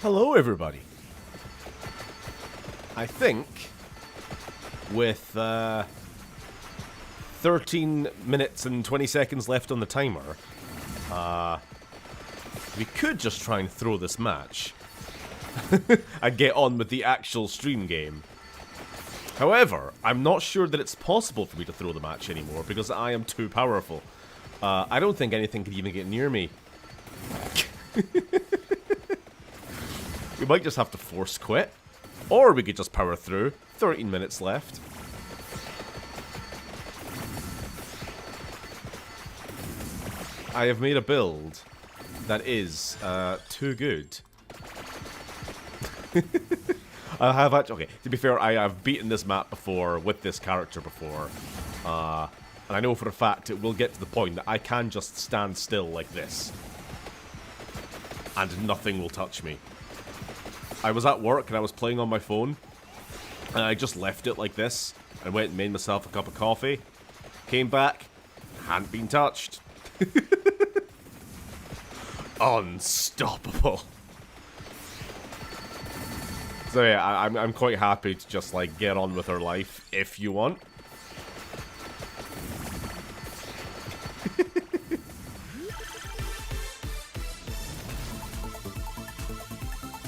Hello, everybody. I think with 13 minutes and 20 seconds left on the timer, we could just try and throw this match and get on with the actual stream game. However, I'm not sure that it's possible for me to throw the match anymore because I am too powerful. I don't think anything could even get near me. We might just have to force quit. Or we could just power through. 13 minutes left. I have made a build that is too good. I have actually... Okay, to be fair, I have beaten this map before with this character before. And I know for a fact it will get to the point that I can just stand still like this. And nothing will touch me. I was at work and I was playing on my phone. And I just left it like this. I went and made myself a cup of coffee. Came back. Hadn't been touched. Unstoppable. So yeah, I'm quite happy to just like get on with her life if you want.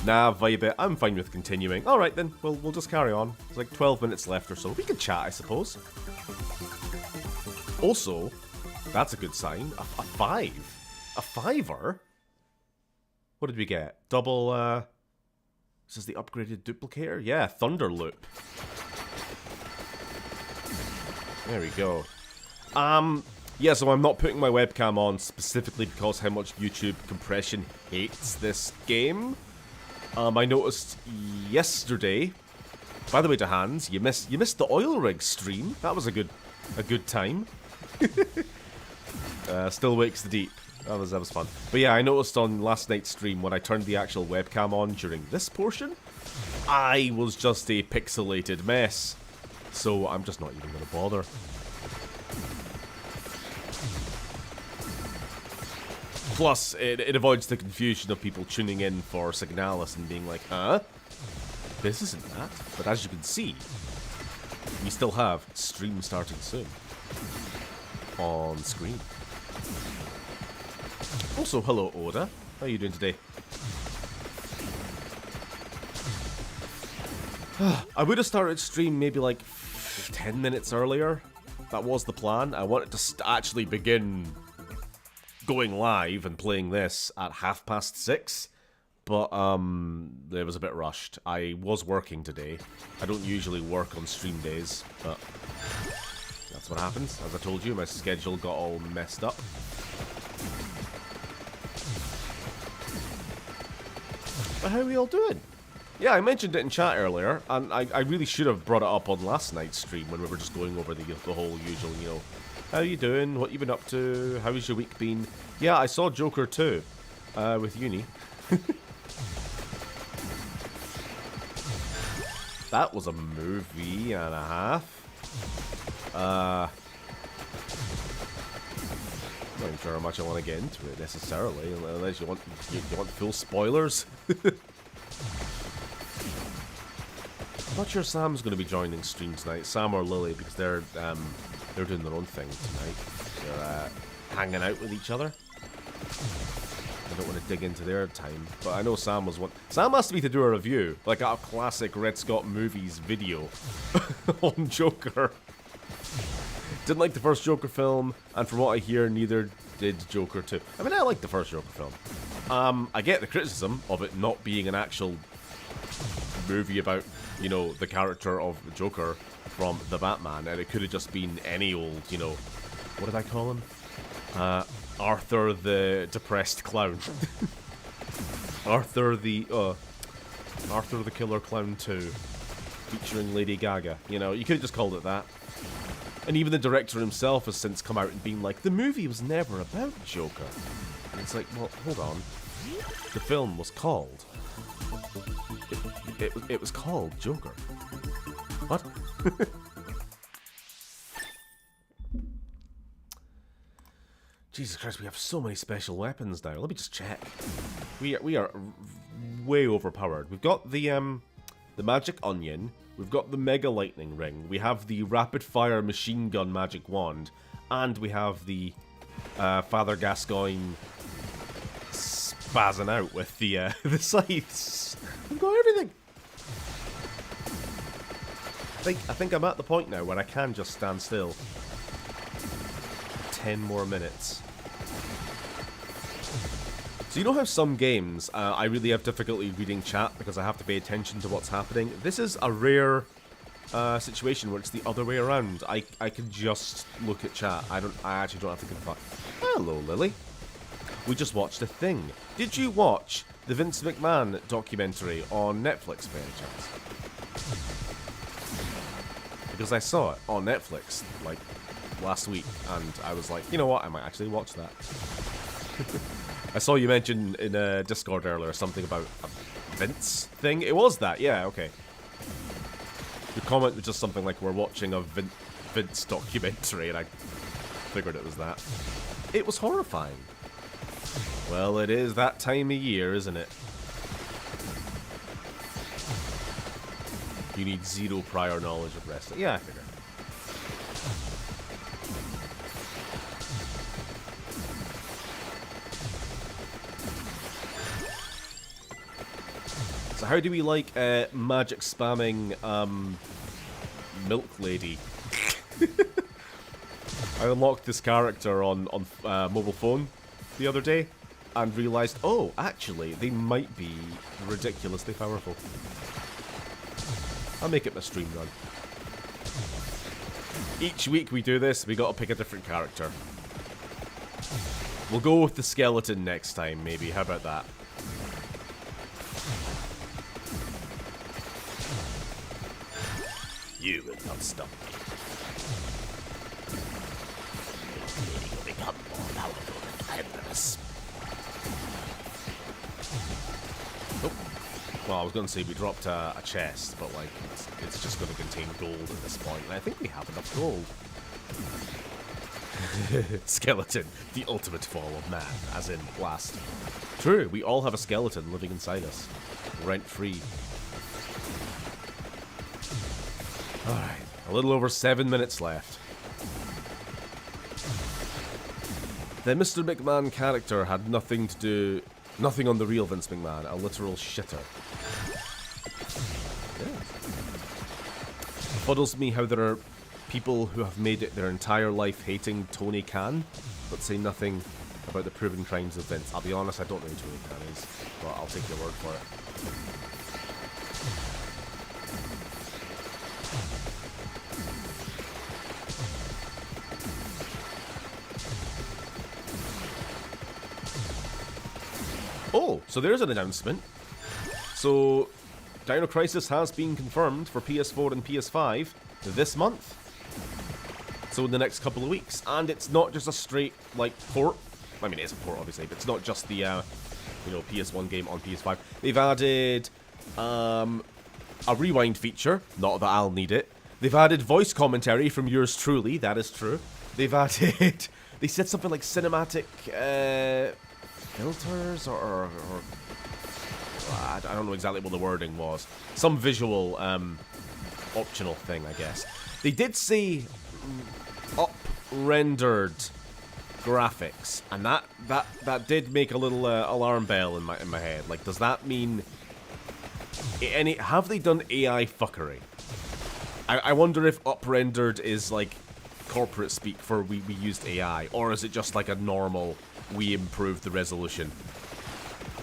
Nah, vibe it. I'm fine with continuing. Alright then, we'll just carry on. There's like 12 minutes left or so. We can chat, I suppose. Also, that's a good sign. A 5. A 5er? What did we get? Double, This is the upgraded duplicator? Yeah, Thunder Loop. There we go. Yeah, so I'm not putting my webcam on specifically because how much YouTube compression hates this game. I noticed yesterday. By the way, to Hans, you missed the oil rig stream. That was a good time. Still wakes the deep. That was fun. But yeah, I noticed on last night's stream when I turned the actual webcam on during this portion, I was just a pixelated mess. So I'm just not even gonna bother. Plus, it avoids the confusion of people tuning in for SIGNALIS and being like, huh? This isn't that. But as you can see, we still have stream starting soon. On screen. Also, hello Oda. How are you doing today? I would have started stream maybe like 10 minutes earlier. That was the plan. I wanted to actually begin going live and playing this at 6:30, but it was a bit rushed. I was working today. I don't usually work on stream days, but that's what happens. As I told you, my schedule got all messed up. But how are we all doing? Yeah, I mentioned it in chat earlier, and I really should have brought it up on last night's stream when we were just going over the whole usual, you know, how you doing? What you been up to? How's your week been? Yeah, I saw Joker 2 with uni. That was a movie and a half. I'm not even sure how much I want to get into it necessarily, unless you want full spoilers. I'm not sure Sam's going to be joining stream tonight, Sam or Lily, because they're doing their own thing tonight. They're hanging out with each other. I don't want to dig into their time, but I know Sam was one. Sam asked me to do a review, like a classic Red Scott Movies video on Joker. Didn't like the first Joker film, and from what I hear, neither did Joker 2. I mean, I liked the first Joker film. I get the criticism of it not being an actual movie about, you know, the character of the Joker from the Batman, and it could have just been any old, you know, what did I call him? Arthur the Depressed Clown. Arthur the Killer Clown 2, featuring Lady Gaga. You know, you could have just called it that. And even the director himself has since come out and been like, the movie was never about Joker. And it's like, well, hold on. The film was called. It was called Joker. What? Jesus Christ, we have so many special weapons now. Let me just check. We are way overpowered. We've got the magic onion. We've got the mega lightning ring. We have the rapid fire machine gun magic wand, and we have the Father Gascoigne spazzing out with the scythes. We've got everything. I think I'm at the point now where I can just stand still. 10 more minutes. So you know how some games I really have difficulty reading chat because I have to pay attention to what's happening? This is a rare situation where it's the other way around. I can just look at chat. I actually don't have to confirm. Hello, Lily. We just watched a thing. Did you watch the Vince McMahon documentary on Netflix by any chance? Because I saw it on Netflix like last week, and I was like, you know what, I might actually watch that. I saw you mention in a Discord earlier something about a Vince thing. It was that, yeah, okay. Your comment was just something like, we're watching a Vince documentary, and I figured it was that. It was horrifying. Well, it is that time of year, isn't it? You need zero prior knowledge of wrestling. Yeah, I figure. So how do we like magic spamming milk lady? I unlocked this character on mobile phone the other day and realized, oh, actually, they might be ridiculously powerful. I'll make it my stream run. Each week we do this, we gotta pick a different character. We'll go with the skeleton next time, maybe. How about that? You will not stop me. You will become more powerful than endless. Oh. Well, I was going to say we dropped a chest, but like it's just going to contain gold at this point, and I think we have enough gold. Skeleton, the ultimate fall of man, as in blast. True, we all have a skeleton living inside us, rent-free. Alright, a little over 7 minutes left. The Mr. McMahon character had nothing on the real Vince McMahon, a literal shitter. Yes. Fuddles me how there are people who have made it their entire life hating Tony Khan, but say nothing about the proven crimes of Vince. I'll be honest, I don't know who Tony Khan is, but I'll take your word for it. Oh, so there's an announcement. So, Dino Crisis has been confirmed for PS4 and PS5 this month. So in the next couple of weeks. And it's not just a straight, like, port. I mean, it is a port, obviously, but it's not just the, PS1 game on PS5. They've added a rewind feature. Not that I'll need it. They've added voice commentary from yours truly. That is true. They've added... They said something like cinematic... filters or I don't know exactly what the wording was. Some visual optional thing, I guess. They did say up-rendered graphics, and that did make a little alarm bell in my head. Like, does that mean have they done AI fuckery? I wonder if up-rendered is like corporate speak for we used AI, or is it just like a normal we improved the resolution?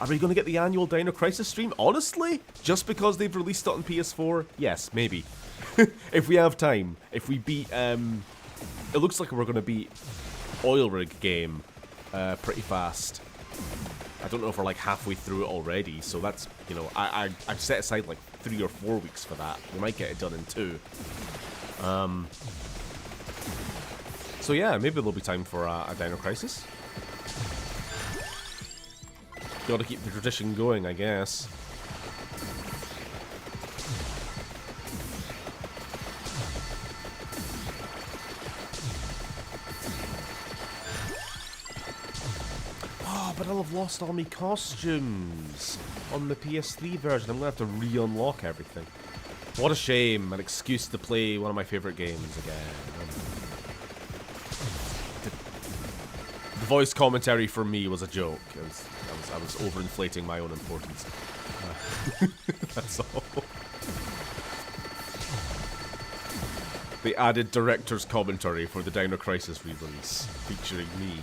Are we going to get the annual Dino Crisis stream? Honestly, just because they've released it on PS4? Yes, maybe. If we have time. If we beat... it looks like we're going to beat Oil Rig Game pretty fast. I don't know if we're like halfway through it already, so that's, I've set aside like 3 or 4 weeks for that. We might get it done in 2. So yeah, maybe there'll be time for a Dino Crisis. Gotta keep the tradition going, I guess. Oh, but I love I've lost all my costumes on the PS3 version. I'm going to have to re-unlock everything. What a shame. An excuse to play one of my favourite games again. The voice commentary for me was a joke. I was overinflating my own importance. That's all. They added director's commentary for the Dino Crisis re-release, featuring me.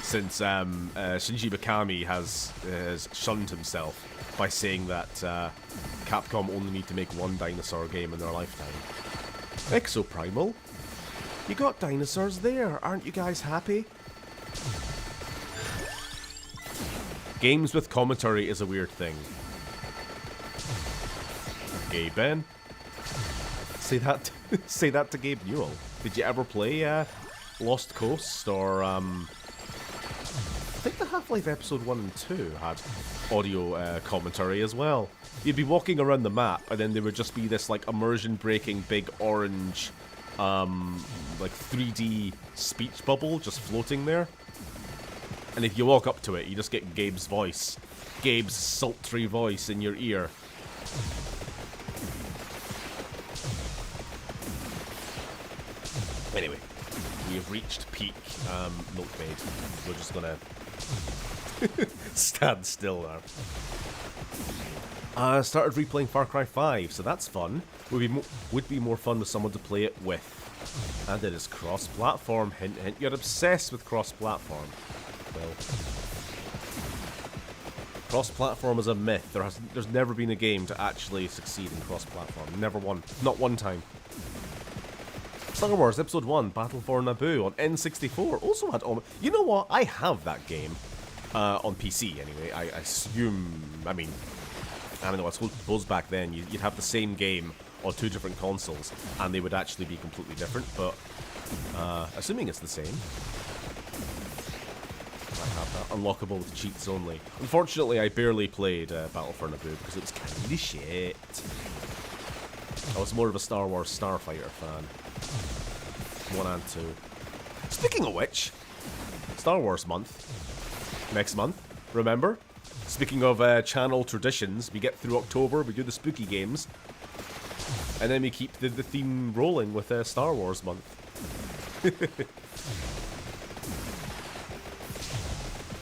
Since Shinji Mikami has shunned himself by saying that Capcom only need to make one dinosaur game in their lifetime. Exoprimal? You got dinosaurs there, aren't you guys happy? Games with commentary is a weird thing. Hey Ben. Say that to Gabe Newell. Did you ever play Lost Coast or I think the Half-Life episode 1 and 2 had audio commentary as well. You'd be walking around the map and then there would just be this like immersion breaking big orange like 3D speech bubble just floating there. And if you walk up to it, you just get Gabe's voice. Gabe's sultry voice in your ear. Anyway, we have reached peak milkmaid. We're just gonna stand still there. I started replaying Far Cry 5, so that's fun. Would be more fun with someone to play it with. And it is cross-platform. Hint, hint. You're obsessed with cross-platform. Well, cross-platform is a myth. There's never been a game to actually succeed in cross-platform. Never one. Not one time. Star Wars Episode 1, Battle for Naboo on N64 also had... You know what? I have that game on PC anyway. I assume... I mean... I don't know, I suppose back then you'd have the same game on two different consoles and they would actually be completely different, but assuming it's the same. I have that unlockable with cheats only. Unfortunately, I barely played Battle for Naboo because it was kind of shit. I was more of a Star Wars Starfighter fan. 1 and 2. Speaking of which, Star Wars month. Next month, remember? Speaking of channel traditions, we get through October, we do the spooky games, and then we keep the theme rolling with Star Wars month.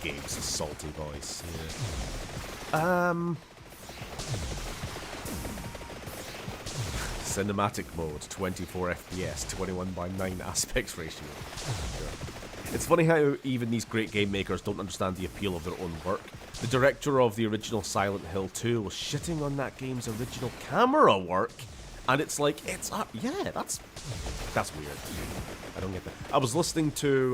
Gabe's salty voice. Yeah. Cinematic mode, 24 FPS, 21:9 aspect ratio. Sure. It's funny how even these great game makers don't understand the appeal of their own work. The director of the original Silent Hill 2 was shitting on that game's original camera work, and it's like, yeah, that's weird. I don't get that. I was listening to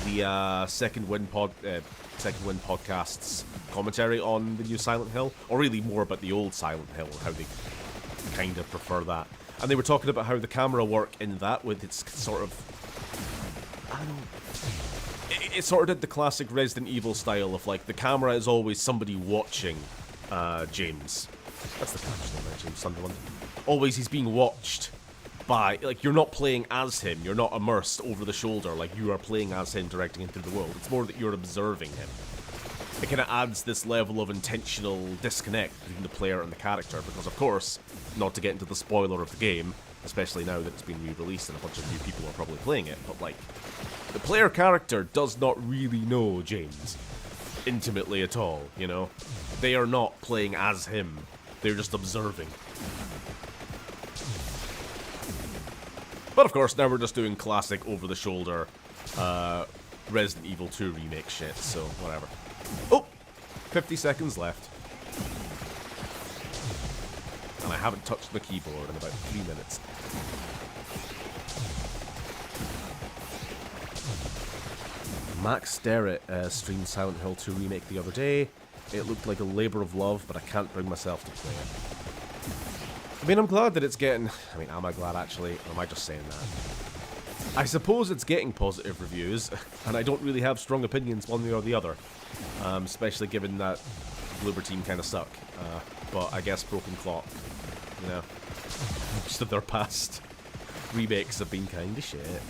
the Second Wind podcast's commentary on the new Silent Hill, or really more about the old Silent Hill, how they kind of prefer that. And they were talking about how the camera work in that, with its sort of, I don't know, it sort of did the classic Resident Evil style of like the camera is always somebody watching James. That's the character's name, James Sunderland. Always he's being watched by, like, you're not playing as him, you're not immersed over the shoulder like you are playing as him, directing him through the world. It's more that you're observing him. It kind of adds this level of intentional disconnect between the player and the character, because of course, not to get into the spoiler of the game, especially now that it's been re-released and a bunch of new people are probably playing it, but like, the player character does not really know James intimately at all, you know? They are not playing as him, they're just observing. But of course, now we're just doing classic over-the-shoulder Resident Evil 2 remake shit, so whatever. Oh! 50 seconds left. And I haven't touched the keyboard in about 3 minutes. Max Sterrett streamed Silent Hill 2 Remake the other day. It looked like a labour of love, but I can't bring myself to play it. I mean, I'm glad that it's getting... I mean, am I glad actually? Or am I just saying that? I suppose it's getting positive reviews, and I don't really have strong opinions one way or the other. Especially given that Bloober Team kind of suck. But I guess Broken Clock, you know, most of their past remakes have been kind of shit.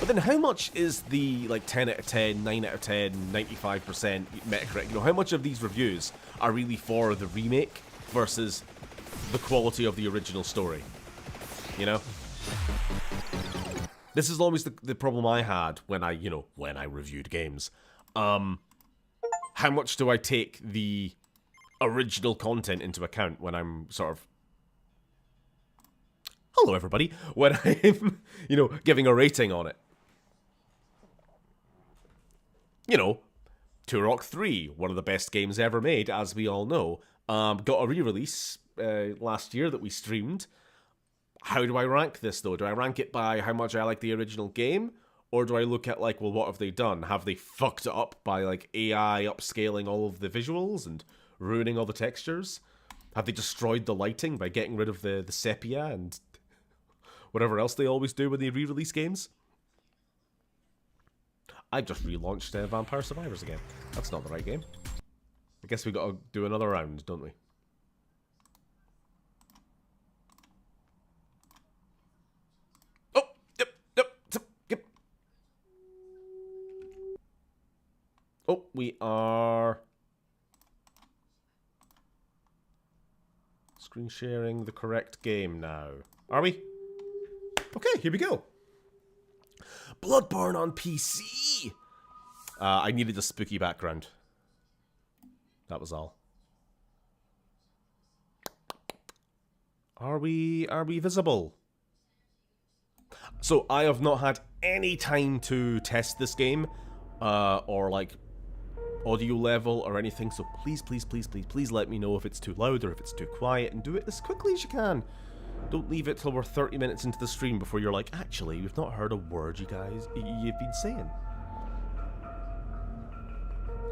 But then how much is the, like, 10 out of 10, 9 out of 10, 95% Metacritic? You know, how much of these reviews are really for the remake versus the quality of the original story? You know? This is always the problem I had when I reviewed games. How much do I take the original content into account when I'm sort of... Hello, everybody. When I'm, giving a rating on it. Turok 3, one of the best games ever made, as we all know. Got a re-release last year that we streamed. How do I rank this, though? Do I rank it by how much I like the original game? Or do I look at, like, well, what have they done? Have they fucked it up by, like, AI upscaling all of the visuals and ruining all the textures? Have they destroyed the lighting by getting rid of the sepia and whatever else they always do when they re-release games? I just relaunched Vampire Survivors again. That's not the right game. I guess we gotta do another round, don't we? Oh, yep. Oh, we are screen sharing the correct game now. Are we? Okay, here we go. Bloodborne on PC! I needed a spooky background. That was all. Are we visible? So, I have not had any time to test this game, or, like, audio level or anything, so please let me know if it's too loud or if it's too quiet, and do it as quickly as you can. Don't leave it till we're 30 minutes into the stream before you're like, actually, we've not heard a word you've been saying.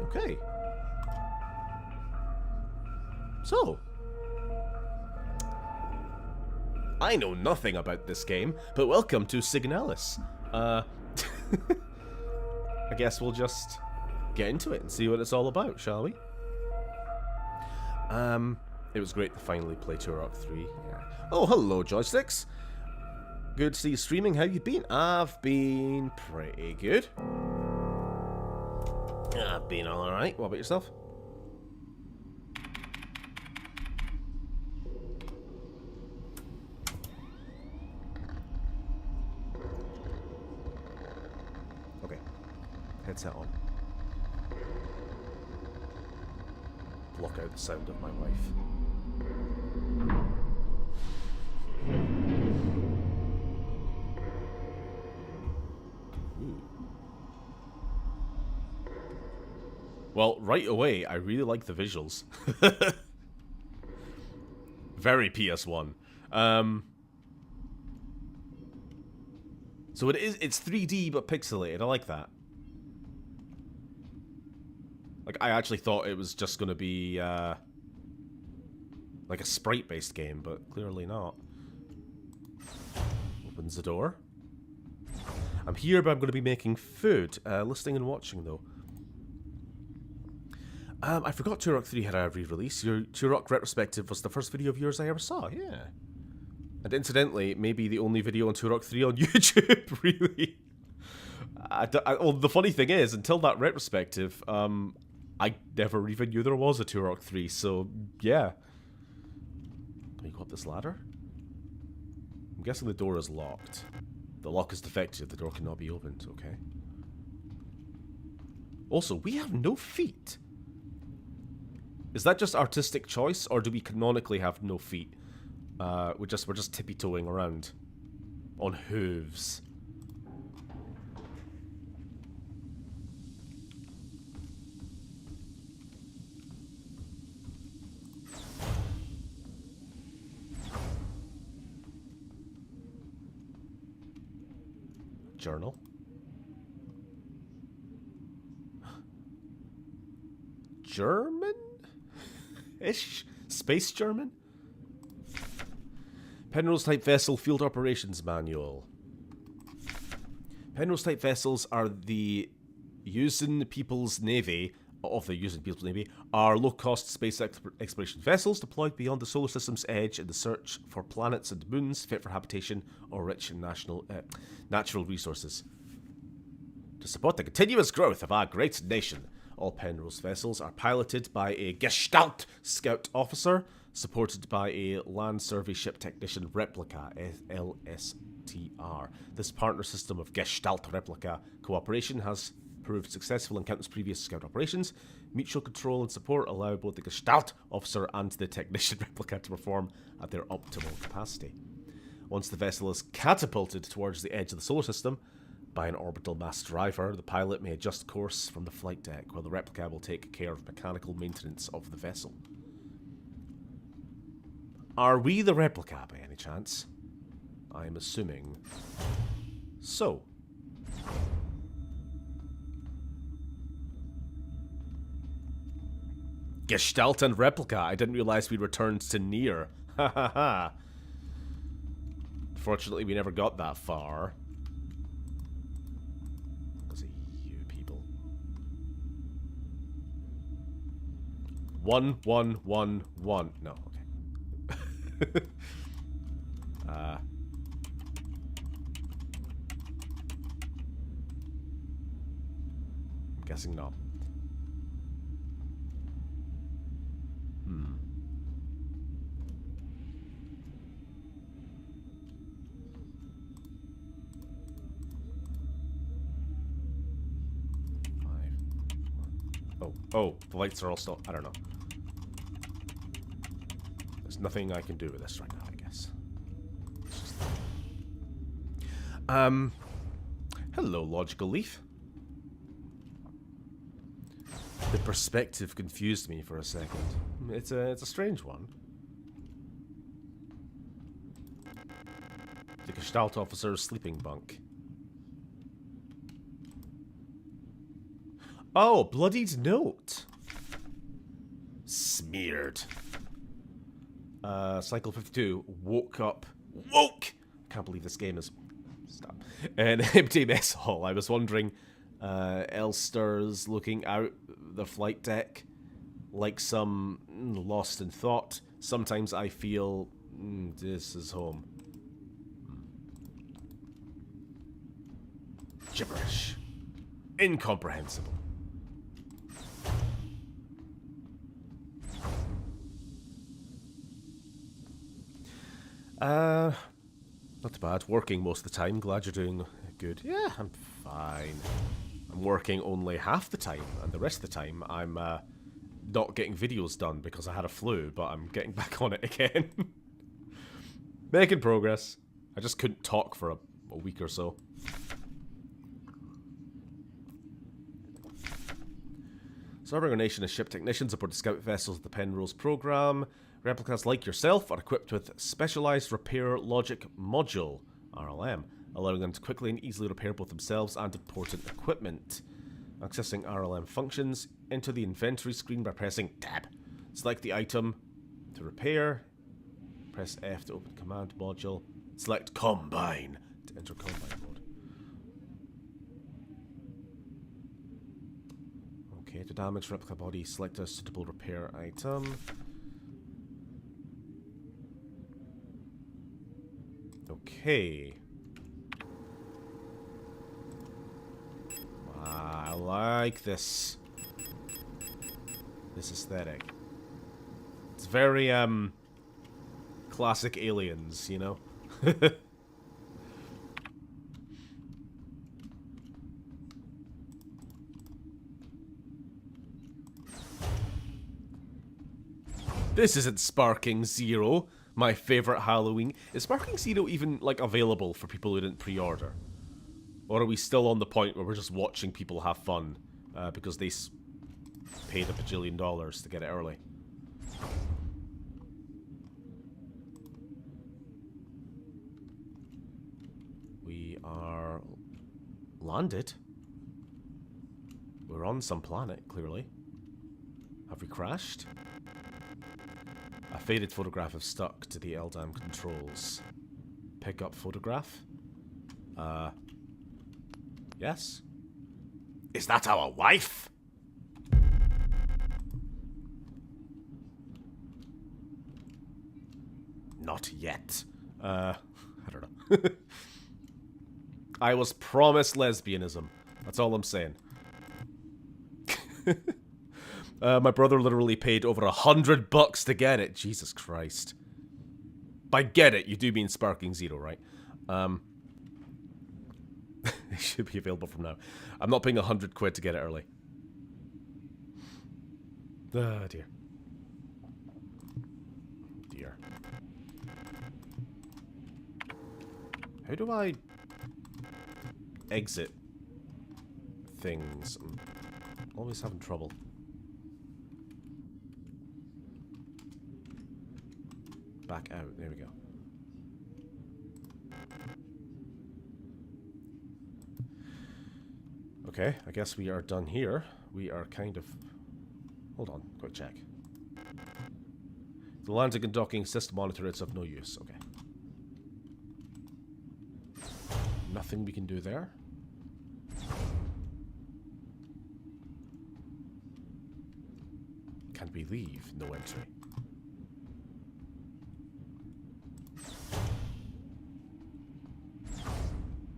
Okay. So. I know nothing about this game, but welcome to SIGNALIS. I guess we'll just get into it and see what it's all about, shall we? It was great to finally play Turok 3. Yeah. Oh, hello, Joysticks. Good to see you streaming. How you been? I've been pretty good. I've been alright. What about yourself? Okay. Headset on. Block out the sound of my wife. Well, right away, I really like the visuals. Very PS1. So it's 3D but pixelated. I like that. Like, I actually thought it was just gonna be like a sprite-based game, but clearly not. Opens the door. I'm here, but I'm going to be making food. Listening and watching, though. I forgot Turok 3 had a re-release. Your Turok retrospective was the first video of yours I ever saw, yeah. And incidentally, maybe the only video on Turok 3 on YouTube, really. Well, the funny thing is, until that retrospective, I never even knew there was a Turok 3, so, yeah. Can we go up this ladder? I'm guessing the door is locked. The lock is defective, the door cannot be opened, okay. Also, we have no feet. Is that just artistic choice, or do we canonically have no feet? We're just tippy-toeing around on hooves. Journal. German-ish? Space German? Penrose-type vessel field operations manual. Penrose-type vessels are the Yuuzhan People's Navy, are low-cost space exploration vessels deployed beyond the solar system's edge in the search for planets and moons fit for habitation or rich in natural resources. To support the continuous growth of our great nation, all Penrose vessels are piloted by a Gestalt Scout Officer, supported by a Land Survey Ship Technician Replica, LSTR. This partner system of Gestalt Replica cooperation has proved successful in countless previous Scout operations. Mutual control and support allow both the Gestalt Officer and the Technician Replica to perform at their optimal capacity. Once the vessel is catapulted towards the edge of the solar system by an orbital mass driver, the pilot may adjust course from the flight deck, while the replica will take care of mechanical maintenance of the vessel. Are we the replica by any chance? I'm assuming so. Gestalt and replica. I didn't realize we returned to near. Ha ha ha. Fortunately, we never got that far. Because of you people. 1, 1, 1, 1. No, okay. I'm guessing not. Oh, the lights are all still... I don't know. There's nothing I can do with this right now, I guess. Hello, Logical Leaf. The perspective confused me for a second. It's a strange one. The Gestalt Officer's sleeping bunk. Oh, bloodied note. Smeared. Cycle 52. Woke up. Woke! Can't believe this game is... Stop. An empty mess hall. I was wondering, Elster's looking out the flight deck like some lost in thought. Sometimes I feel this is home. Gibberish. Incomprehensible. Not too bad. Working most of the time. Glad you're doing good. Yeah, I'm fine. I'm working only half the time, and the rest of the time I'm not getting videos done because I had a flu, but I'm getting back on it again. Making progress. I just couldn't talk for a week or so. Serving our nation as ship technicians aboard the scout vessels of the Penrose program. Replicas like yourself are equipped with Specialized Repair Logic Module, RLM, allowing them to quickly and easily repair both themselves and important equipment. Accessing RLM functions, enter the inventory screen by pressing Tab. Select the item to repair. Press F to open command module. Select Combine to enter Combine mode. Okay, to damage replica body, select a suitable repair item. Okay. I like this. This aesthetic. It's very, classic Aliens, you know? This isn't Sparking Zero, my favorite Halloween. Is Sparking Zero even, like, available for people who didn't pre-order? Or are we still on the point where we're just watching people have fun because they paid $1 bajillion to get it early? We are landed. We're on some planet, clearly. Have we crashed? A faded photograph is stuck to the LDAM controls. Pick up photograph? Yes? Is that our wife? Not yet. I don't know. I was promised lesbianism. That's all I'm saying. My brother literally paid over $100 to get it. Jesus Christ. By get it, you do mean Sparking Zero, right? It should be available from now. I'm not paying £100 to get it early. Ah, dear. Dear. How do I exit things? I'm always having trouble. Back out. There we go. Okay, I guess we are done here. We are kind of... Hold on, quick check. The landing and docking system monitor, it's of no use. Okay. Nothing we can do there. Can we leave? No entry.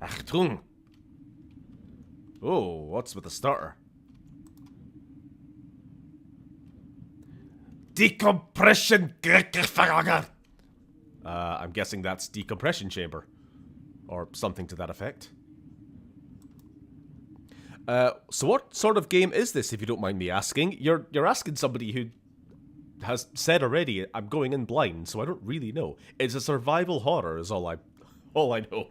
Achtung! Oh, what's with the starter? Decompression! I'm guessing that's decompression chamber. Or something to that effect. So what sort of game is this, if you don't mind me asking? You're asking somebody who has said already, I'm going in blind, so I don't really know. It's a survival horror is all I know.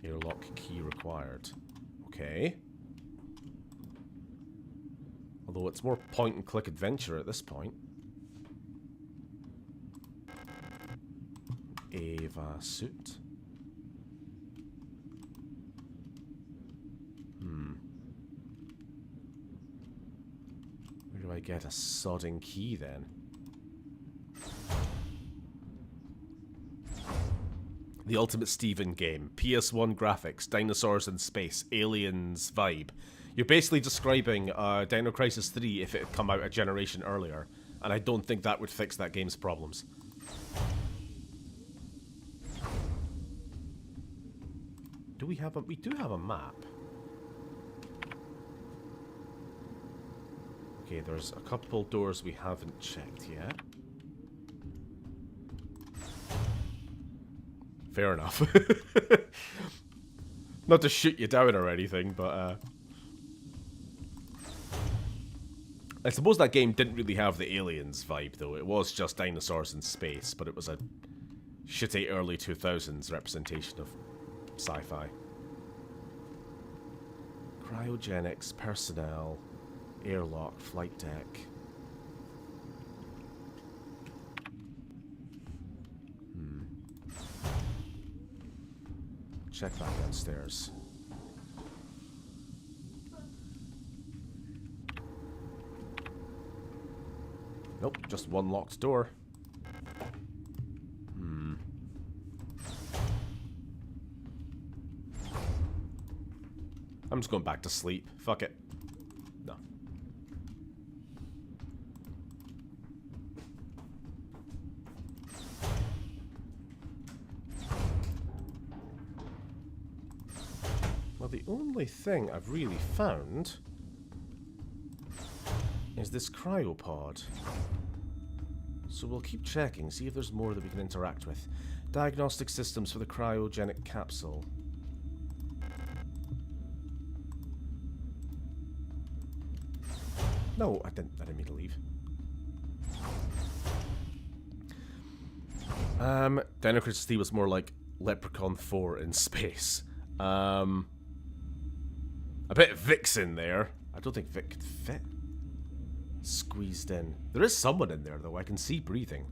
Airlock key required. Okay. Although it's more point-and-click adventure at this point. Ava suit. Where do I get a sodding key then? The Ultimate Steven game. PS1 graphics, dinosaurs in space, aliens vibe. You're basically describing Dino Crisis 3 if it had come out a generation earlier. And I don't think that would fix that game's problems. Do we have a... We do have a map. Okay, there's a couple doors we haven't checked yet. Fair enough. Not to shoot you down or anything, but I suppose that game didn't really have the aliens vibe, though. It was just dinosaurs in space, but it was a shitty early 2000s representation of sci-fi. Cryogenics, personnel, airlock, flight deck. Check back downstairs. Nope, just one locked door. I'm just going back to sleep. Fuck it. No. Well, the only thing I've really found is this cryopod. So we'll keep checking, see if there's more that we can interact with. Diagnostic systems for the cryogenic capsule. No, I didn't mean to leave. Dino Crisis 3 was more like Leprechaun 4 in space. A bit Vic's in there. I don't think Vic could fit. Squeezed in. There is someone in there, though. I can see breathing.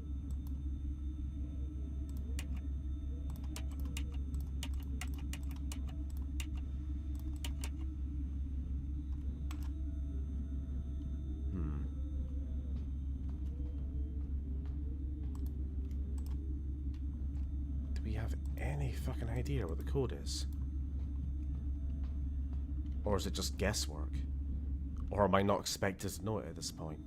Do we have any fucking idea what the code is? Or is it just guesswork? Or am I not expected to know it at this point?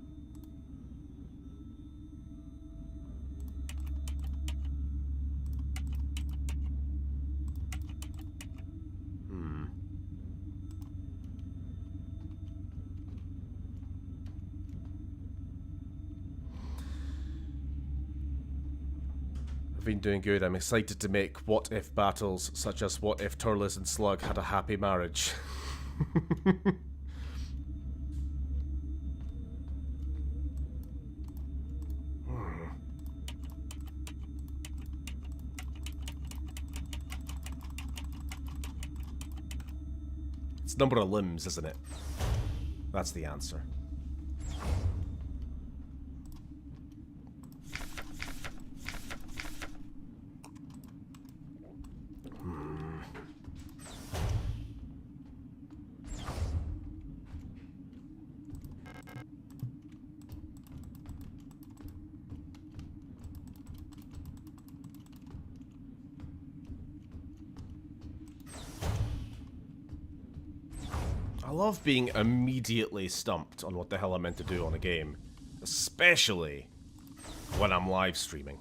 been doing good. I'm excited to make what-if battles, such as what if Turles and Slug had a happy marriage. It's number of limbs, isn't it? That's the answer. I love being immediately stumped on what the hell I'm meant to do on a game. Especially when I'm live streaming.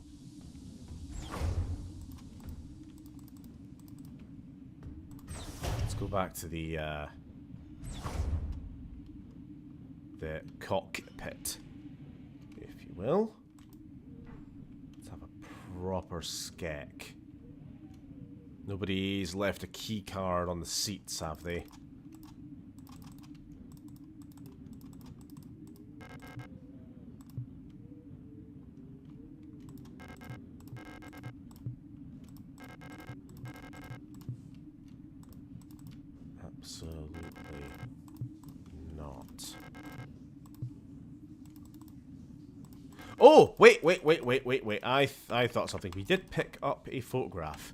Let's go back to the cockpit, if you will. Let's have a proper skek. Nobody's left a key card on the seats, have they? Absolutely not. Oh, wait. I thought something. We did pick up a photograph.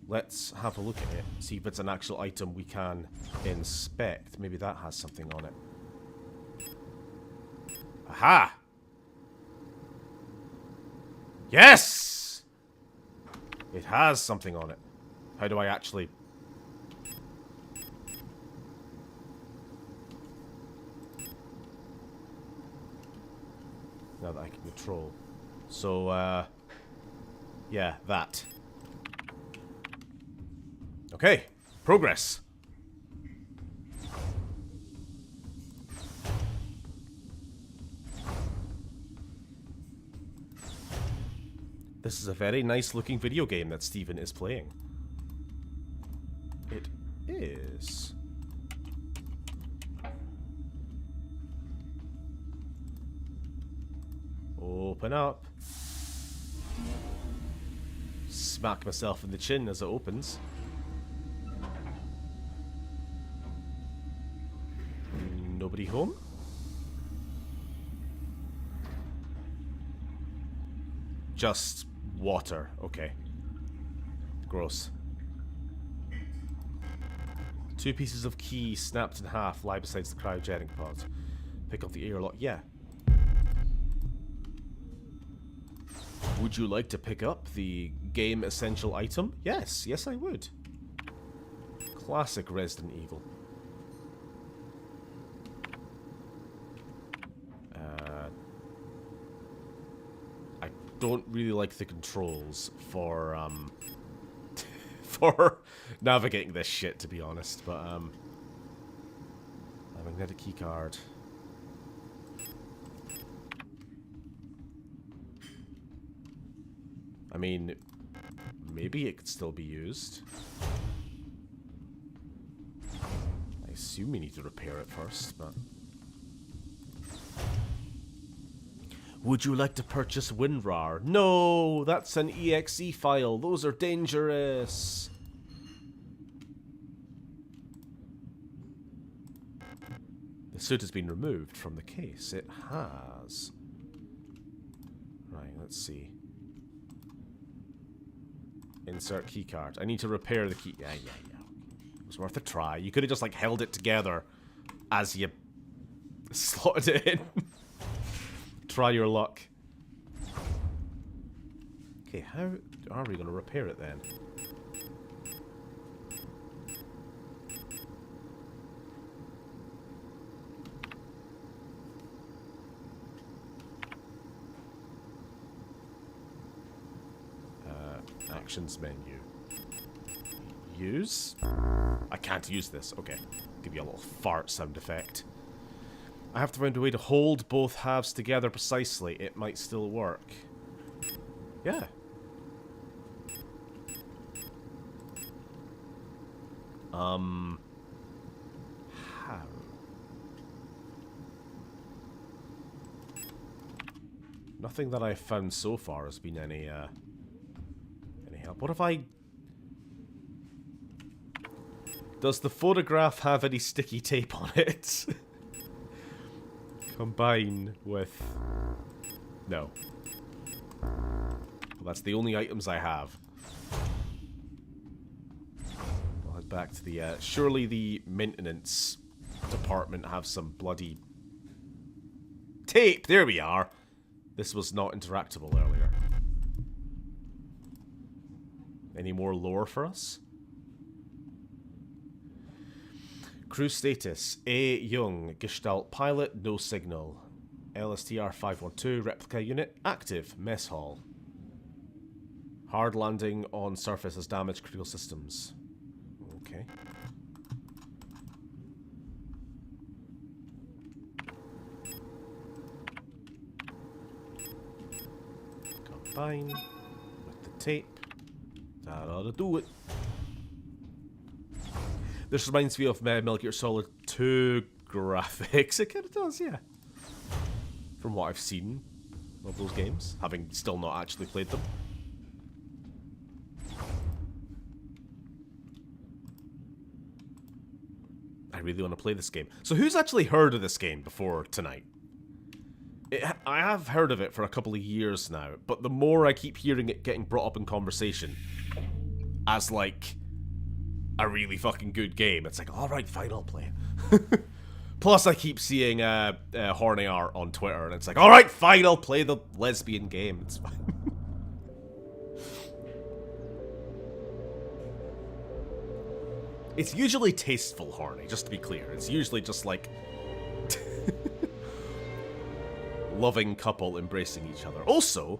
Let's have a look at it. See if it's an actual item we can inspect. Maybe that has something on it. Aha! Yes! It has something on it. How do I actually... Now that I can control. So, yeah, that. Okay, progress. This is a very nice looking video game that Steven is playing. It is. Open up. Smack myself in the chin as it opens. Nobody home? Just water. Okay. Gross. 2 pieces of key snapped in half lie beside the cryogenic pod. Pick up the airlock. Yeah. Would you like to pick up the game essential item? Yes. Yes, I would. Classic Resident Evil. I don't really like the controls for for navigating this shit, to be honest. But a magnetic key card. I mean, maybe it could still be used. I assume we need to repair it first, but... Would you like to purchase WinRAR? No, that's an exe file. Those are dangerous. The suit has been removed from the case. It has. Right, let's see. Insert keycard. I need to repair the key. Yeah. It was worth a try. You could have just, like, held it together as you slotted it in. Try your luck. Okay, how are we going to repair it then? Actions menu. Use? I can't use this. Okay. Give you a little fart sound effect. I have to find a way to hold both halves together precisely. It might still work. Yeah. How? Nothing that I've found so far has been any help. What if I... Does the photograph have any sticky tape on it? Combine with... No. Well, that's the only items I have. I'll head back to the... surely the maintenance department have some bloody... tape! There we are! This was not interactable earlier. Any more lore for us? Crew status: A. Young, Gestalt pilot, no signal. LSTR 512, replica unit, active, mess hall. Hard landing on surface has damaged critical systems. Okay. Combine with the tape. That ought to do it. This reminds me of Metal Gear Solid 2 graphics. It kind of does, yeah. From what I've seen of those games, having still not actually played them. I really want to play this game. So who's actually heard of this game before tonight? I have heard of it for a couple of years now, but the more I keep hearing it getting brought up in conversation as, like, a really fucking good game, it's like, alright, fine, I'll play it. Plus, I keep seeing horny art on Twitter, and it's like, alright, fine, I'll play the lesbian game, it's fine. It's usually tasteful horny, just to be clear. It's usually just like... loving couple embracing each other. Also,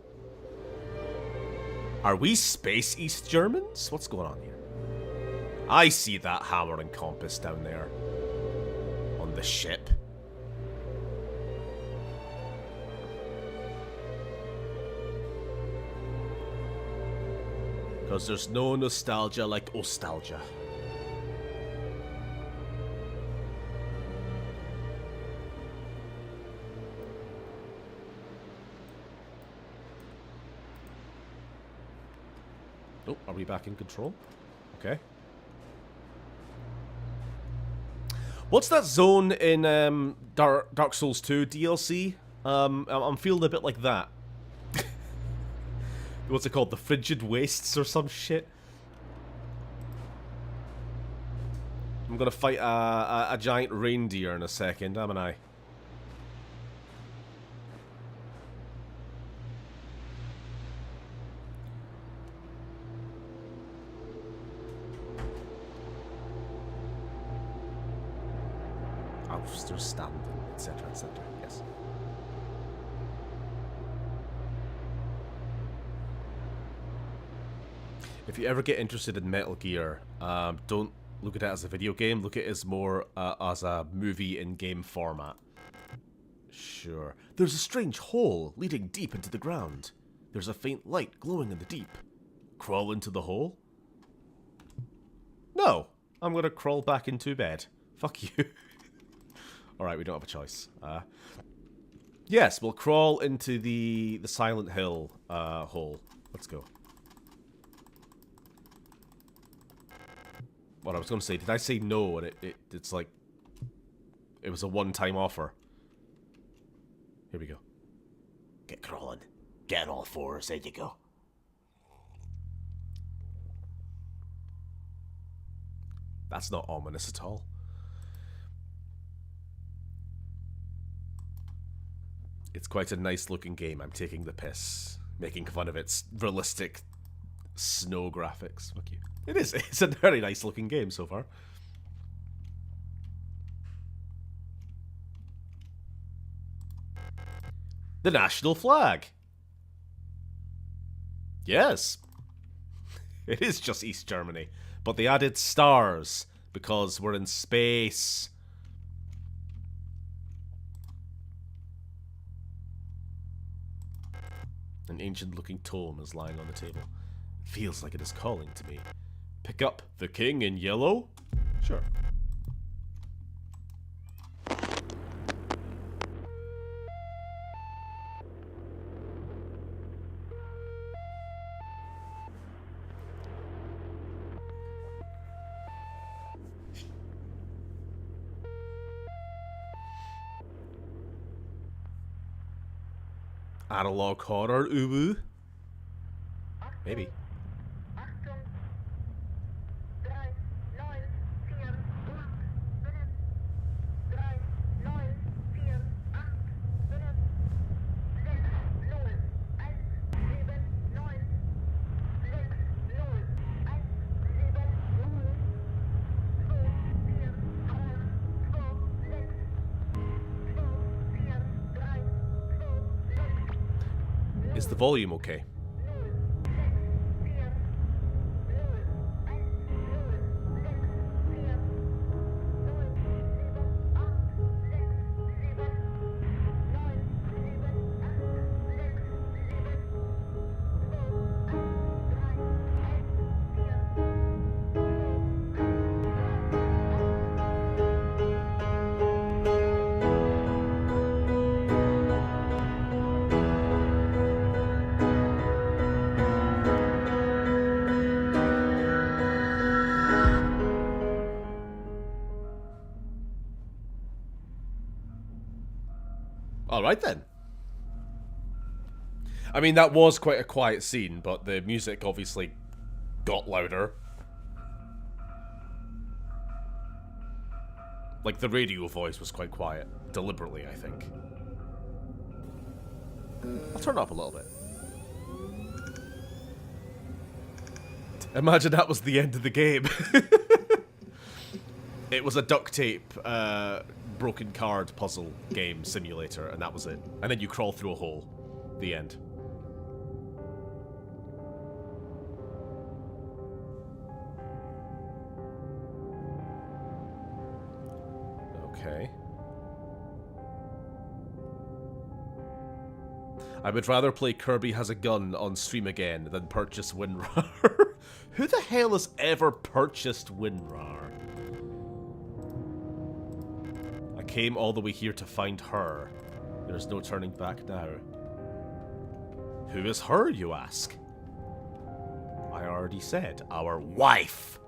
are we Space East Germans? What's going on here? I see that hammer and compass down there on the ship. Because there's no nostalgia like nostalgia. Oh, are we back in control? Okay. What's that zone in Dark Souls 2 DLC? I'm feeling a bit like that. What's it called? The Frigid Wastes or some shit? I'm gonna fight a giant reindeer in a second, haven't I? Still standing, etc., etc. Yes. If you ever get interested in Metal Gear, don't look at it as a video game. Look at it as more as a movie in game format. Sure. There's a strange hole leading deep into the ground. There's a faint light glowing in the deep. Crawl into the hole? No. I'm gonna crawl back into bed. Fuck you. Alright, we don't have a choice. Yes, we'll crawl into the Silent Hill hole. Let's go. What I was going to say, did I say no and it's like... It was a one-time offer. Here we go. Get crawling. Get on all fours, there you go. That's not ominous at all. It's quite a nice looking game. I'm taking the piss. Making fun of its realistic snow graphics. Fuck you. It is. It's a very nice looking game so far. The national flag. Yes. It is just East Germany. But they added stars because we're in space. An ancient-looking tome is lying on the table. It feels like it is calling to me. Pick up The King in Yellow? Sure. Analog horror, uwu? Maybe. Is the volume okay? Alright then. I mean, that was quite a quiet scene, but the music obviously got louder. Like, the radio voice was quite quiet. Deliberately, I think. I'll turn it up a little bit. Imagine that was the end of the game. It was a duct tape, broken card puzzle game simulator, and that was it. And then you crawl through a hole. The end. Okay. I would rather play Kirby Has a Gun on stream again than purchase WinRAR. Who the hell has ever purchased WinRAR? I came all the way here to find her. There's no turning back now. Who is her, you ask? I already said, our wife!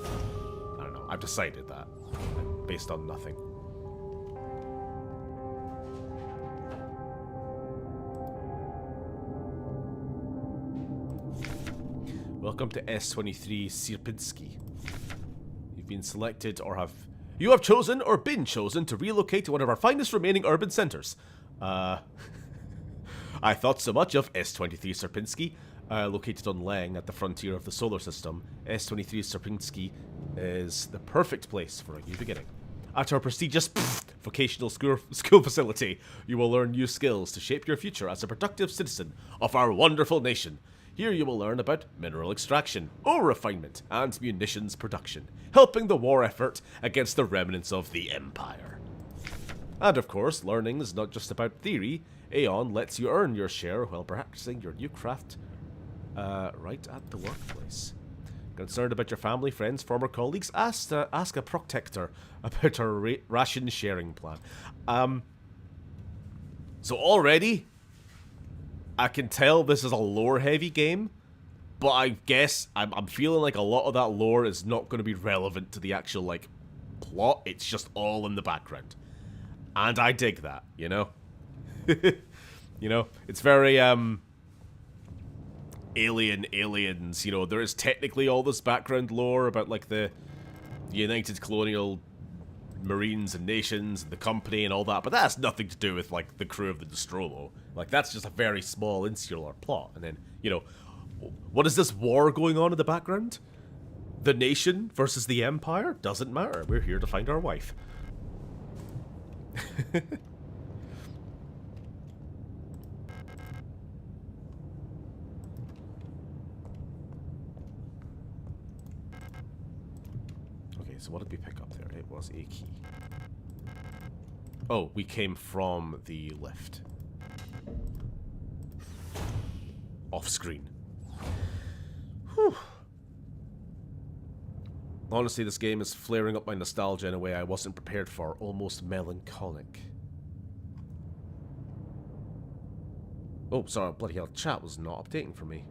I don't know, I've decided that. Based on nothing. Welcome to S23 Sierpinski. You've been selected or have... You have chosen or been chosen to relocate to one of our finest remaining urban centers. I thought so much of S23 Sierpinski. Located on Leng at the frontier of the solar system, S23 Sierpinski is the perfect place for a new beginning. At our prestigious vocational school facility, you will learn new skills to shape your future as a productive citizen of our wonderful nation. Here you will learn about mineral extraction, ore refinement, and munitions production, helping the war effort against the remnants of the Empire. And of course, learning is not just about theory. Aeon lets you earn your share while practicing your new craft right at the workplace. Concerned about your family, friends, former colleagues? Ask a protector about our ration sharing plan. So already, I can tell this is a lore-heavy game, but I guess I'm feeling like a lot of that lore is not going to be relevant to the actual, like, plot. It's just all in the background. And I dig that, you know? You know, it's very, aliens, you know, there is technically all this background lore about, like, the United Colonial Marines and Nations, and the company and all that, but that has nothing to do with, like, the crew of the Nostromo. Like, that's just a very small, insular plot. And then, you know, what is this war going on in the background? The nation versus the Empire? Doesn't matter. We're here to find our wife. So what did we pick up there? It was a key. Oh, we came from the lift. off-screen. Whew. Honestly, this game is flaring up my nostalgia in a way I wasn't prepared for, almost melancholic. Oh, sorry, bloody hell, chat was not updating for me.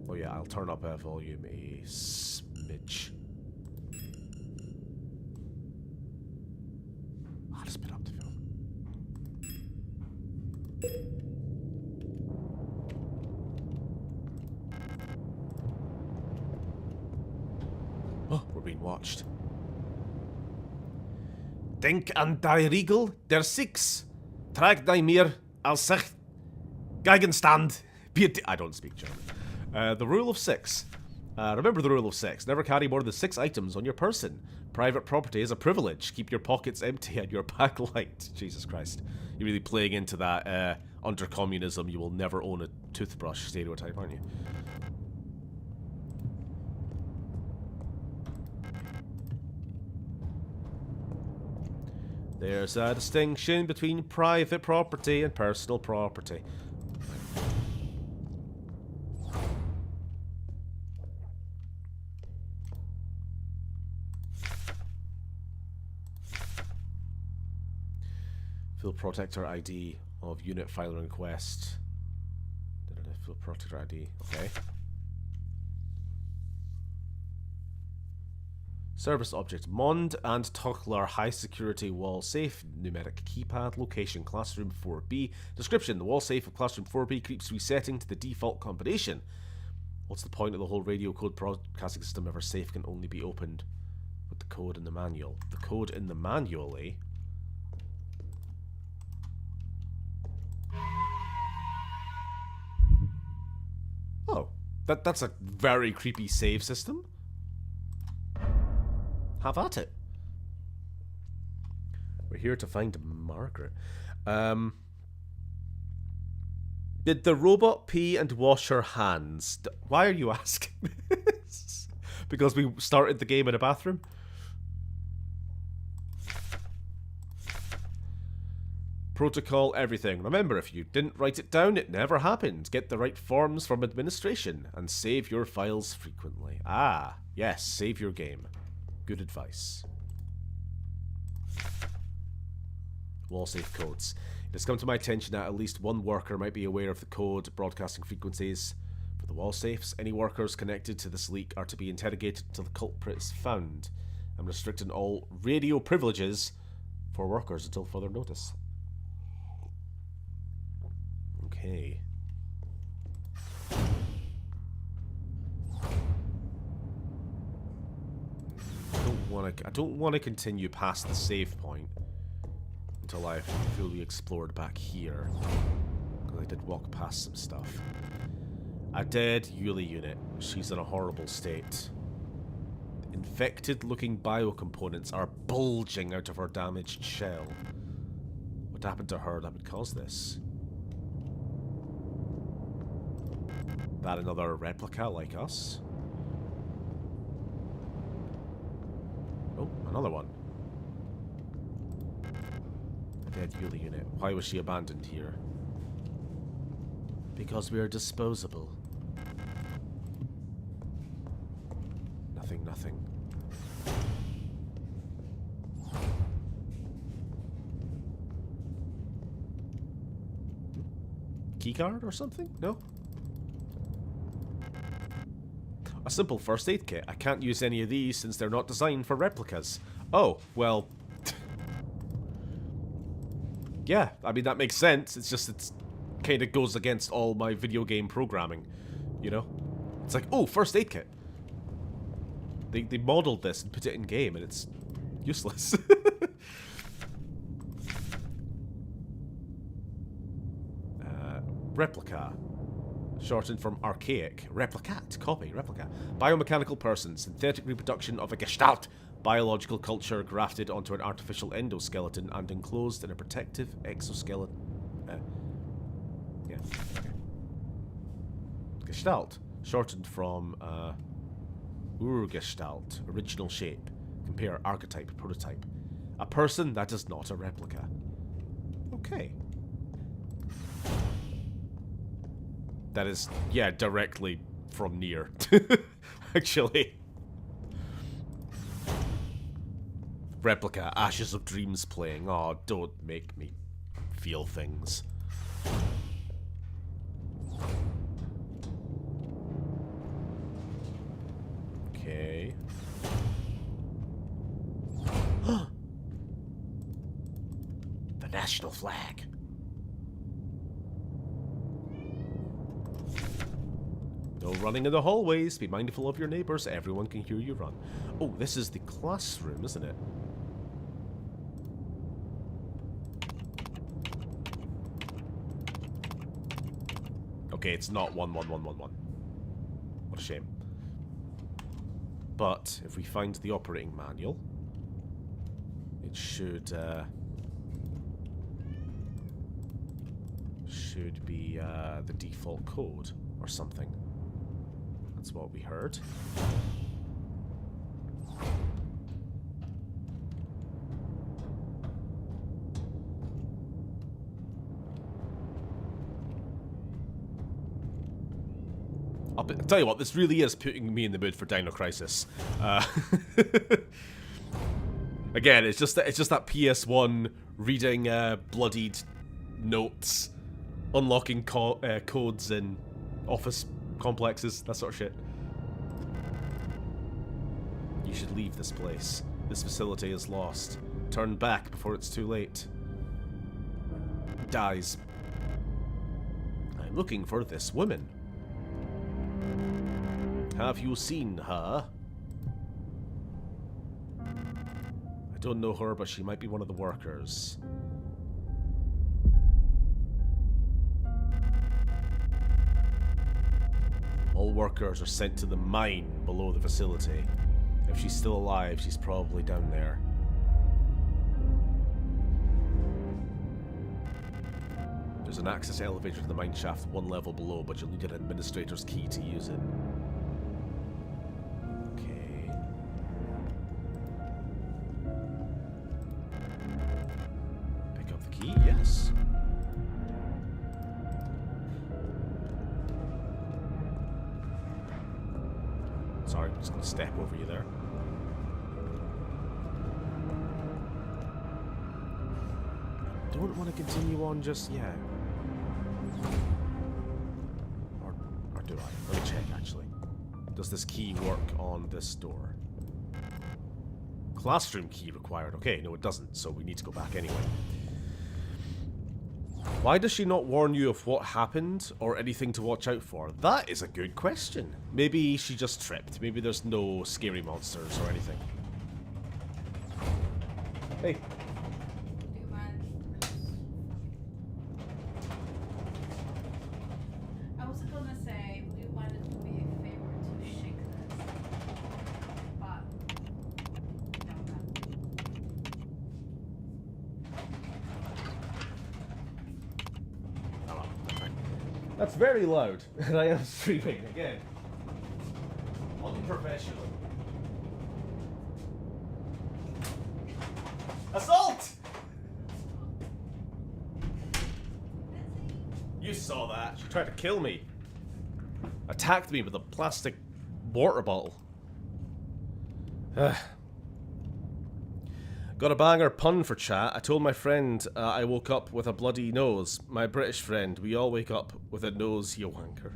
Oh yeah, I'll turn up volume a smidge. I'll just put up the film. Oh, we're being watched. Denk an die Riegel der Six. Trag die mir als sich Gegenstand. I don't speak German. The rule of 6. Remember the rule of 6. Never carry more than 6 items on your person. Private property is a privilege. Keep your pockets empty and your back light. Jesus Christ. You're really playing into that under communism you will never own a toothbrush stereotype, aren't you? There's a distinction between private property and personal property. Full protector ID of unit file request. Full protector ID. Okay. Service object. Mond and Tuckler high security wall safe. Numeric keypad. Location classroom 4B. Description. The wall safe of classroom 4B keeps resetting to the default combination. What's the point of the whole radio code broadcasting system if our safe can only be opened with the code in the manual? The code in the manual, eh? Oh, that's a very creepy save system. Have at it. We're here to find Margaret. Did the robot pee and wash her hands? Why are you asking this? Because we started the game in a bathroom? Protocol, everything. Remember, if you didn't write it down, it never happened. Get the right forms from administration and save your files frequently. Ah, yes, save your game. Good advice. Wall safe codes. It has come to my attention that at least one worker might be aware of the code broadcasting frequencies for the wall safes. Any workers connected to this leak are to be interrogated until the culprit is found. I'm restricting all radio privileges for workers until further notice. Okay. I don't want to continue past the save point until I've fully explored back here, because I did walk past some stuff. A dead Yuli unit. She's in a horrible state. Infected-looking biocomponents are bulging out of her damaged shell. What happened to her that would cause this? That another replica like us? Oh, another one. A dead Yuli unit. Why was she abandoned here? Because we are disposable. Nothing, nothing. Keycard or something? No? A simple first aid kit. I can't use any of these since they're not designed for replicas. Oh, well... yeah, I mean, that makes sense. It's just, it's kind of goes against all my video game programming, you know? It's like, oh, first aid kit. They modeled this and put it in game, and it's useless. Replica. Shortened from archaic. Replicat. Copy. Replica. Biomechanical person. Synthetic reproduction of a gestalt. Biological culture grafted onto an artificial endoskeleton and enclosed in a protective exoskeleton. Yeah. Okay. Gestalt. Shortened from Urgestalt. Original shape. Compare archetype, prototype. A person that is not a replica. Okay. That is, yeah, directly from near. Actually. Replica, Ashes of Dreams playing. Oh, don't make me feel things. Okay. The national flag. No running in the hallways. Be mindful of your neighbors. Everyone can hear you run. Oh, this is the classroom, isn't it? Okay, it's not 11111. What a shame. But if we find the operating manual, it should be the default code or something. That's what we heard. I'll tell you what, this really is putting me in the mood for Dino Crisis. Again, it's just that PS1 reading bloodied notes, unlocking codes in office complexes, that sort of shit. You should leave this place. This facility is lost. Turn back before it's too late. Dies. I'm looking for this woman. Have you seen her? I don't know her, but she might be one of the workers. All workers are sent to the mine below the facility. If she's still alive, she's probably down there. There's an access elevator to the mine shaft one level below, but you'll need an administrator's key to use it. Okay. Pick up the key, yes. Sorry, I'm just going to step over you there. Don't want to continue on just yet. Or do I? Let me check, actually. Does this key work on this door? Classroom key required. Okay, no it doesn't, so we need to go back anyway. Why does she not warn you of what happened or anything to watch out for? That is a good question. Maybe she just tripped. Maybe there's no scary monsters or anything. Hey. I was gonna say, would you mind doing me a favor to shake this? But That's very loud, and I am streaming again. Unprofessional. Assault! You saw that. She tried to kill me. Attacked me with a plastic water bottle. Got a banger pun for chat. I told my friend I woke up with a bloody nose. My British friend. We all wake up with a nose, you wanker.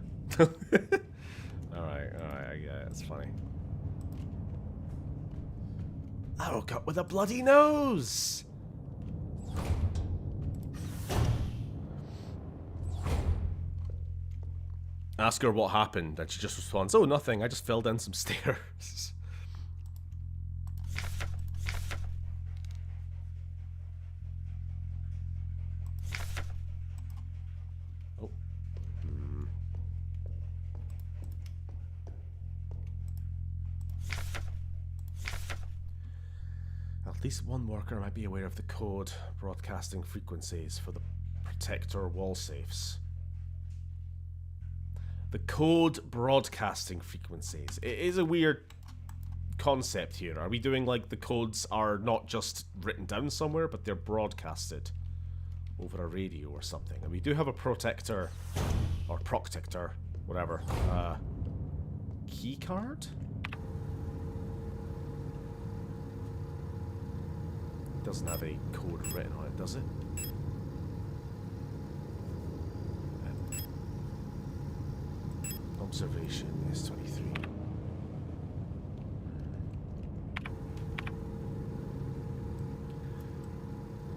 Alright, I get it. It's funny. I woke up with a bloody nose! Ask her what happened, and she just responds, oh, nothing. I just fell down some stairs. At least one worker might be aware of the code broadcasting frequencies for the protector wall safes. The code broadcasting frequencies. It is a weird concept here. Are we doing like the codes are not just written down somewhere, but they're broadcasted over a radio or something? And we do have a protector Or Proctictor, whatever. Key card? It doesn't have a code written on it, does it? Observation is 23.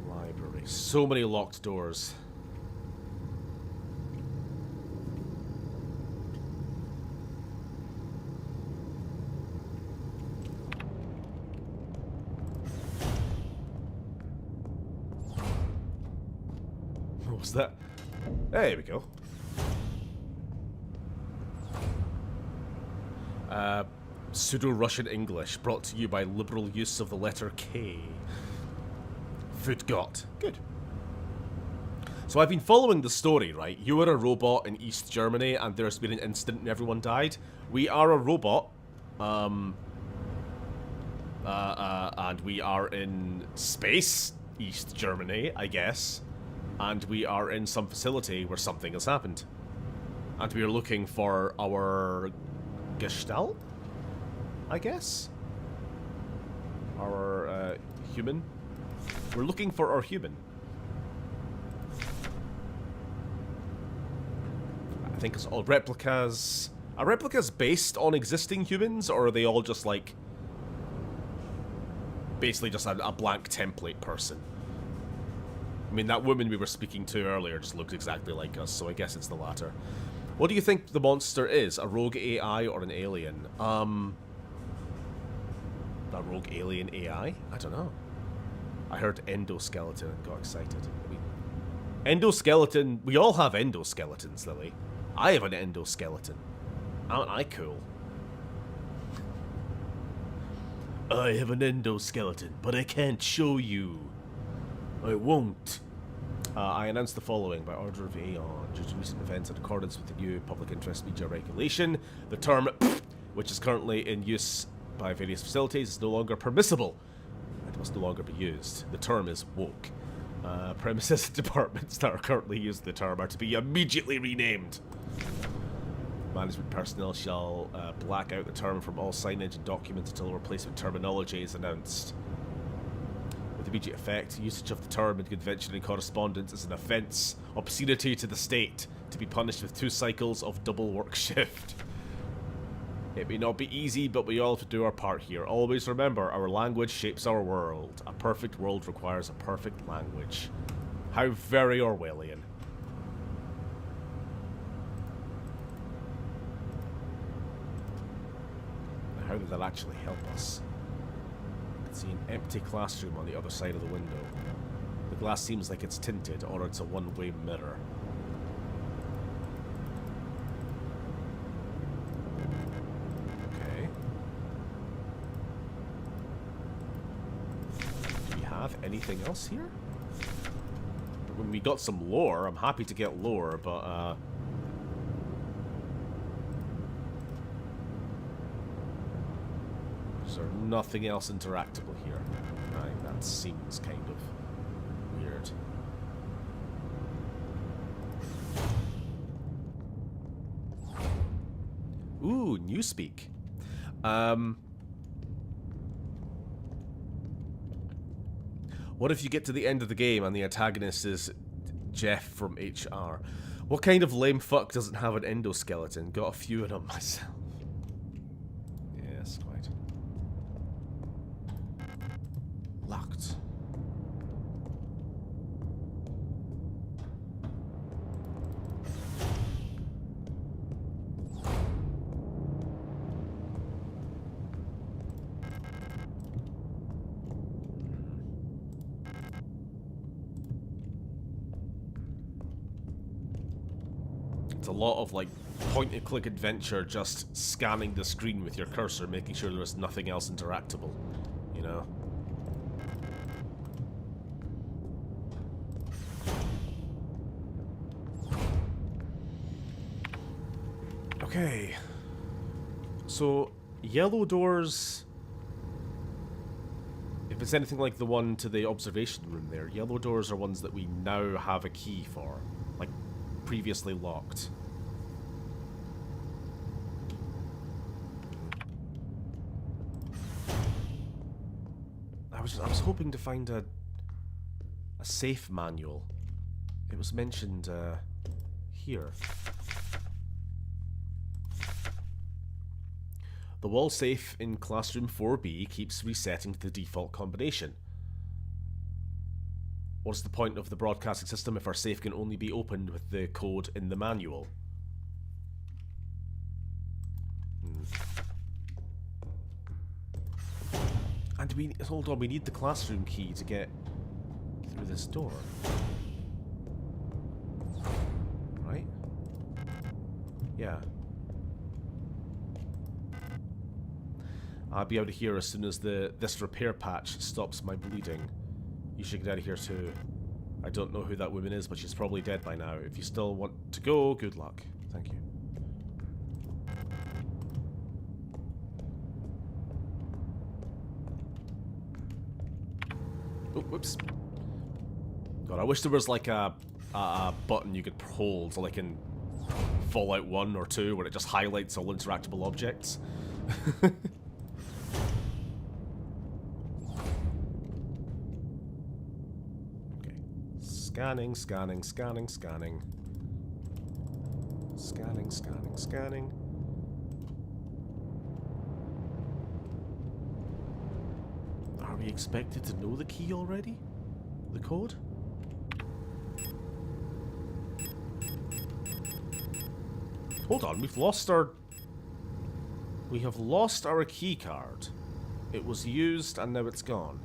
Library. So many locked doors. What was that? There we go. Pseudo-Russian English, brought to you by liberal use of the letter K. Foodgot. Good. So I've been following the story, right? You were a robot in East Germany, and there's been an incident and everyone died. We are a robot. And we are in space, East Germany, I guess. And we are in some facility where something has happened. And we are looking for our Gestalt, I guess? Our, human? We're looking for our human. I think it's all replicas. Are replicas based on existing humans, or are they all just like... basically just a blank template person? I mean, that woman we were speaking to earlier just looks exactly like us, so I guess it's the latter. What do you think the monster is? A rogue AI or an alien? A rogue alien AI? I don't know. I heard endoskeleton and got excited. I mean, endoskeleton... We all have endoskeletons, Lily. I have an endoskeleton. Aren't I cool? I have an endoskeleton, but I can't show you. I won't. I announced the following by order of Aeon. Due to recent events in accordance with the new public interest media regulation, the term which is currently in use by various facilities is no longer permissible. It must no longer be used. The term is woke. Premises and departments that are currently using the term are to be immediately renamed. Management personnel shall black out the term from all signage and documents until a replacement terminology is announced. With immediate effect, usage of the term in convention and correspondence is an offence, obscenity to the state, to be punished with 2 cycles of double work shift. It may not be easy, but we all have to do our part here. Always remember, our language shapes our world. A perfect world requires a perfect language. How very Orwellian. How did that actually help us? I can see an empty classroom on the other side of the window. The glass seems like it's tinted, or it's a one-way mirror. Okay. Do we have anything else here? When we got some lore, I'm happy to get lore, but is there nothing else interactable here? Right, that seems kind of weird. Ooh, Newspeak. What if you get to the end of the game and the antagonist is Jeff from HR? What kind of lame fuck doesn't have an endoskeleton? Got a few of them myself. Yes, quite. Locked. It's a lot of like point-and-click adventure, just scanning the screen with your cursor, making sure there's nothing else interactable, you know? Okay. So, yellow doors... If it's anything like the one to the observation room there, yellow doors are ones that we now have a key for. Like, previously locked. was hoping to find a safe manual. It was mentioned here. The wall safe in classroom 4B keeps resetting to the default combination. What's the point of the broadcasting system if our safe can only be opened with the code in the manual? And hold on, we need the classroom key to get through this door. Right? Yeah. I'll be out of here as soon as this repair patch stops my bleeding. You should get out of here too. I don't know who that woman is, but she's probably dead by now. If you still want to go, good luck. Thank you. Oh, whoops. God, I wish there was like a button you could hold, like in Fallout 1 or 2, where it just highlights all interactable objects. Scanning, scanning, scanning, scanning. Scanning, scanning, scanning. Are we expected to know the key already? The code? Hold on, we have lost our key card. It was used and now it's gone.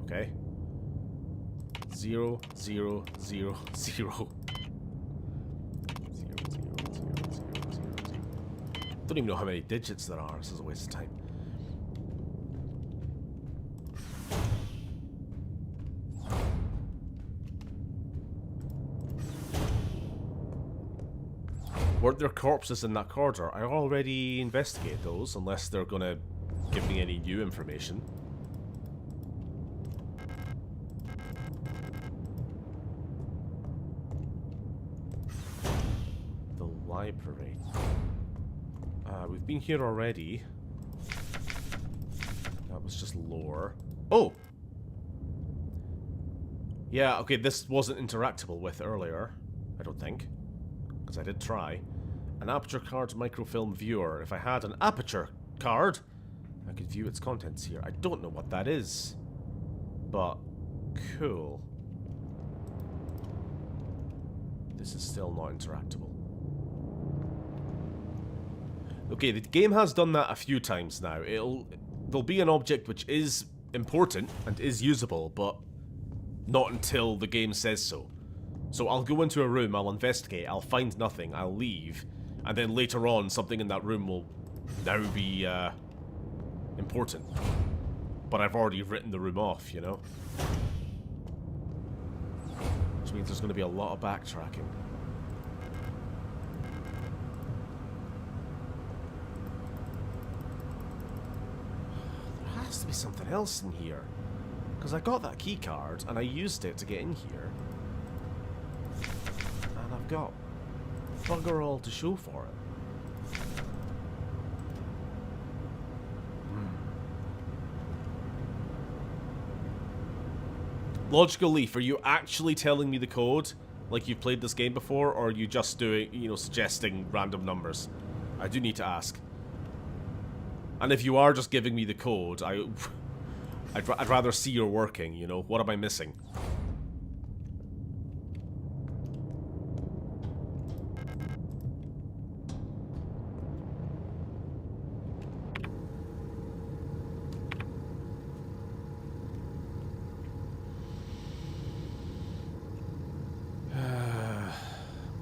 Okay. 0, 0, 0, 0. Don't even know how many digits there are. This is a waste of time. Weren't there corpses in that corridor? I already investigated those, unless they're gonna give me any new information. The library. We've been here already. That was just lore. Oh! Yeah, okay, this wasn't interactable with earlier, I don't think. Because I did try. An aperture card microfilm viewer. If I had an aperture card, I could view its contents here. I don't know what that is. But, cool. This is still not interactable. Okay, the game has done that a few times now. There'll be an object which is important and is usable, but not until the game says so. So I'll go into a room, I'll investigate, I'll find nothing, I'll leave, and then later on something in that room will now be important. But I've already written the room off, you know? Which means there's going to be a lot of backtracking. There has to be something else in here. Because I got that key card and I used it to get in here. And I've got bugger all to show for it. Logical Leaf, are you actually telling me the code like you've played this game before, or are you just doing, you know, suggesting random numbers? I do need to ask. And if you are just giving me the code, I'd rather see your working, you know? What am I missing?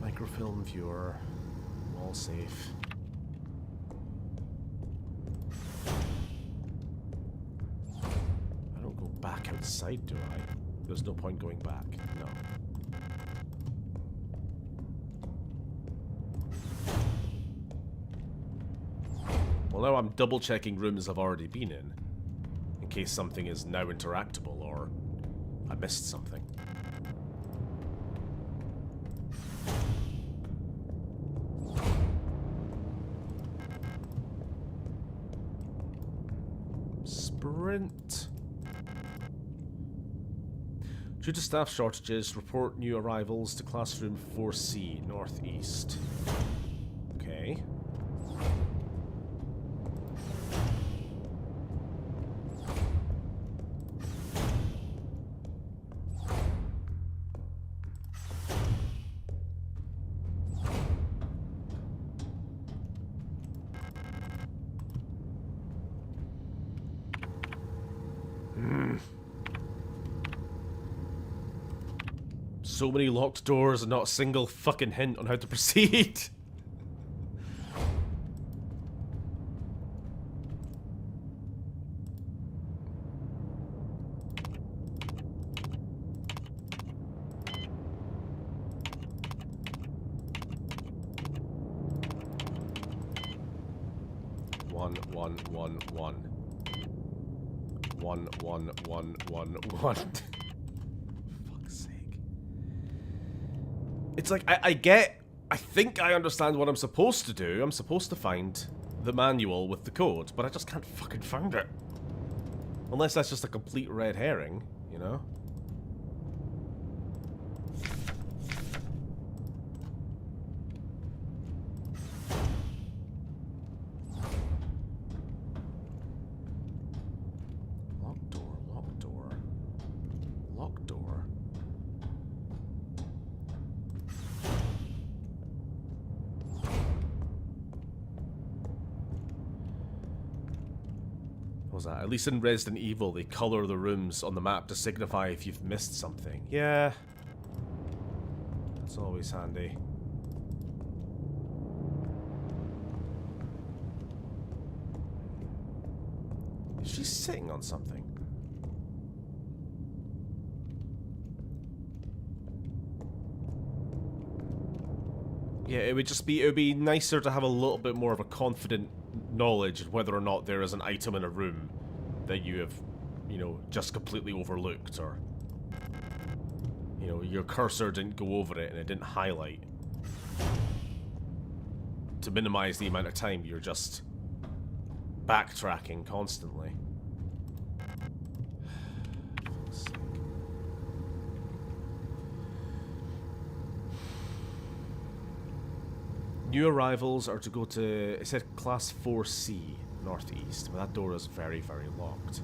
Microfilm viewer. All safe. I don't go back outside, do I? There's no point going back. No. Well, now I'm double checking rooms I've already been in case something is now interactable or I missed something. Sprint. Due to staff shortages, report new arrivals to classroom 4C, northeast. Okay. So many locked doors and not a single fucking hint on how to proceed. One. Fuck's sake. It's like, I think I understand what I'm supposed to do. I'm supposed to find the manual with the code, but I just can't fucking find it. Unless that's just a complete red herring, you know? Locked door. What was that? At least in Resident Evil, they color the rooms on the map to signify if you've missed something. Yeah. That's always handy. Is she sitting on something? Yeah, it would be nicer to have a little bit more of a confident knowledge of whether or not there is an item in a room that you have, you know, just completely overlooked, or, you know, your cursor didn't go over it and it didn't highlight. To minimize the amount of time you're just backtracking constantly. New arrivals are to go to, it said class 4C, northeast, but that door is very, very locked.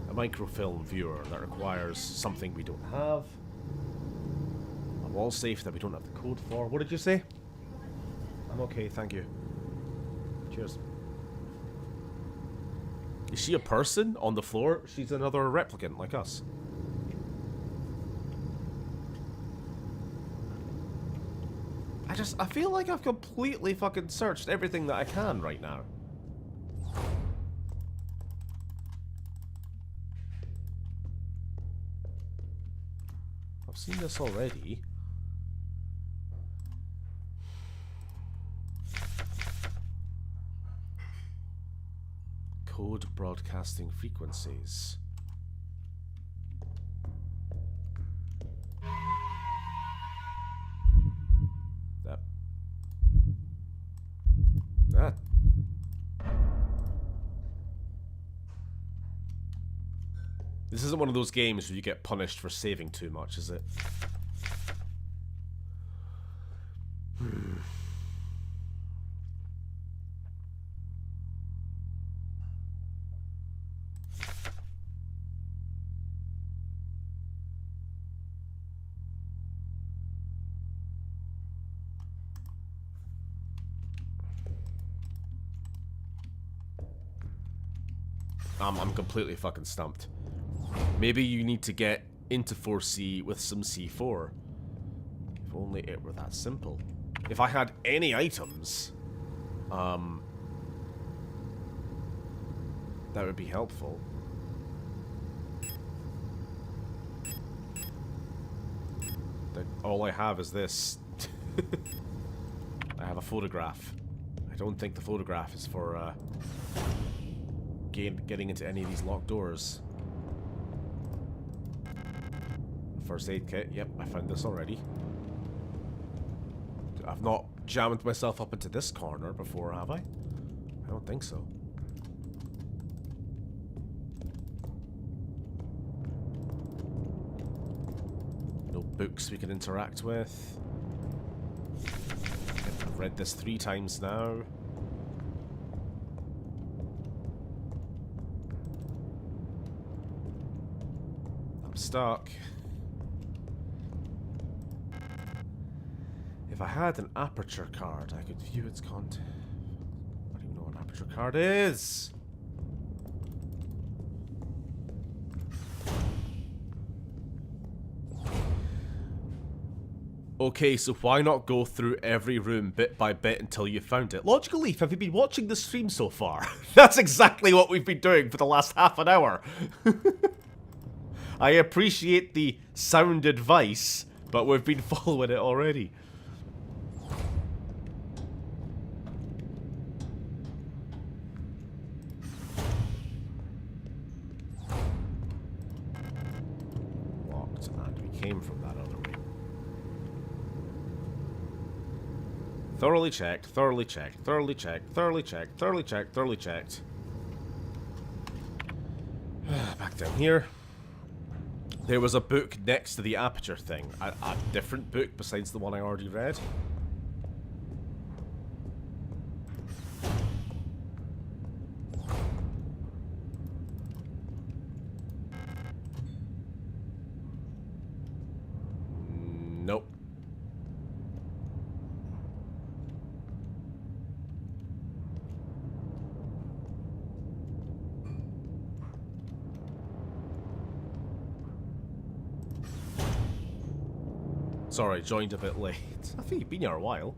A microfilm viewer that requires something we don't have. A wall safe that we don't have the code for. What did you say? I'm okay, thank you. Cheers. Is she a person on the floor? She's another replicant like us. I feel like I've completely fucking searched everything that I can right now. I've seen this already. Code broadcasting frequencies. That. This isn't one of those games where you get punished for saving too much, is it? I'm completely fucking stumped. Maybe you need to get into 4C with some C4. If only it were that simple. If I had any items, that would be helpful. All I have is this. I have a photograph. I don't think the photograph is for getting into any of these locked doors. First aid kit. Yep, I found this already. I've not jammed myself up into this corner before, have I? I don't think so. No books we can interact with. I've read this 3 times now. I'm stuck. If I had an aperture card, I could view its content. I don't even know what an aperture card is. Okay, so why not go through every room bit by bit until you found it? Logical Leaf, have you been watching the stream so far? That's exactly what we've been doing for the last half an hour. I appreciate the sound advice, but we've been following it already. Locked, and we came from that other way. Thoroughly checked, thoroughly checked, thoroughly checked, thoroughly checked, thoroughly checked, thoroughly checked. Back down here. There was a book next to the aperture thing. A different book besides the one I already read. Nope. Sorry, joined a bit late. I think you've been here a while.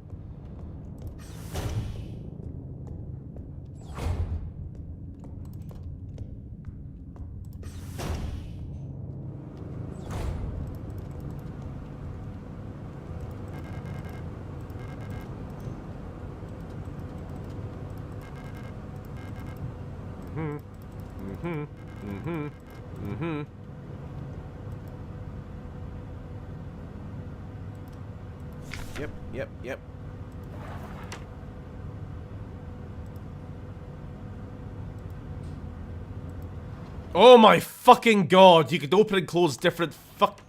Yep. Oh my fucking god, you could open and close different fuck...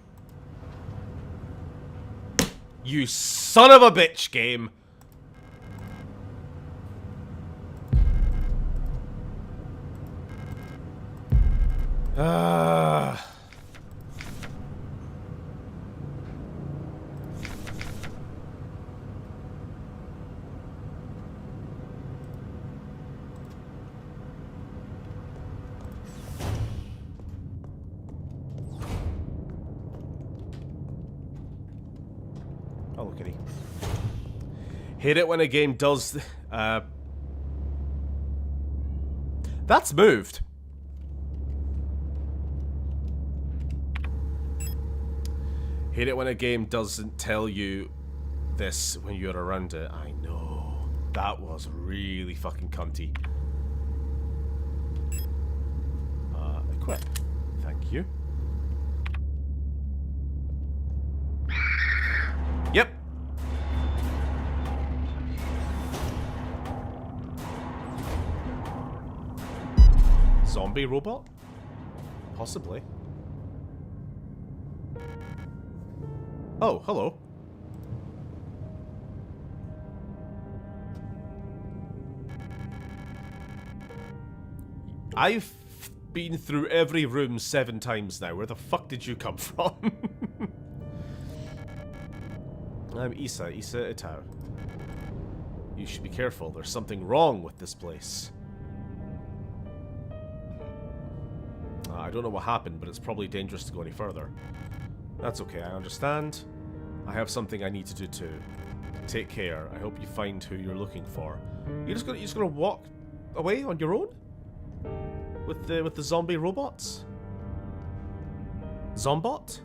You son of a bitch, game! Hello, kitty. Hate it when a game does... That's moved. Hate it when a game doesn't tell you this when you're around it. I know. That was really fucking cunty. Equip. Thank you. Yep. Zombie robot? Possibly. Oh, hello. I've been through every room 7 times now. Where the fuck did you come from? I'm Isa Itao. You should be careful. There's something wrong with this place. I don't know what happened, but it's probably dangerous to go any further. That's okay, I understand. I have something I need to do too. Take care. I hope you find who you're looking for. You're just gonna walk away on your own? With the zombie robots? Zombot?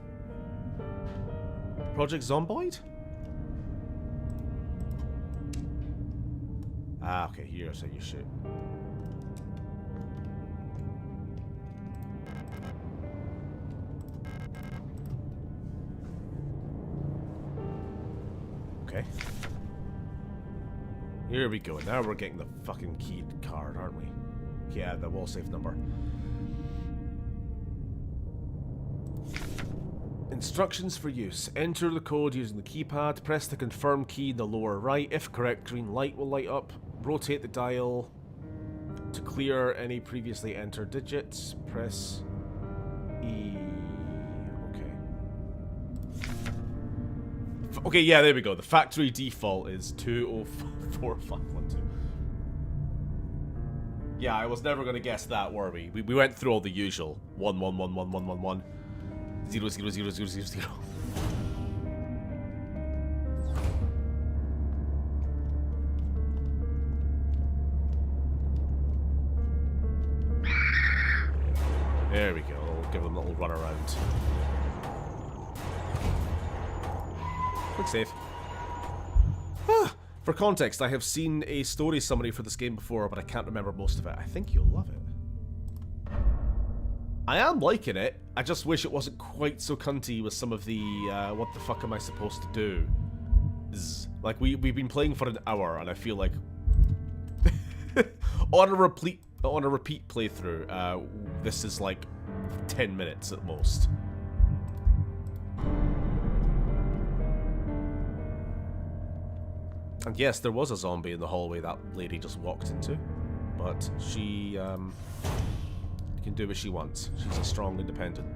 Ah, okay, here's how you shoot. Okay. Here we go. Now we're getting the fucking keyed card, aren't we? Yeah, the wall safe number. Instructions for use. Enter the code using the keypad. Press the confirm key in the lower right. If correct, green light will light up. Rotate the dial to clear any previously entered digits. Press E. Okay. Okay, yeah, there we go. The factory default is 204512. Yeah, I was never gonna guess that, were we? We went through all the usual 11111111 00000. There we go. We'll give them a little run around. Quick save. For context, I have seen a story summary for this game before, but I can't remember most of it. I think you'll love it. I am liking it. I just wish it wasn't quite so cunty with some of the, what the fuck am I supposed to do? Like, we've been playing for an hour, and I feel like... on a repeat playthrough, this is like 10 minutes at most. And yes, there was a zombie in the hallway that lady just walked into, but she can do what she wants. She's a strong, independent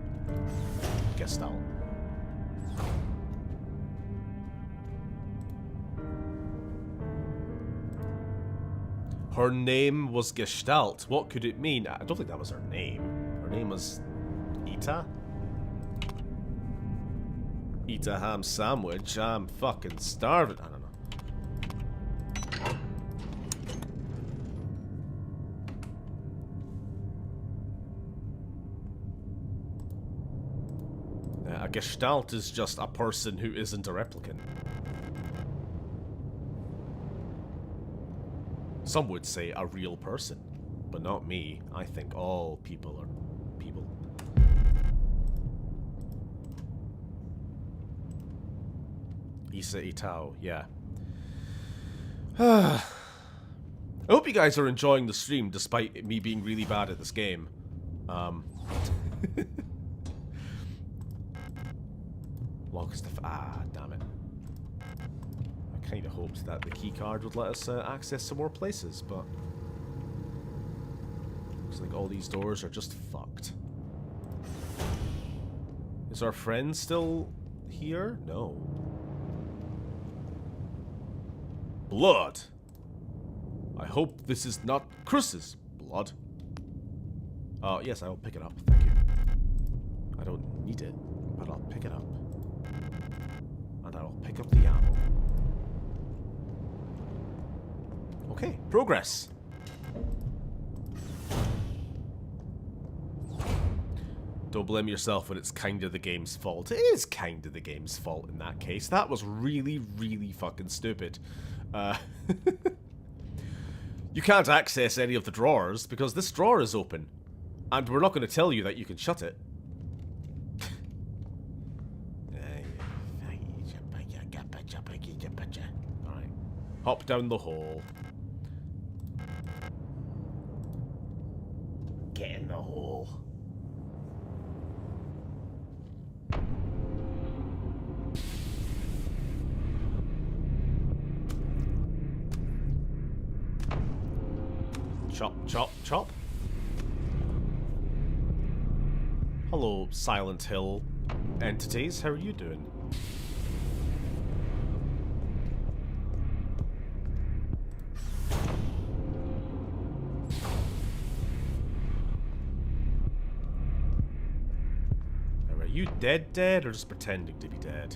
Gestalt. Her name was Gestalt. What could it mean? I don't think that was her name. Her name was Ita? Ita ham sandwich. I'm fucking starving. I don't know. A Gestalt is just a person who isn't a replicant. Some would say a real person, but not me. I think all people are people. Isa Itao, yeah. I hope you guys are enjoying the stream despite me being really bad at this game. Damn it. I kind of hoped that the key card would let us access some more places, but looks like all these doors are just fucked. Is our friend still here? No. Blood! I hope this is not Chris's blood. Yes, I will pick it up, thank you. I don't need it, but I'll pick it up. And I will pick up the ammo. Okay, progress. Don't blame yourself when it's kinda the game's fault. It is kinda the game's fault in that case. That was really, really fucking stupid. You can't access any of the drawers because this drawer is open. And we're not going to tell you that you can shut it. Alright. Hop down the hole. Get in the hole. Chop, chop, chop. Hello, Silent Hill entities. How are you doing? Are you dead or just pretending to be dead?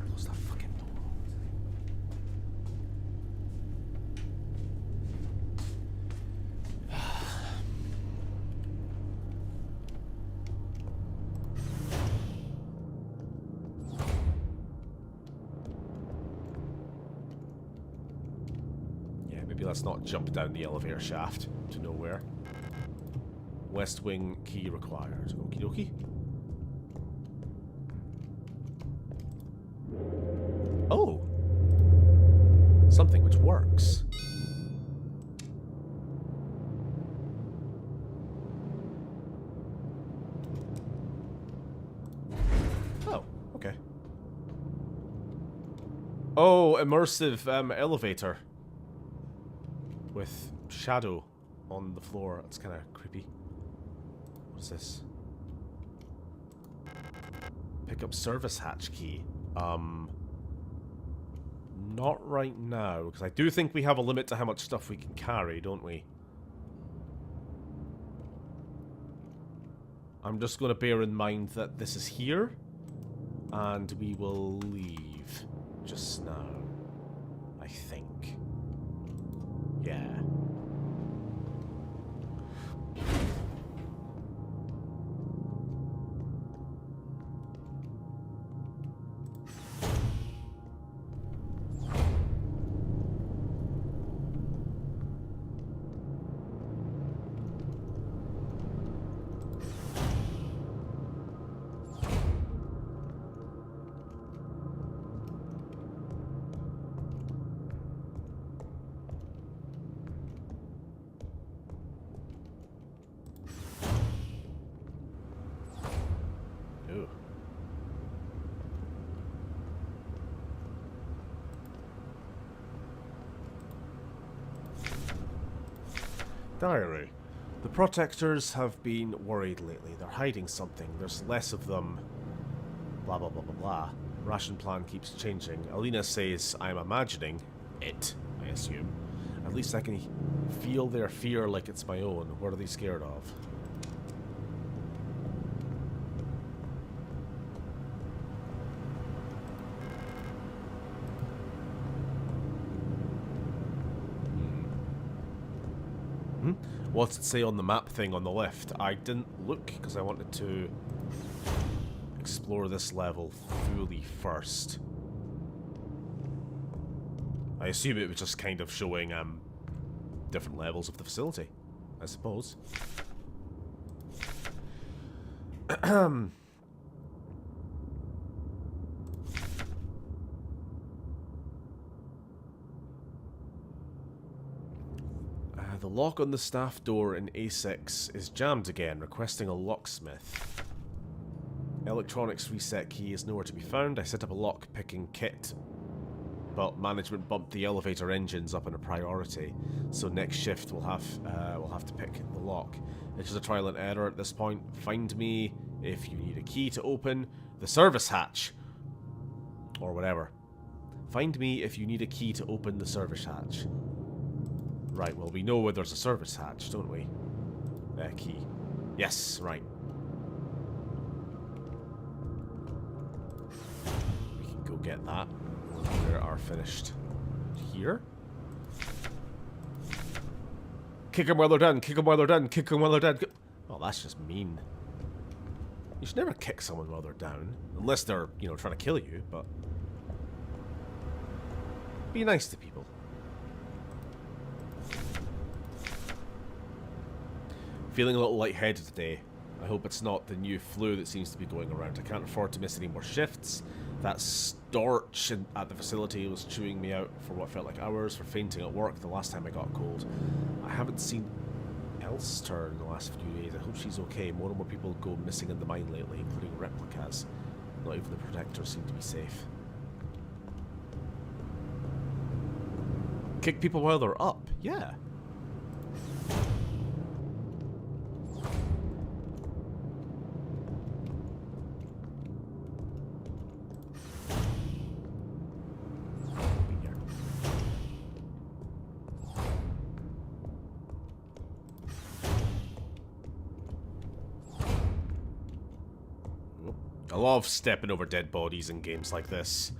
Close that fucking door. let's not jump down the elevator shaft to nowhere. West wing key required. Okie dokie. Oh! Something which works. Oh, okay. Oh, immersive elevator. With shadow on the floor. That's kind of creepy. What's this? Pick up service hatch key. Not right now, because I do think we have a limit to how much stuff we can carry, don't we? I'm just going to bear in mind that this is here, and we will leave just now, I think. Yeah. Diary. The protectors have been worried lately. They're hiding something. There's less of them. Blah, blah, blah, blah, blah. Ration plan keeps changing. Alina says, I'm imagining it, I assume. At least I can feel their fear like it's my own. What are they scared of? What's it say on the map thing on the left? I didn't look because I wanted to explore this level fully first. I assume it was just kind of showing different levels of the facility, I suppose. The lock on the staff door in A6 is jammed again, requesting a locksmith. Electronics reset key is nowhere to be found. I set up a lock-picking kit, but management bumped the elevator engines up in a priority, so next shift we'll have to pick the lock. It's just a trial and error at this point. Find me if you need a key to open the service hatch, or whatever. Find me if you need a key to open the service hatch. Right, well, we know where there's a service hatch, don't we? Key. Yes, right. We can go get that. We are finished. Here? Kick them while they're done, kick them while they're done, kick them while they're done. Oh, that's just mean. You should never kick someone while they're down. Unless they're, you know, trying to kill you, but... be nice to people. Feeling a little lightheaded today. I hope it's not the new flu that seems to be going around. I can't afford to miss any more shifts. That storch at the facility was chewing me out for what felt like hours for fainting at work the last time I got a cold. I haven't seen Elster in the last few days. I hope she's okay. More and more people go missing in the mine lately, including replicas. Not even the protectors seem to be safe. Kick people while they're up. Yeah. I love stepping over dead bodies in games like this.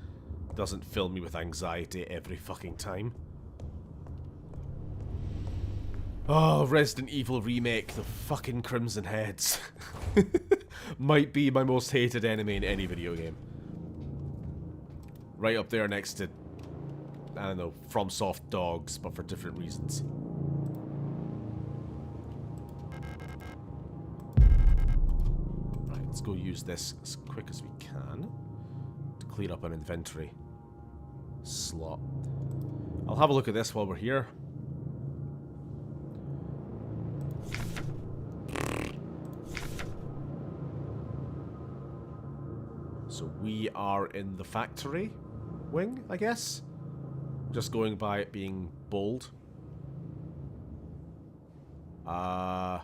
Doesn't fill me with anxiety every fucking time. Oh, Resident Evil Remake, the fucking Crimson Heads. Might be my most hated enemy in any video game. Right up there next to I don't know, from soft dogs, but for different reasons. Right, let's go use this as quick as we can to clear up an inventory slot. I'll have a look at this while we're here. So we are in the factory wing, I guess. Just going by it being bold. Oh,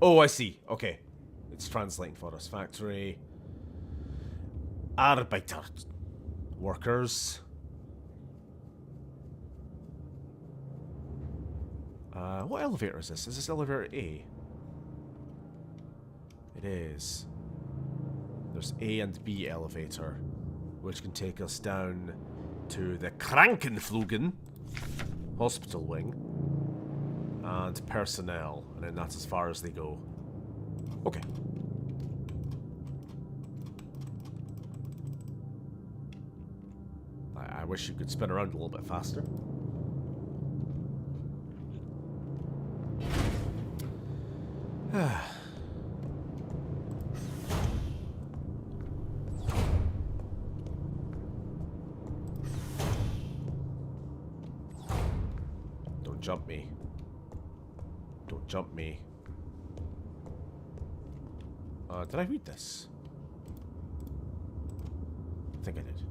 I see. Okay. It's translating for us. Factory. Arbeiter. Workers. What elevator is this? Is this elevator A? It is. There's A and B elevator, which can take us down to the Krankenflugen hospital wing and personnel, and then that's as far as they go. Okay. I wish you could spin around a little bit faster. Don't jump me. Don't jump me. Did I read this? I think I did.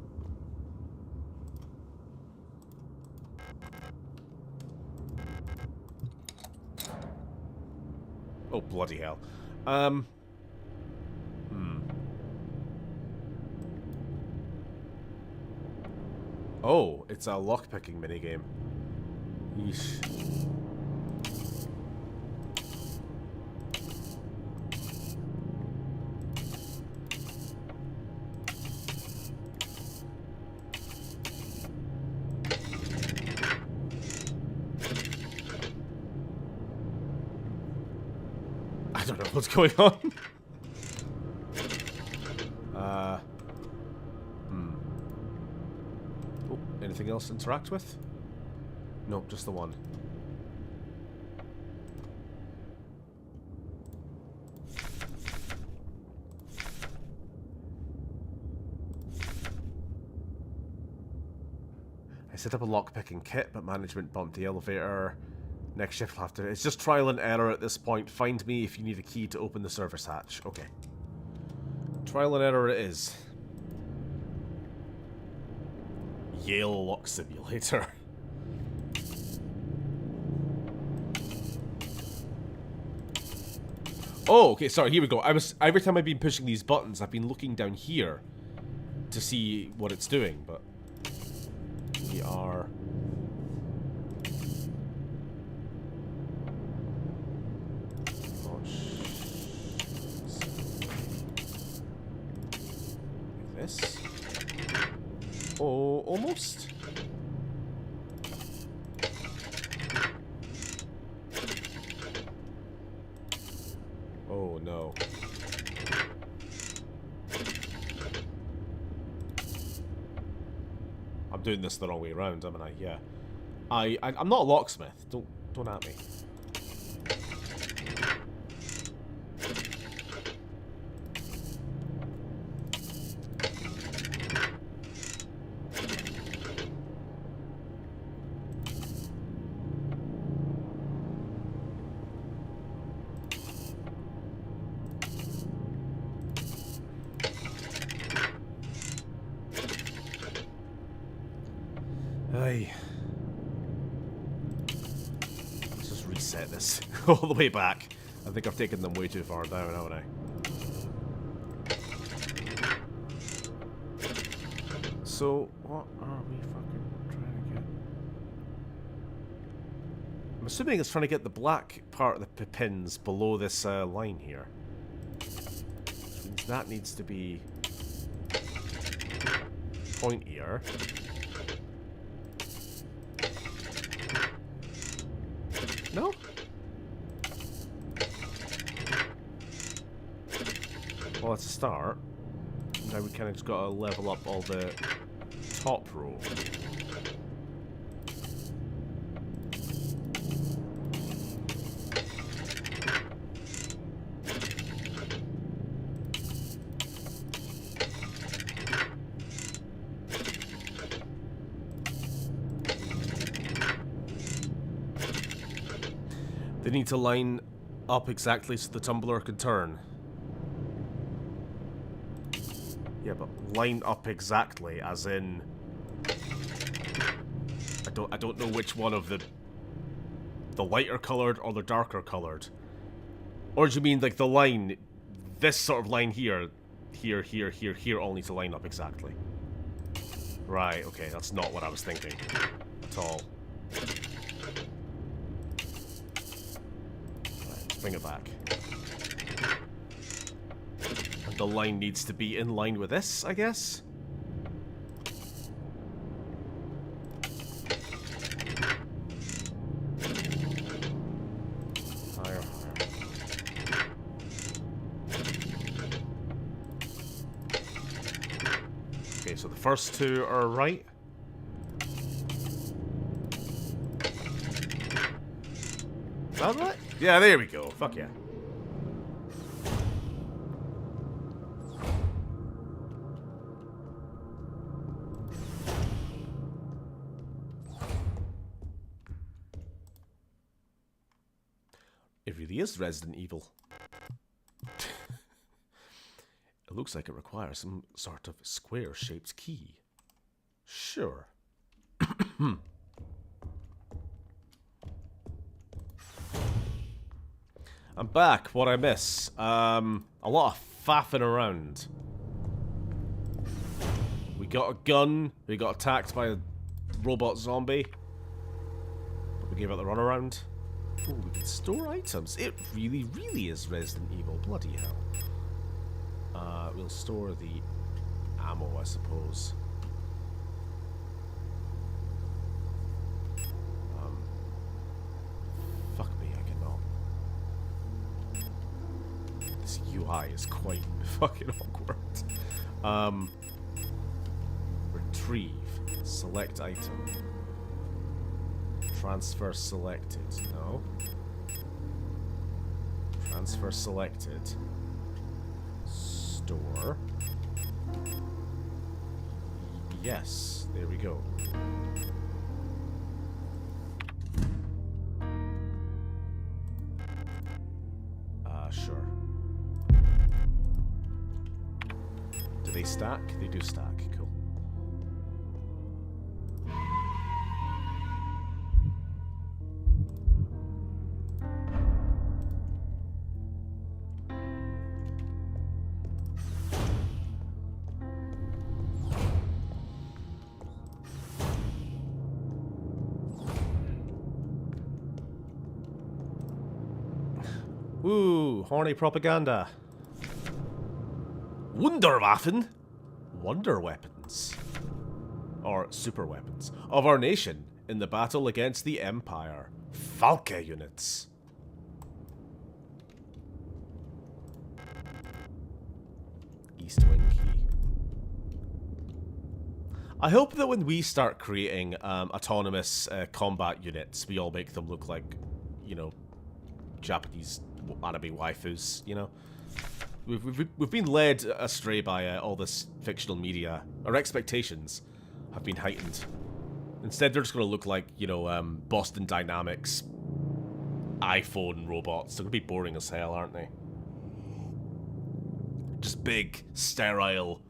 Oh, bloody hell. Oh, it's a lockpicking minigame. Yeesh. I don't know what's going on. Oh, anything else to interact with? Nope, just the one. I set up a lockpicking kit, but management bumped the elevator. Next shift will have to... It's just trial and error at this point. Find me if you need a key to open the service hatch. Okay. Trial and error it is. Yale Lock Simulator. Oh, okay, sorry, here we go. Every time I've been pushing these buttons, I've been looking down here to see what it's doing, but we are... This. Oh, almost. Oh no. I'm doing this the wrong way around, haven't I? Yeah. I'm not a locksmith. Don't at me. Let's just reset this all the way back. I think I've taken them way too far down, haven't I? So, what are we fucking trying to get? I'm assuming it's trying to get the black part of the pins below this line here. Which means that needs to be pointier. No? Well, that's a start. Now we kind of just got to level up all the top row. They need to line up exactly so the tumbler can turn. Yeah, but line up exactly, as in... I don't know which one of the lighter coloured or the darker coloured. Or do you mean like the line, this sort of line here, here, all need to line up exactly? Right, okay, that's not what I was thinking at all. Right, let's bring it back. And the line needs to be in line with this, I guess? So the first two are right. Is that right? Yeah, there we go. Fuck yeah. It really is Resident Evil. It looks like it requires some sort of square-shaped key. Sure. I'm back. What I miss? A lot of faffing around. We got a gun. We got attacked by a robot zombie. But we gave it the runaround. Oh, we can store items. It really, really is Resident Evil. Bloody hell. We'll store the ammo, I suppose. Fuck me, I cannot. This UI is quite fucking awkward. Retrieve. Select item. Transfer selected. No. Transfer selected. Store. Yes, there we go. Sure. Do they stack? They do stack. Cool. Woo, horny propaganda. Wunderwaffen? Wonder weapons. Or super weapons. Of our nation in the battle against the Empire. Falke units. East wing key. I hope that when we start creating autonomous combat units, we all make them look like, you know, Japanese anime waifus, you know? We've been led astray by all this fictional media. Our expectations have been heightened. Instead, they're just going to look like, you know, Boston Dynamics iPhone robots. They're going to be boring as hell, aren't they? Just big, sterile,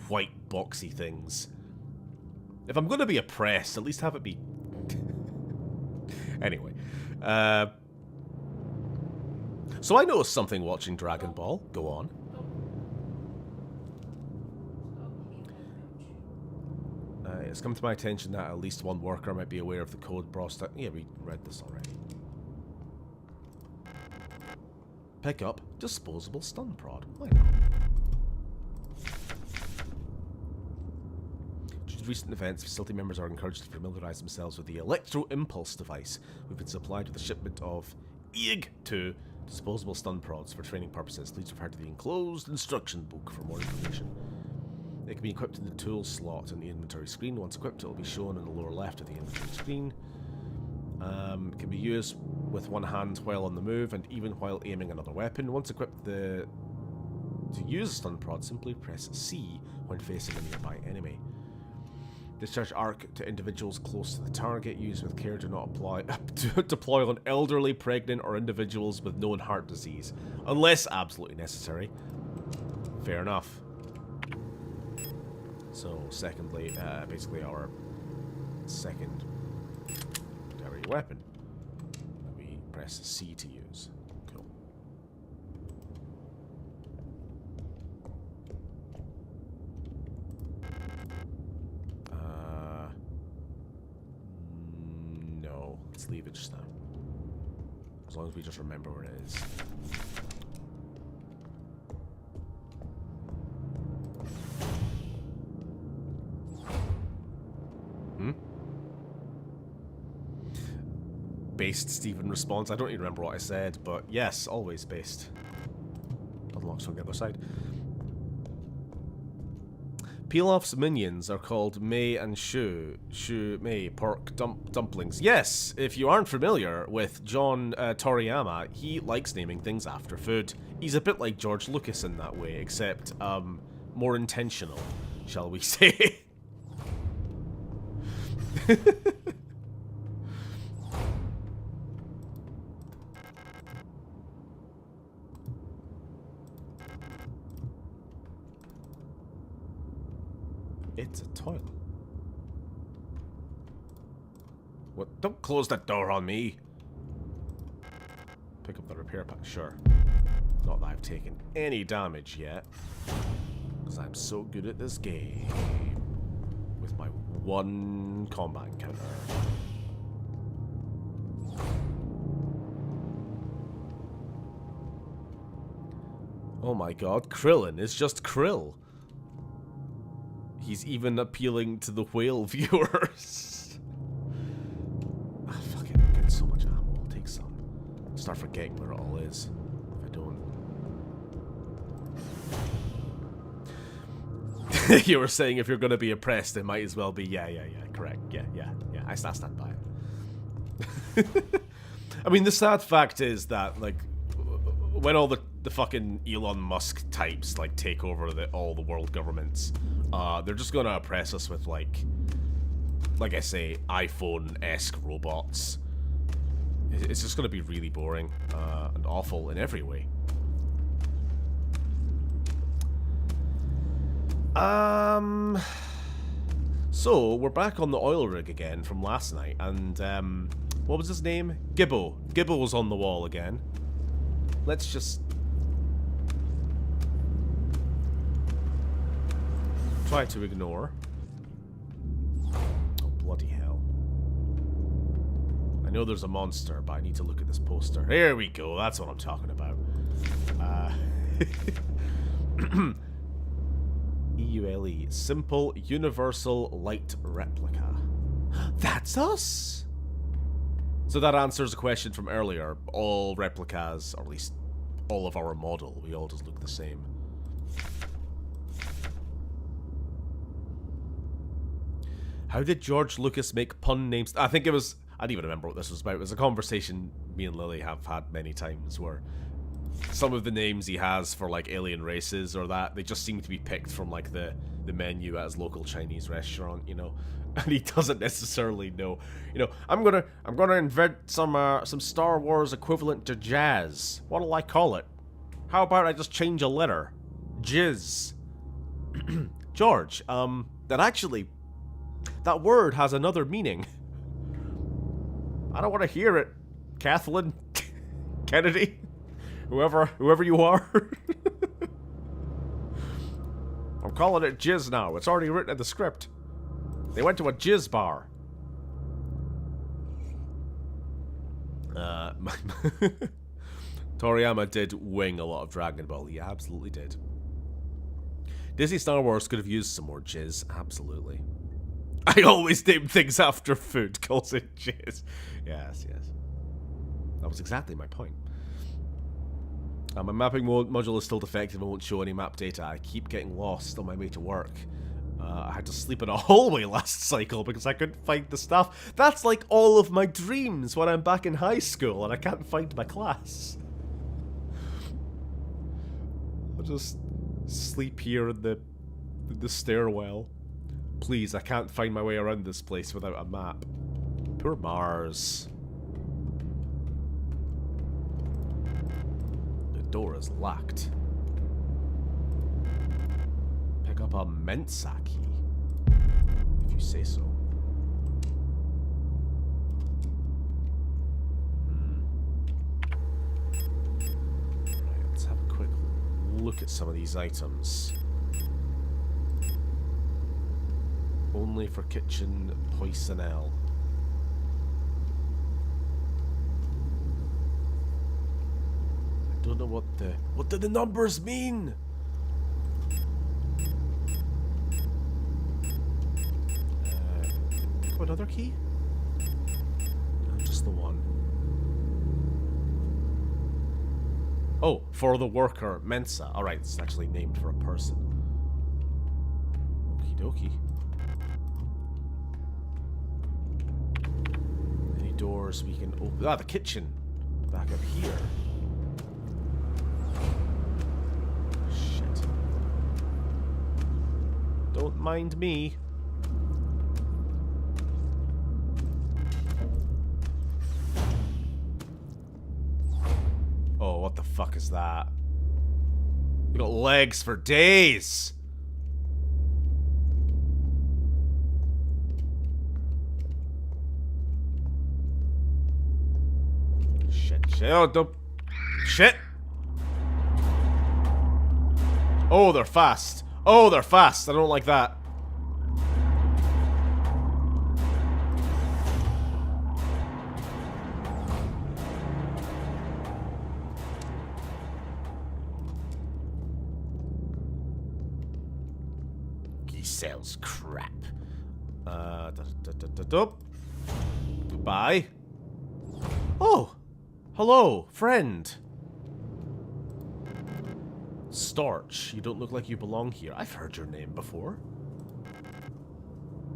white, boxy things. If I'm going to be oppressed, at least have it be... Anyway. So I noticed something watching Dragon Ball. Go on. It's come to my attention that at least one worker might be aware of the code process. Yeah, we read this already. Pick up disposable stun prod. Why not? Due to recent events, facility members are encouraged to familiarize themselves with the electro impulse device. We've been supplied with a shipment of EIG-2 disposable stun prods for training purposes. Please refer to the enclosed instruction book for more information. It can be equipped in the tools slot in the inventory screen. Once equipped, it will be shown in the lower left of the inventory screen. It can be used with one hand while on the move and even while aiming another weapon. Once equipped, to use a stun prod, simply press C when facing a nearby enemy. Discharge arc to individuals close to the target. Use with care. Do not apply. Deploy on elderly, pregnant, or individuals with known heart disease, unless absolutely necessary. Fair enough. So, secondly, basically our secondary weapon. We press C to use. Cool. No. Let's leave it just now. As long as we just remember where it is. Based Stephen response. I don't even remember what I said, but yes, always based. Unlocks on the other side. Pilaf's minions are called Mei and Shu. Mei, pork dumplings. Yes, if you aren't familiar with John Toriyama, he likes naming things after food. He's a bit like George Lucas in that way, except more intentional, shall we say. It's a toilet. What? Don't close that door on me. Pick up the repair pack. Sure. Not that I've taken any damage yet. Because I'm so good at this game. With my one combat encounter. Oh my god, Krillin is just Krill. He's even appealing to the whale viewers. Ah, fuck it, I'm getting so much ammo. I'll take some. Start forgetting where it all is. If I don't. You were saying if you're going to be oppressed, it might as well be, yeah, correct. Yeah, I stand by it. I mean, the sad fact is that, like, when all the fucking Elon Musk types, like, take over all the world governments, they're just gonna oppress us with, like I say, iPhone-esque robots. It's just gonna be really boring, and awful in every way. So, we're back on the oil rig again from last night, and, what was his name? Gibbo. Gibbo was on the wall again. Let's just try to ignore. Oh, bloody hell. I know there's a monster, but I need to look at this poster. Here we go, that's what I'm talking about. EULE, Simple Universal Light Replica. That's us! So that answers a question from earlier. All replicas, or at least all of our model, we all just look the same. How did George Lucas make pun names? I think it was, I don't even remember what this was about. It was a conversation me and Lily have had many times where some of the names he has for, like, alien races or that, they just seem to be picked from, like, the menu at his local Chinese restaurant, you know? And he doesn't necessarily know. You know, I'm gonna invent some Star Wars equivalent to jazz. What'll I call it? How about I just change a letter? Jizz. George, that word has another meaning. I don't want to hear it, Kathleen Kennedy. Whoever you are. I'm calling it jizz now. It's already written in the script. They went to a jizz bar. Toriyama did wing a lot of Dragon Ball. He absolutely did. Disney Star Wars could have used some more jizz. Absolutely. I always name things after food. Calls it jizz. Yes. That was exactly my point. My mapping module is still defective and won't show any map data. I keep getting lost on my way to work. I had to sleep in a hallway last cycle because I couldn't find the stuff. That's like all of my dreams when I'm back in high school and I can't find my class. I'll just sleep here in the stairwell. Please, I can't find my way around this place without a map. Poor Mars. The door is locked. Pick up a Mensa key, if you say so. Right, let's have a quick look at some of these items. Only for kitchen personnel. I don't know what do the numbers mean? Another key? No, just the one. Oh, for the worker Mensa. Alright, it's actually named for a person. Okie dokie. Any doors we can open? Ah, the kitchen. Back up here. Shit. Don't mind me. Oh, what the fuck is that? You got legs for days! Shit, oh, don't... Shit! Oh, they're fast. Oh, they're fast. I don't like that. Sells crap. Goodbye. Oh, hello, friend. Storch, you don't look like you belong here. I've heard your name before.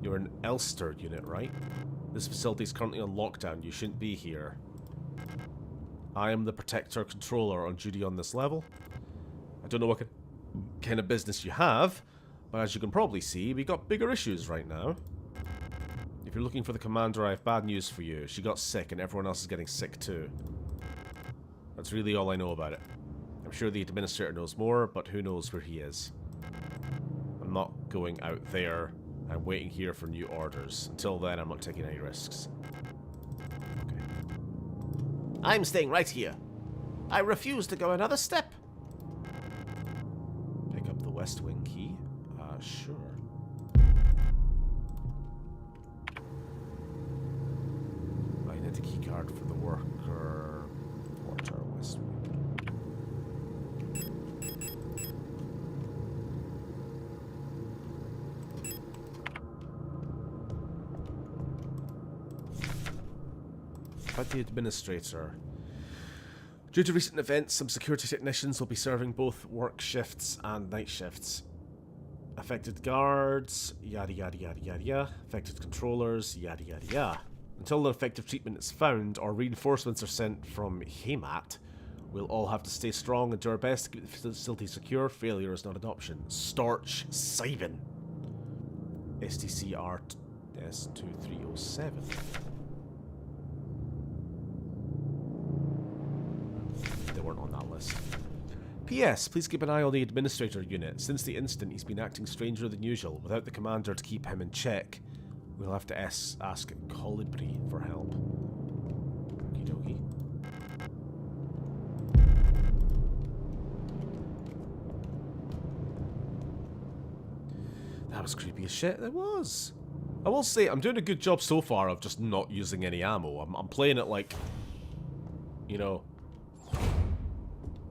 You're an Elster unit, right? This facility is currently on lockdown. You shouldn't be here. I am the Protector Controller on duty on this level. I don't know what kind of business you have, but as you can probably see, we got bigger issues right now. If you're looking for the commander, I have bad news for you. She got sick and everyone else is getting sick too. That's really all I know about it. I'm sure the administrator knows more, but who knows where he is. I'm not going out there. I'm waiting here for new orders. Until then, I'm not taking any risks. Okay. I'm staying right here. I refuse to go another step. Pick up the West Wing key. Sure. I need a key card for the worker. Porter West Wing. About the administrator. Due to recent events, some security technicians will be serving both work shifts and night shifts. Affected guards, yada yada yada yada yada. Affected controllers, yada yada yada. Until an effective treatment is found or reinforcements are sent from Haymat, we'll all have to stay strong and do our best to keep the facility secure. Failure is not an option. Storch Simon. STCR S2307. They weren't on that list. P.S. Please keep an eye on the administrator unit. Since the incident, he's been acting stranger than usual. Without the commander to keep him in check, we'll have to ask Colibri for help. Okie dokie. That was creepy as shit. It was. I will say, I'm doing a good job so far of just not using any ammo. I'm playing it like, you know,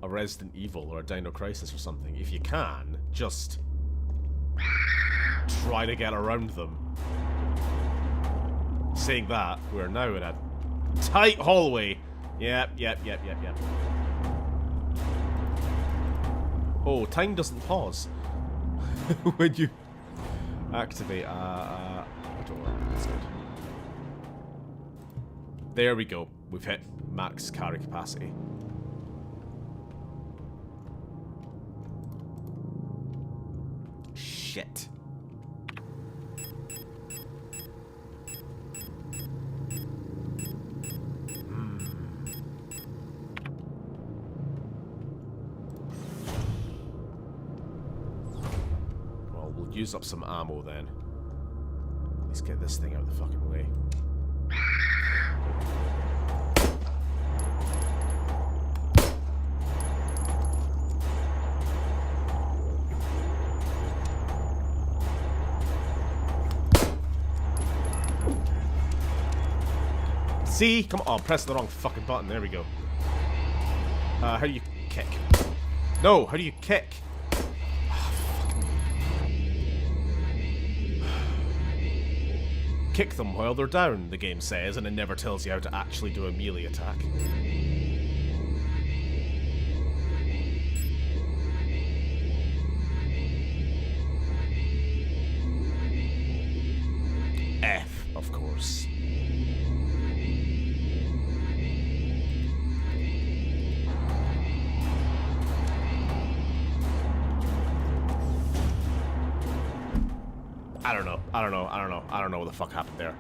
a Resident Evil or a Dino Crisis or something. If you can, just try to get around them. Saying that, we're now in a tight hallway. Yep. Oh, time doesn't pause when you activate a door. That's good. There we go. We've hit max carry capacity. Shit. use up some ammo then. Let's get this thing out of the fucking way. See? Come on, press the wrong fucking button. There we go. How do you kick? No, how do you kick? Kick them while they're down, the game says, and it never tells you how to actually do a melee attack. F, of course. I don't know what the fuck happened there.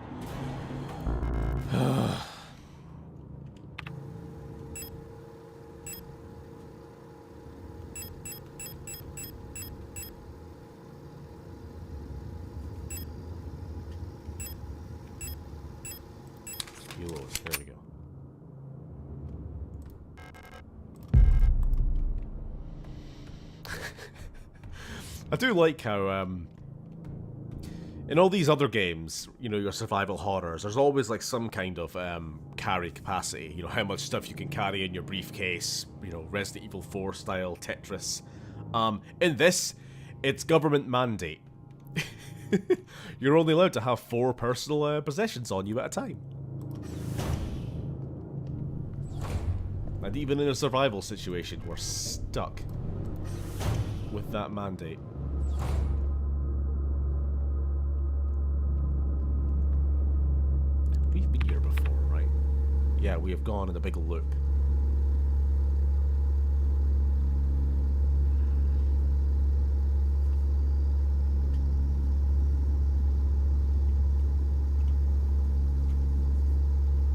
Kilos, there we go. I do like how, in all these other games, you know, your survival horrors, there's always like some kind of carry capacity. You know, how much stuff you can carry in your briefcase, you know, Resident Evil 4 style Tetris. In this, it's government mandate. You're only allowed to have 4 personal possessions on you at a time. And even in a survival situation, we're stuck with that mandate. We've been here before, right? Yeah, we have gone in a big loop.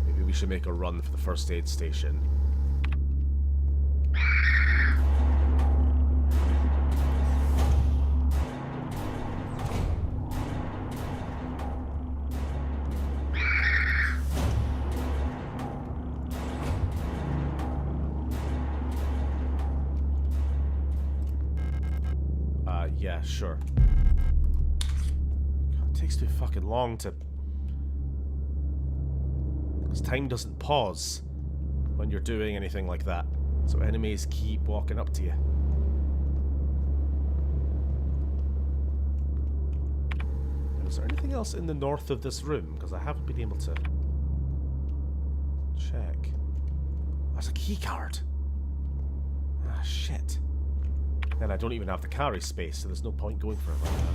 Maybe we should make a run for the first aid station. Yeah, sure. God, it takes too fucking long to... Because time doesn't pause when you're doing anything like that. So enemies keep walking up to you. Is there anything else in the north of this room? Because I haven't been able to check. There's a key card. Ah, shit. And I don't even have the carry space, so there's no point going for it right now.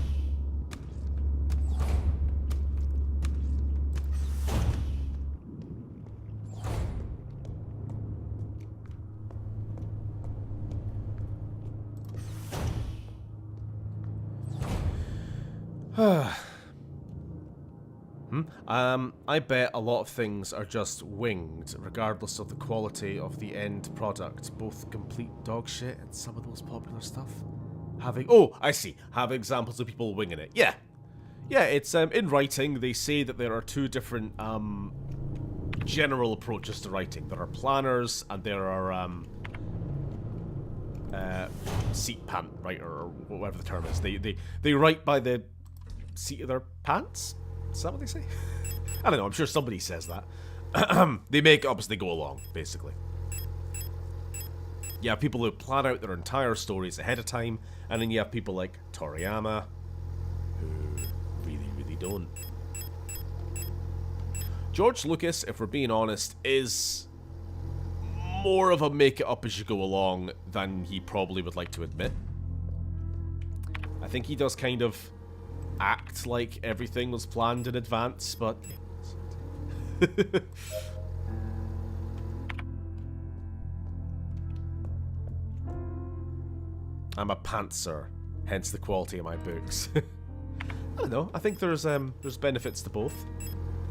I bet a lot of things are just winged, regardless of the quality of the end product. Both complete dog shit and some of the most popular stuff. Oh, I see. Have examples of people winging it. Yeah. Yeah, it's, in writing, they say that there are 2 different, general approaches to writing. There are planners, and there are, seat pant writer, or whatever the term is. They write by the seat of their pants? Is that what they say? I don't know, I'm sure somebody says that. They make it up as they go along, basically. You have people who plan out their entire stories ahead of time, and then you have people like Toriyama, who really, really don't. George Lucas, if we're being honest, is more of a make it up as you go along than he probably would like to admit. I think he does kind of act like everything was planned in advance, but... I'm a pantser, hence the quality of my books. I don't know, I think there's benefits to both.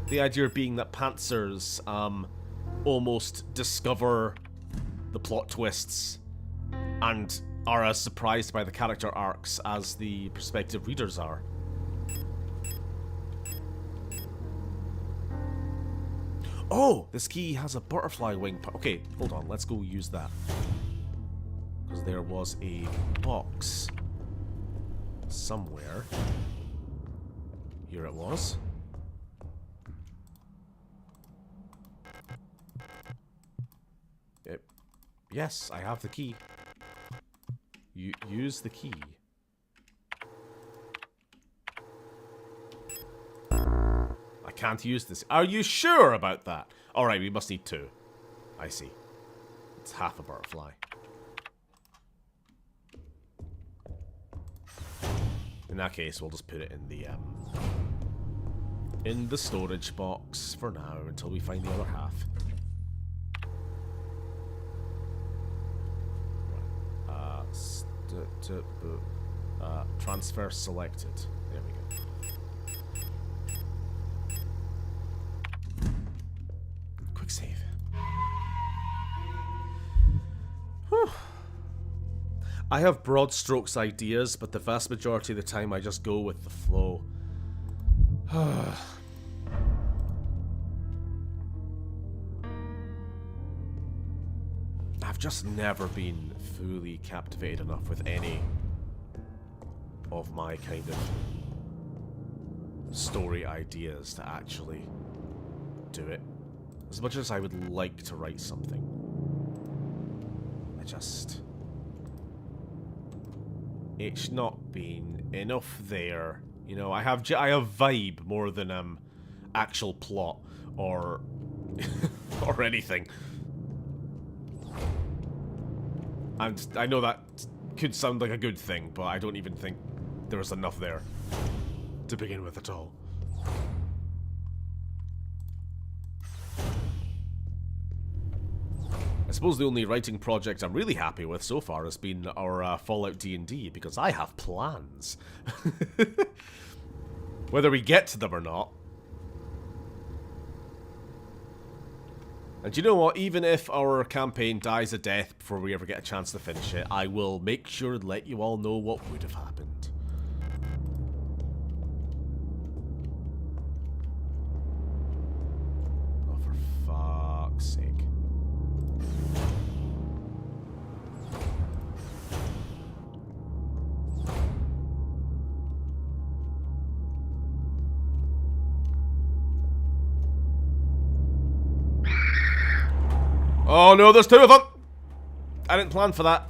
The idea being that pantsers almost discover the plot twists and are as surprised by the character arcs as the prospective readers are. Oh, this key has a butterfly wing. Okay, hold on. Let's go use that. Because there was a box somewhere. Here it was. Yes, I have the key. Use the key. I can't use this. Are you sure about that? Alright, we must need 2. I see. It's half a butterfly. In that case, we'll just put it in the storage box for now until we find the other half. Transfer selected. There we go. Quick save. Whew. I have broad strokes ideas, but the vast majority of the time I just go with the flow. I've just never been fully captivated enough with any of my kind of story ideas to actually do it. As much as I would like to write something, it's not been enough there. You know, I have vibe more than actual plot or or anything. And I know that could sound like a good thing, but I don't even think there was enough there to begin with at all. I suppose the only writing project I'm really happy with so far has been our Fallout D&D, because I have plans. Whether we get to them or not. And you know what? Even if our campaign dies a death before we ever get a chance to finish it, I will make sure to let you all know what would have happened. Oh, for fuck's sake. Oh no, there's 2 of them! I didn't plan for that.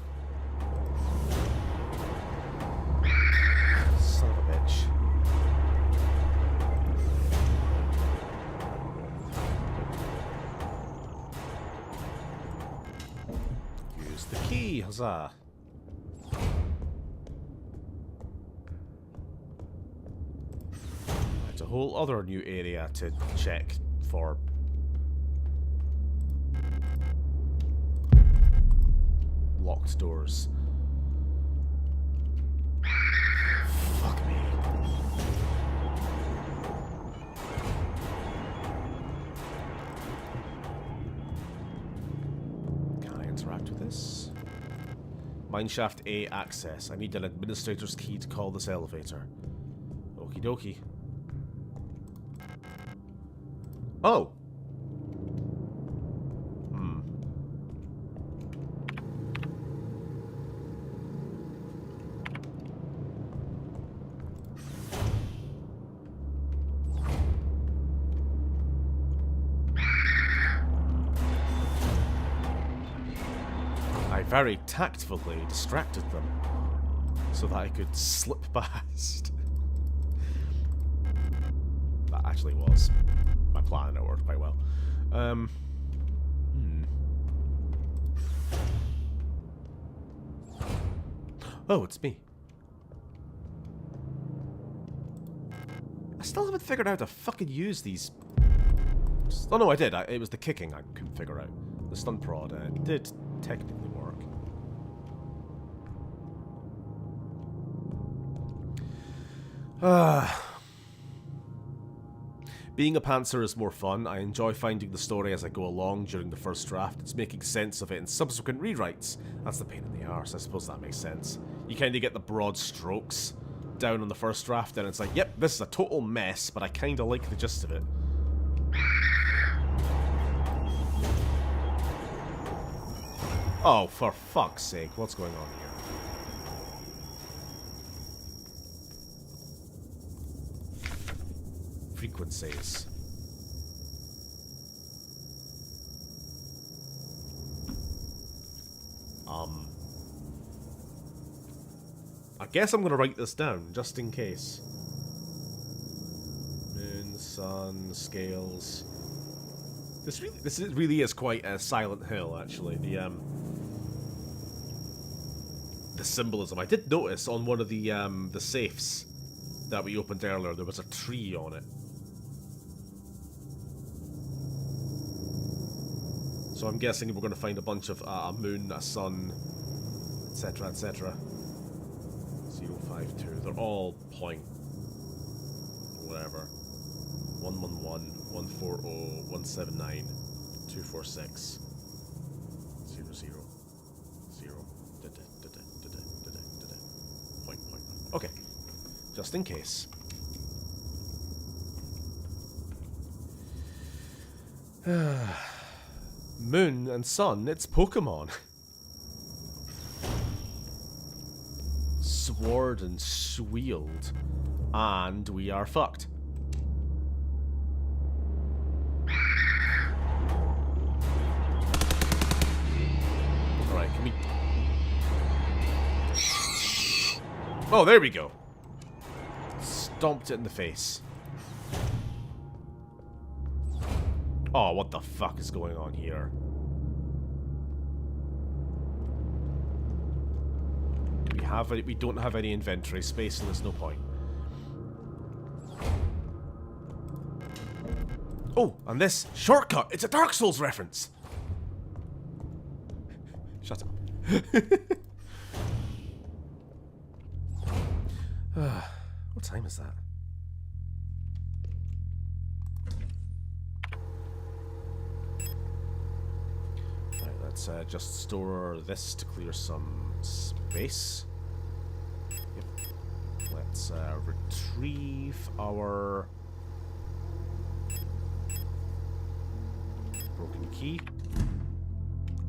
Son of a bitch. Use the key, huzzah. It's a whole other new area to check for. Locked doors. Fuck me. Can I interact with this? Mineshaft A access. I need an administrator's key to call this elevator. Okie dokie. Oh! Very tactfully distracted them so that I could slip past. That actually was my plan, and it worked quite well. Oh, it's me. I still haven't figured out how to fucking use these. Oh no, I did. It was the kicking I couldn't figure out. The stun prod did technically work. Being a pantser is more fun. I enjoy finding the story as I go along during the first draft. It's making sense of it in subsequent rewrites. That's the pain in the arse. I suppose that makes sense. You kind of get the broad strokes down on the first draft, and it's like, yep, this is a total mess, but I kind of like the gist of it. Oh, for fuck's sake, what's going on here? Frequencies. I guess I'm gonna write this down, just in case. Moon, sun, scales. This really is quite a Silent Hill, actually. The symbolism. I did notice on one of the safes that we opened earlier, there was a tree on it. So I'm guessing we're going to find a bunch of a moon, a sun, etc., etc. 052. They're all point. Whatever. 111, 140, 179, 246, 00, 0, point. Okay. Just in case. Moon and sun, it's Pokemon. Sword and shield. And we are fucked. Alright, can we... Oh, there we go. Stomped it in the face. Oh, what the fuck is going on here? We don't have any inventory space, and there's no point. Oh, and this shortcut! It's a Dark Souls reference! Shut up. What time is that? Right, let's just store this to clear some space. Yep. Let's retrieve our broken key.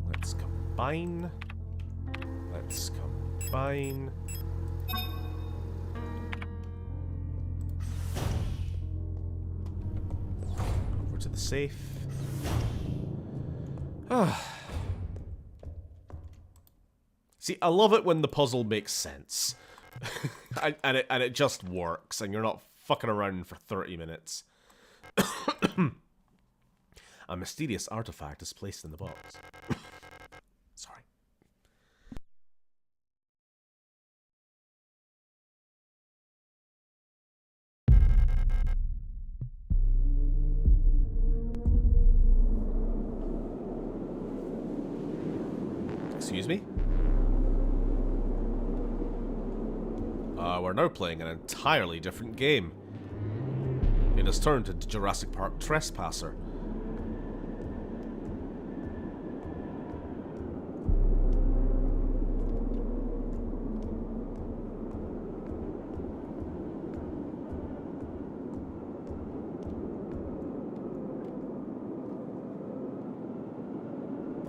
Let's combine. Let's combine. Over to the safe. See, I love it when the puzzle makes sense. and it just works, and you're not fucking around for 30 minutes. A mysterious artifact is placed in the box. Sorry. Excuse me? We're now playing an entirely different game. It has turned into Jurassic Park Trespasser.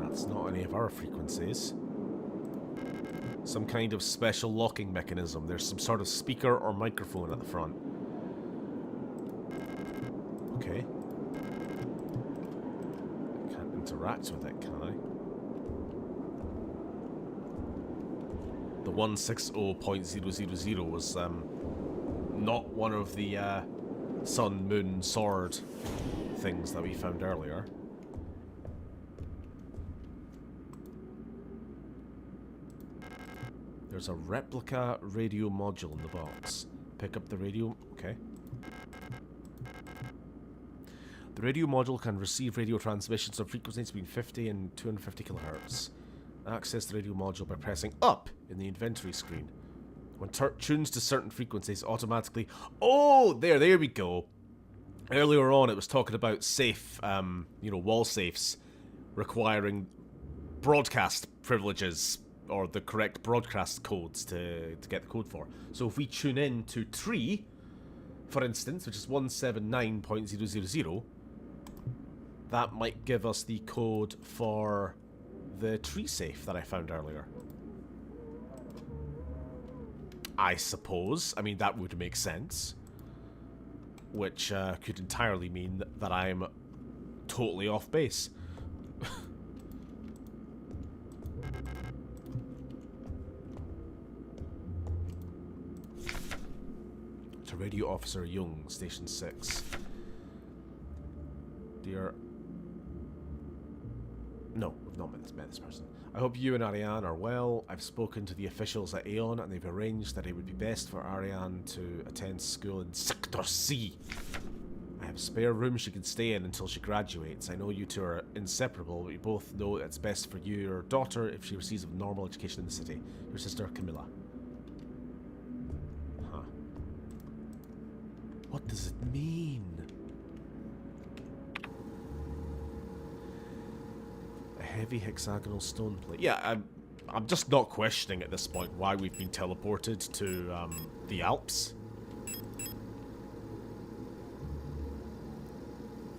That's not any of our frequencies. Some kind of special locking mechanism. There's some sort of speaker or microphone at the front. Okay. Can't interact with it, can I? The 160.000 was not one of the sun, moon, sword things that we found earlier. There's a replica radio module in the box. Pick up the radio... Okay. The radio module can receive radio transmissions of frequencies between 50 and 250 kilohertz. Access the radio module by pressing up in the inventory screen. When tunes to certain frequencies, automatically... Oh! There we go. Earlier on, it was talking about safe, you know, wall safes requiring broadcast privileges or the correct broadcast codes to get the code for. So if we tune in to tree, for instance, which is 179.000, that might give us the code for the tree safe that I found earlier. I suppose. I mean, that would make sense. Which could entirely mean that I'm totally off base. To Radio Officer Young, Station 6. Dear... No, we've not met this person. I hope you and Ariane are well. I've spoken to the officials at Aeon and they've arranged that it would be best for Ariane to attend school in Sector C. I have a spare room she can stay in until she graduates. I know you two are inseparable, but we both know it's best for your daughter if she receives a normal education in the city. Your sister, Camilla. Huh. What does it mean? Heavy hexagonal stone plate. Yeah, I'm just not questioning at this point why we've been teleported to the Alps.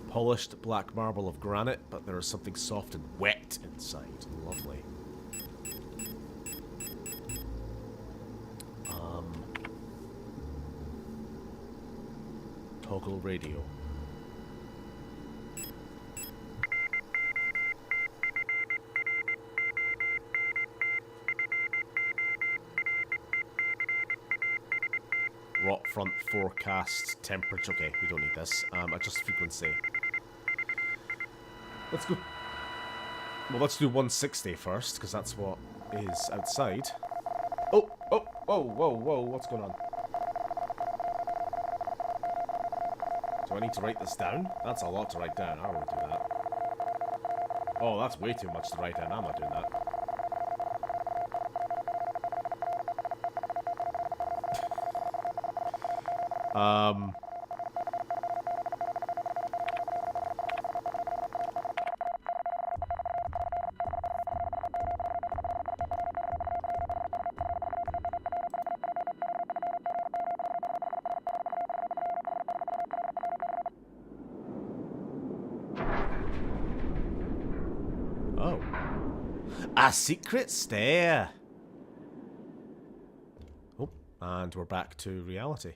Polished black marble of granite, but there is something soft and wet inside. Lovely. Toggle radio. Rock front forecast temperature. Okay, we don't need this. Adjust frequency. Let's go. Well, let's do 160 first, because that's what is outside. Oh, oh, whoa, whoa, whoa, what's going on? Do I need to write this down? That's a lot to write down. I won't do that. Oh, that's way too much to write down. I'm not doing that. Oh. A secret stair. Oh, and we're back to reality.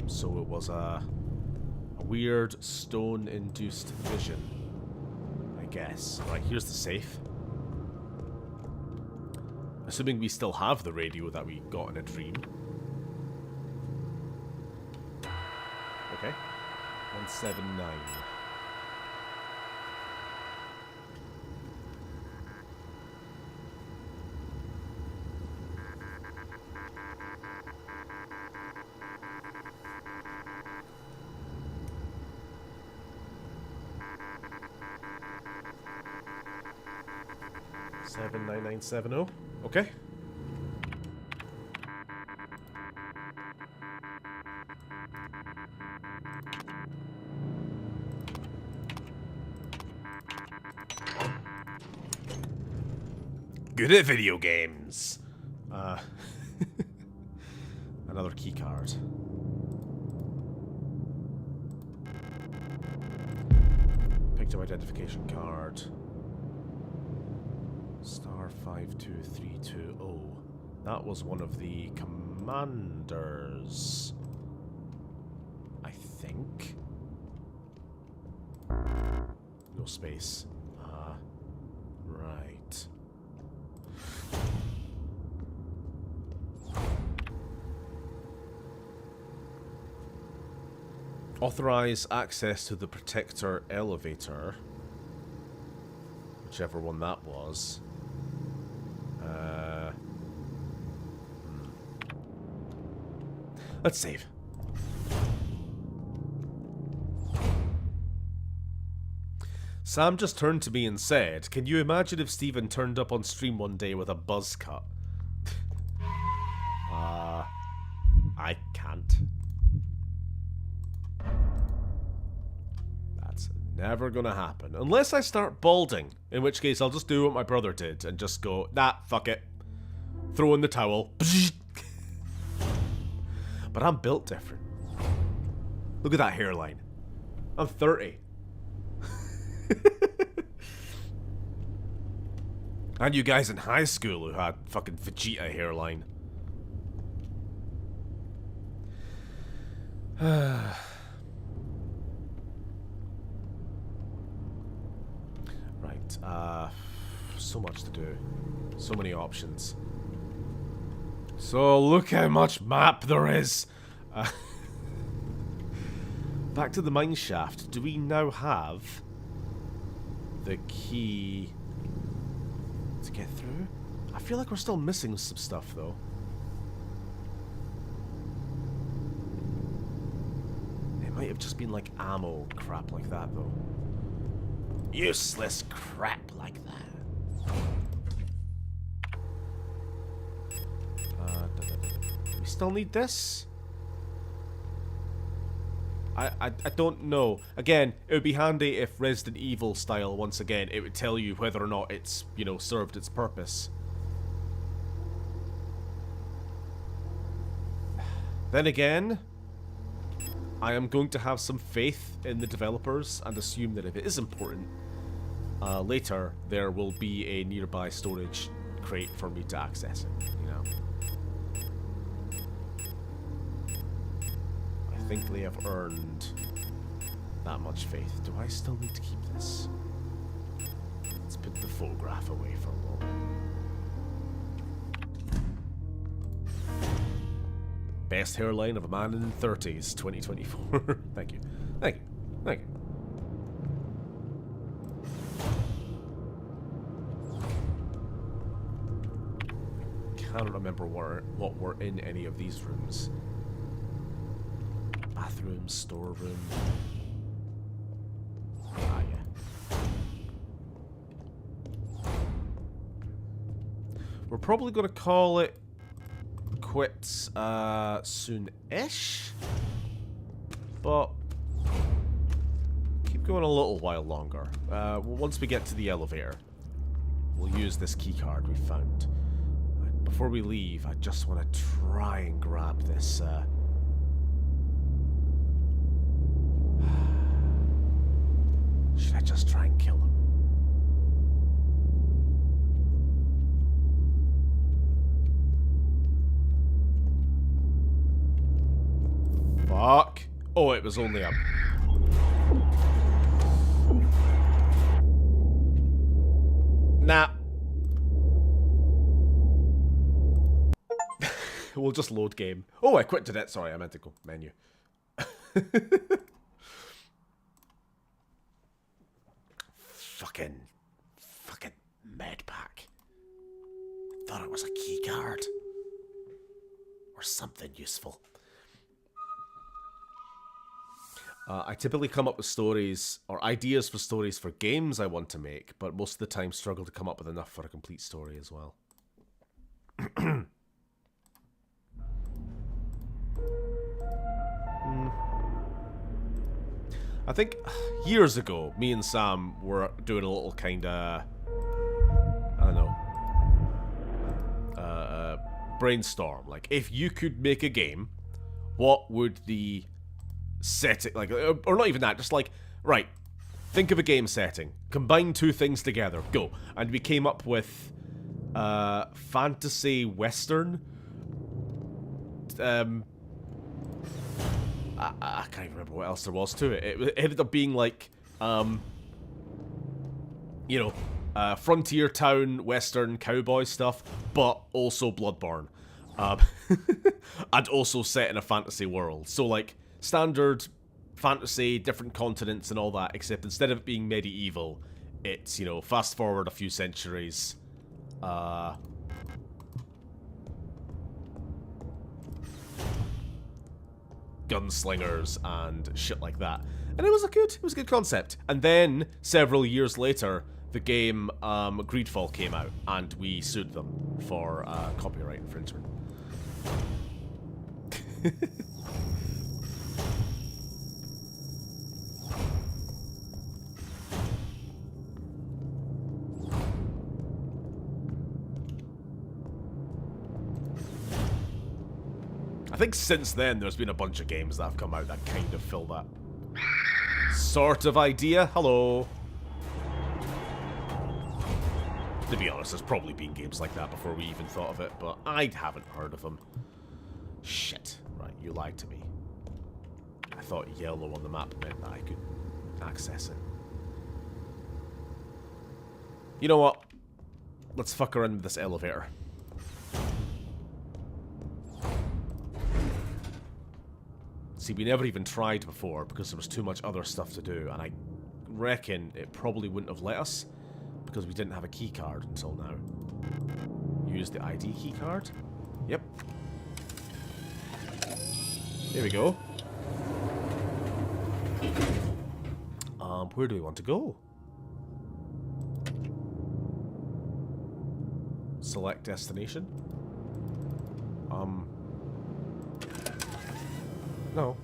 So it was a weird stone-induced vision, I guess. Right, here's the safe. Assuming we still have the radio that we got in a dream. Okay. 179. Seven 9970. Okay. Good at video games. Another key card. Picked up identification card. Star 52320. That was one of the commanders. I think. No space. Right. Authorize access to the Protector elevator. Whichever one that was. Let's save. Sam just turned to me and said, "Can you imagine if Steven turned up on stream one day with a buzz cut?" I can't. That's never gonna happen. Unless I start balding, in which case I'll just do what my brother did and just go, nah, fuck it. Throw in the towel. But I'm built different. Look at that hairline. I'm 30. And you guys in high school who had fucking Vegeta hairline. Right, so much to do. So many options. So look how much map there is. Back to the mine shaft. Do we now have the key to get through? I feel like we're still missing some stuff though. It might have just been like ammo crap like that though. Useless crap like that. Do we still need this? I don't know. Again, it would be handy if Resident Evil style, once again, it would tell you whether or not it's, you know, served its purpose. Then again, I am going to have some faith in the developers and assume that if it is important, later there will be a nearby storage crate for me to access it, you know. I think they have earned that much faith. Do I still need to keep this? Let's put the photograph away for a moment. Best hairline of a man in the 30s, 2024. Thank you. Thank you. Thank you. Cannot remember what were in any of these rooms. Bathroom, storeroom. Ah, yeah. We're probably going to call it quits soon-ish. But keep going a little while longer. Once we get to the elevator, we'll use this keycard we found. Before we leave, I just want to try and grab this should I just try and kill him? Fuck. Oh, it was only a... Nah. We'll just load game. Oh, I quit it. Sorry, I meant to go menu. Fucking med pack. I thought it was a key card. Or something useful. I typically come up with stories or ideas for stories for games I want to make, but most of the time struggle to come up with enough for a complete story as well. I think years ago, me and Sam were doing a little kind of, I don't know, brainstorm. Like, if you could make a game, what would the setting, like, or not even that, just like, right, think of a game setting, combine two things together, go. And we came up with fantasy western. I can't even remember what else there was to it. It ended up being like, you know, frontier town, western, cowboy stuff, but also Bloodborne. And also set in a fantasy world. So, like, standard fantasy, different continents and all that, except instead of it being medieval, it's, you know, fast forward a few centuries. Gunslingers and shit like that, and it was a good concept. And then several years later, the game Greedfall came out, and we sued them for copyright infringement. I think since then there's been a bunch of games that have come out that kind of fill that sort of idea. Hello. To be honest, there's probably been games like that before we even thought of it, but I haven't heard of them. Shit. Right, you lied to me. I thought yellow on the map meant that I could access it. You know what? Let's fuck around with this elevator. See, we never even tried before because there was too much other stuff to do, and I reckon it probably wouldn't have let us because we didn't have a key card until now. Use the ID key card. Yep. There we go. Where do we want to go? Select destination. No.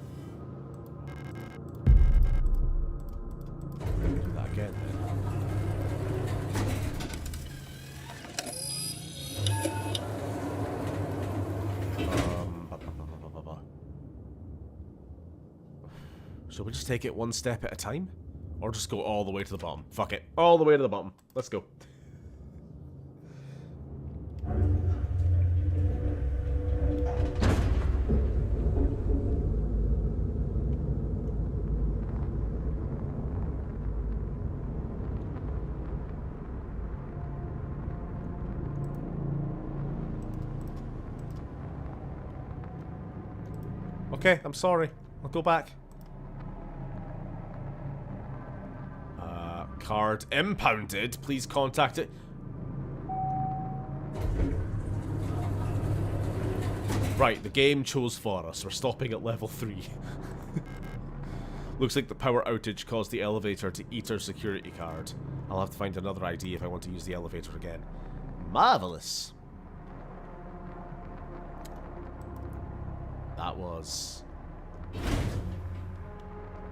Do that again then. Shall we just take it one step at a time? Or just go all the way to the bottom? Fuck it. All the way to the bottom. Let's go. Okay, I'm sorry. I'll go back. Card impounded. Please contact it. Right, the game chose for us. We're stopping at level 3. Looks like the power outage caused the elevator to eat our security card. I'll have to find another ID if I want to use the elevator again. Marvelous. That was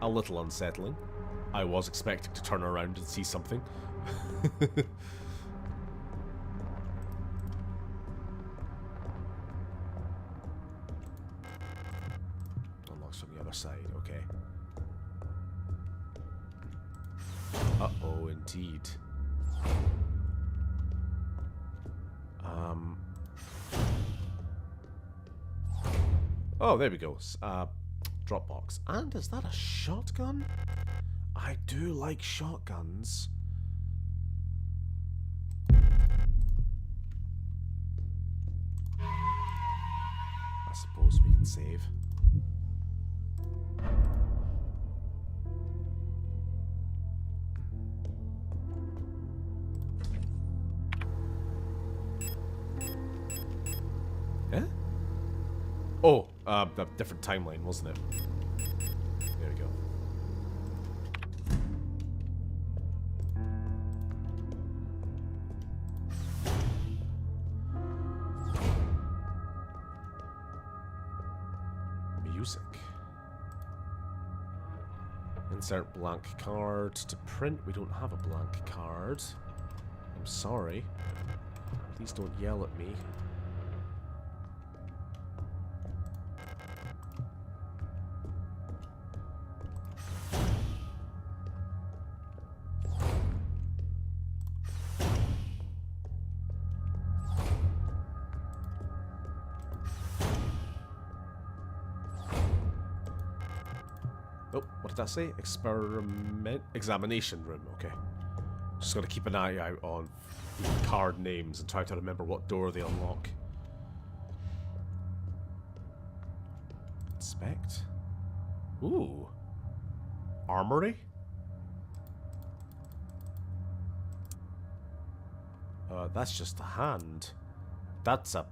a little unsettling. I was expecting to turn around and see something. Unlocks from the other side, okay. Uh-oh, indeed. Oh, there we go. Dropbox. And is that a shotgun? I do like shotguns. I suppose we can save. Yeah? Oh, a different timeline, wasn't it? There we go. Music. Insert blank card to print. We don't have a blank card. I'm sorry. Please don't yell at me. Oh, what did that say? Examination room, okay. Just gotta keep an eye out on the card names and try to remember what door they unlock. Inspect. Ooh. Armory? That's just a hand. That's a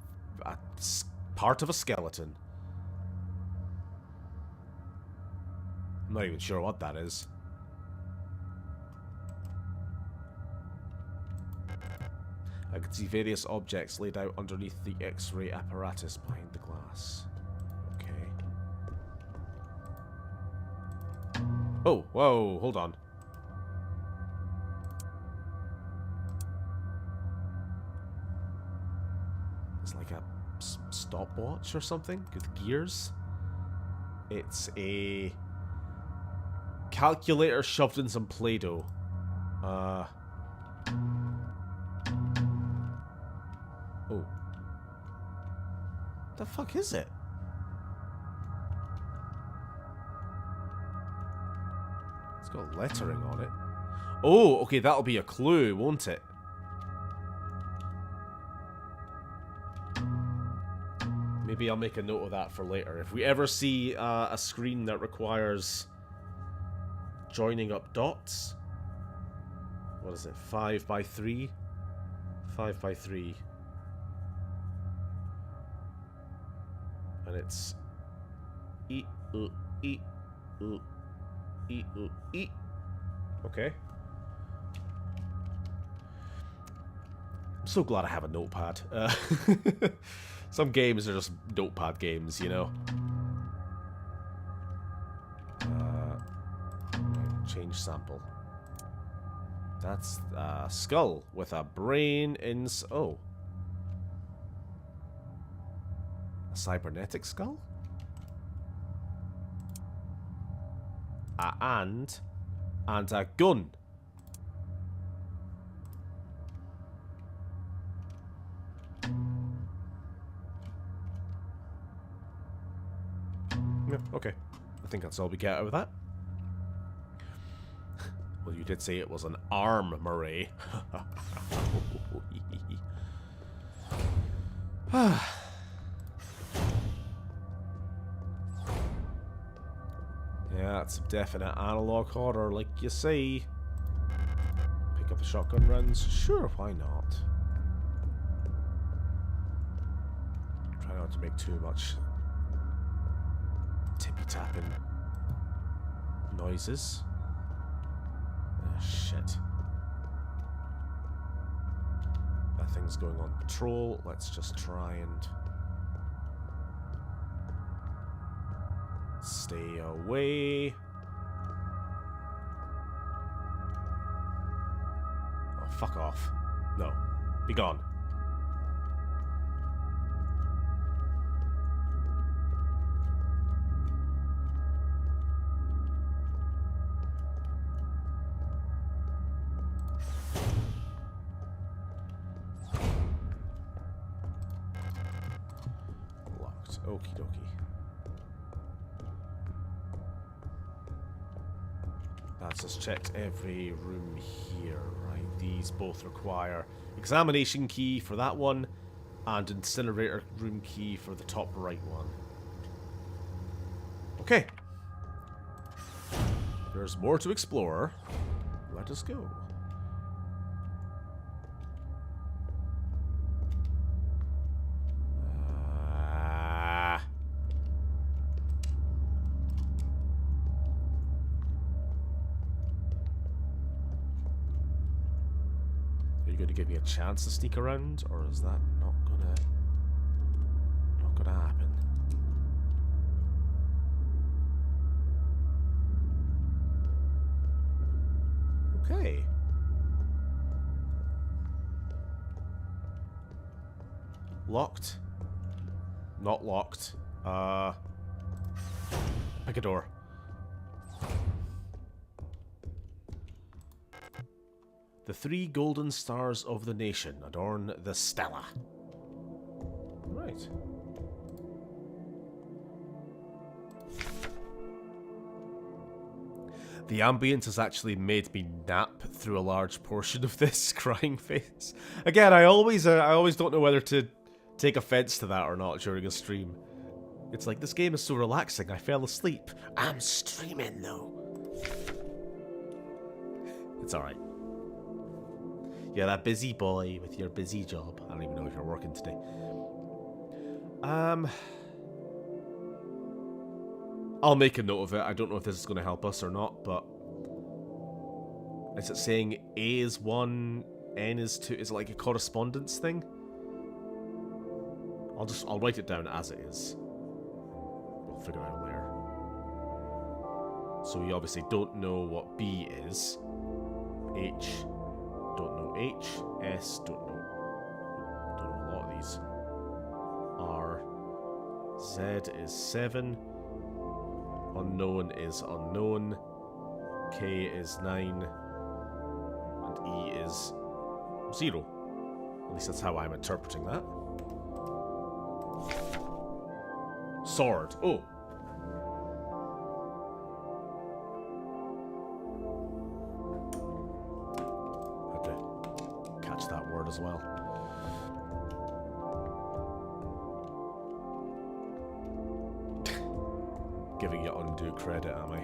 part of a skeleton. I'm not even sure what that is. I can see various objects laid out underneath the X-ray apparatus behind the glass. Okay. Oh, whoa, hold on. It's like a stopwatch or something with gears. It's a calculator shoved in some Play-Doh. Oh. The fuck is it? It's got lettering on it. Oh, okay, that'll be a clue, won't it? Maybe I'll make a note of that for later. If we ever see a screen that requires joining up dots. What is it? 5 by 3? 5 by 3. And it's E, U, E, U, E, U, E. Okay. I'm so glad I have a notepad. Some games are just notepad games, you know. Change sample. That's a skull with a brain in... Oh. A cybernetic skull? And a gun. Yeah, okay. I think that's all we get out of that. Well, you did say it was an armory. Yeah, it's a definite analog horror, like you say. Pick up the shotgun rounds. Sure, why not? Try not to make too much tippy-tapping noises. Oh, shit. That thing's going on patrol. Let's just try and stay away. Oh, fuck off. No. Be gone. Locked. Okie dokie. That's just checked every room here, right? These both require examination key for that one and incinerator room key for the top right one. Okay. There's more to explore. Let us go. Are you going to give me a chance to sneak around, or is that not gonna happen? Okay. Locked. Not locked. Pick a door. The 3 golden stars of the nation adorn the stela. Right. The ambience has actually made me nap through a large portion of this crying face. Again, I always don't know whether to take offense to that or not during a stream. It's like, this game is so relaxing, I fell asleep. I'm streaming though. It's alright. You're a busy boy with your busy job. I don't even know if you're working today. I'll make a note of it. I don't know if this is going to help us or not, but is it saying A is 1, N is 2? Is it like a correspondence thing? I'll write it down as it is. We'll figure it out later. So we obviously don't know what B is. H, don't know H. S, don't know a lot of these. R, Z is 7. Unknown is unknown. K is 9. And E is 0. At least that's how I'm interpreting that. Sword. Oh. Had to catch that word as well. Giving you undue credit, am I?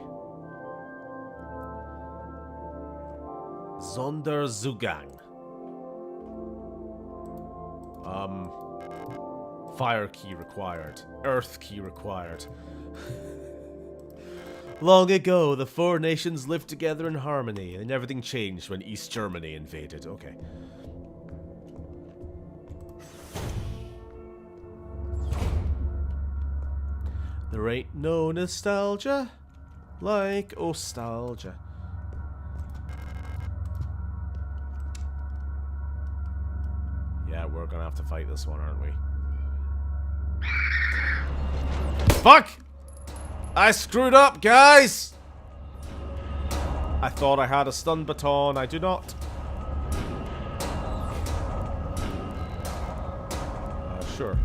Sonderzugang. Fire key required. Earth key required. Long ago, the 4 nations lived together in harmony, and everything changed when East Germany invaded. Okay. There ain't no nostalgia like nostalgia. Yeah, we're gonna have to fight this one, aren't we? Fuck! I screwed up, guys! I thought I had a stun baton. I do not. Sure.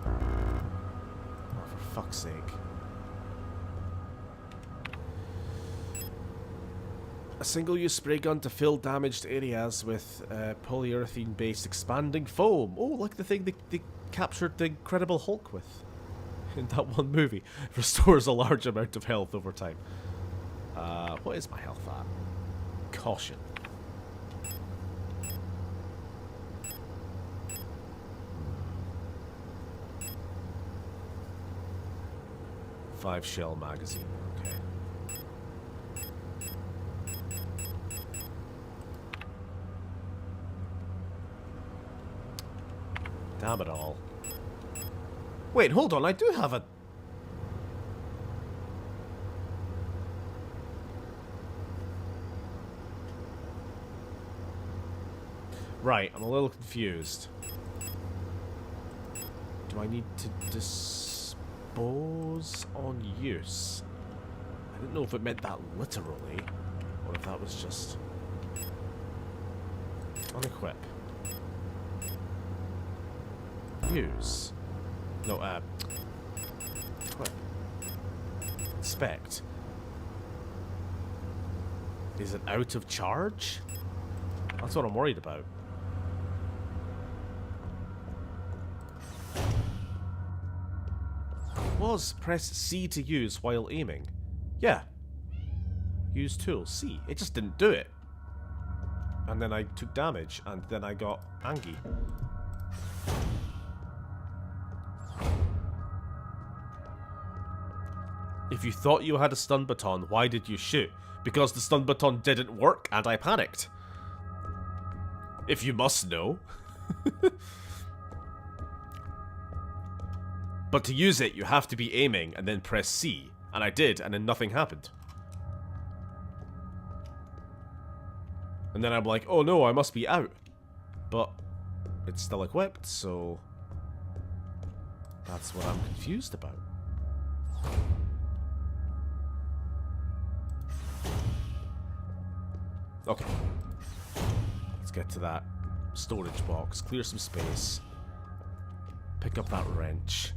Oh, for fuck's sake. A single-use spray gun to fill damaged areas with polyurethane-based expanding foam. Oh, like the thing they captured the Incredible Hulk with in that one movie. Restores a large amount of health over time. What is my health at? Caution. Five shell magazine. Okay. Damn it all. Wait, hold on, I do have a... Right, I'm a little confused. Do I need to dispose on use? I didn't know if it meant that literally, or if that was just... unequip. Use. No, equip. Inspect. Is it out of charge? That's what I'm worried about. Was press C to use while aiming. Yeah. Use tool, C. It just didn't do it. And then I took damage, and then I got angry. If you thought you had a stun baton, why did you shoot? Because the stun baton didn't work, and I panicked. If you must know. But to use it, you have to be aiming and then press C. And I did, and then nothing happened. And then I'm like, oh no, I must be out. But it's still equipped, so... that's what I'm confused about. Okay. Let's get to that storage box. Clear some space. Pick up that wrench.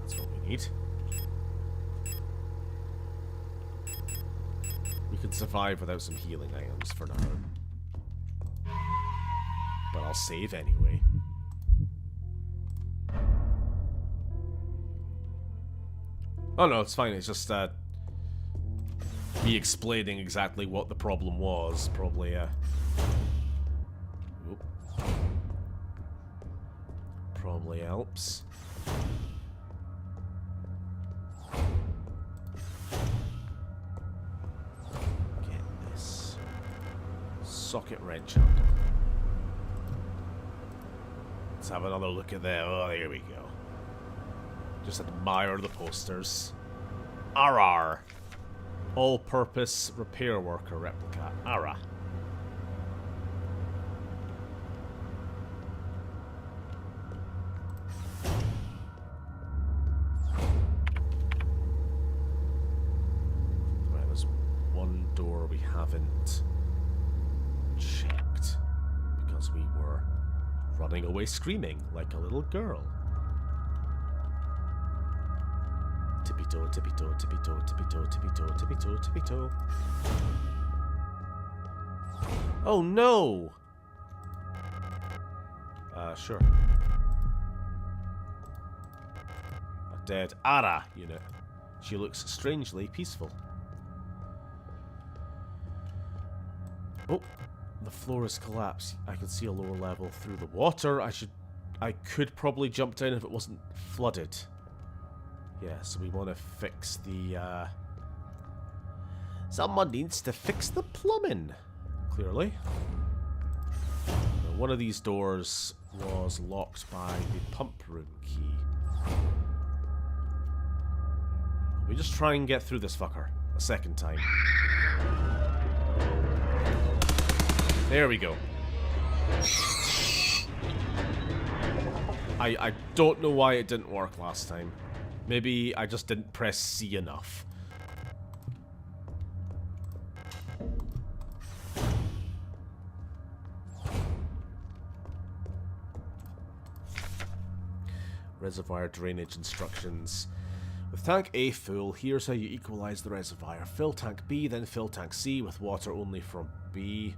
That's what we need. We can survive without some healing items for now. But I'll save anyway. Oh no, it's fine. It's just me explaining exactly what the problem was. Probably probably helps. Get this socket wrench out. Let's have another look at there. Oh, there we go. Just admire the posters. RR. All-purpose repair worker replica. ARA. Right, there's one door we haven't checked because we were running away screaming like a little girl. Tippy-toe, tippy-toe, tippy-toe, tippy-toe, tippy-toe, tippy-toe, tippy-toe. Oh no! Sure. A dead ARA unit. She looks strangely peaceful. Oh, the floor has collapsed. I can see a lower level through the water. I could probably jump down if it wasn't flooded. Yeah, so we want to fix the, someone needs to fix the plumbing, clearly. Now, one of these doors was locked by the pump room key. We just try and get through this fucker a second time. There we go. I don't know why it didn't work last time. Maybe I just didn't press C enough. Reservoir drainage instructions. With tank A full, here's how you equalize the reservoir. Fill tank B, then fill tank C with water only from B.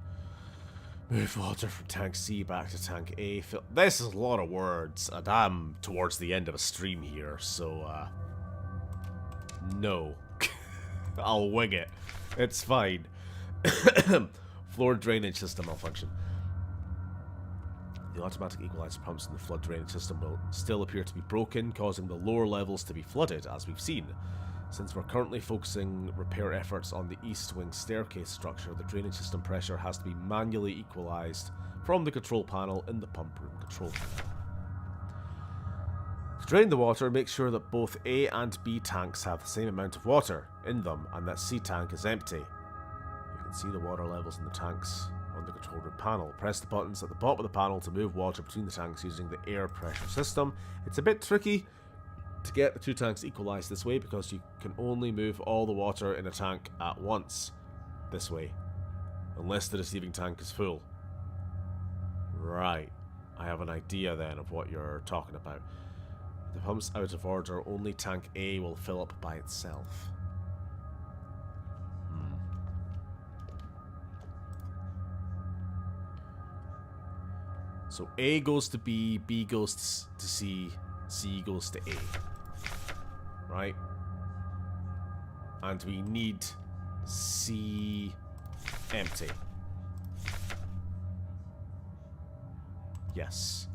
Move water from tank C back to tank A. This is a lot of words, and I'm towards the end of a stream here, so, no. I'll wing it. It's fine. Floor drainage system malfunction. The automatic equalizer pumps in the flood drainage system will still appear to be broken, causing the lower levels to be flooded, as we've seen. Since we're currently focusing repair efforts on the east wing staircase structure, the drainage system pressure has to be manually equalized from the control panel in the pump room control panel. To drain the water, make sure that both A and B tanks have the same amount of water in them and that C tank is empty. You can see the water levels in the tanks on the control room panel. Press the buttons at the bottom of the panel to move water between the tanks using the air pressure system. It's a bit tricky to get the two tanks equalized this way because you can only move all the water in a tank at once this way, unless the receiving tank is full. Right, I have an idea then of what you're talking about. The pump's out of order, only tank A will fill up by itself. So A goes to B, B goes to C, C goes to A. Right? And we need C empty. Yes.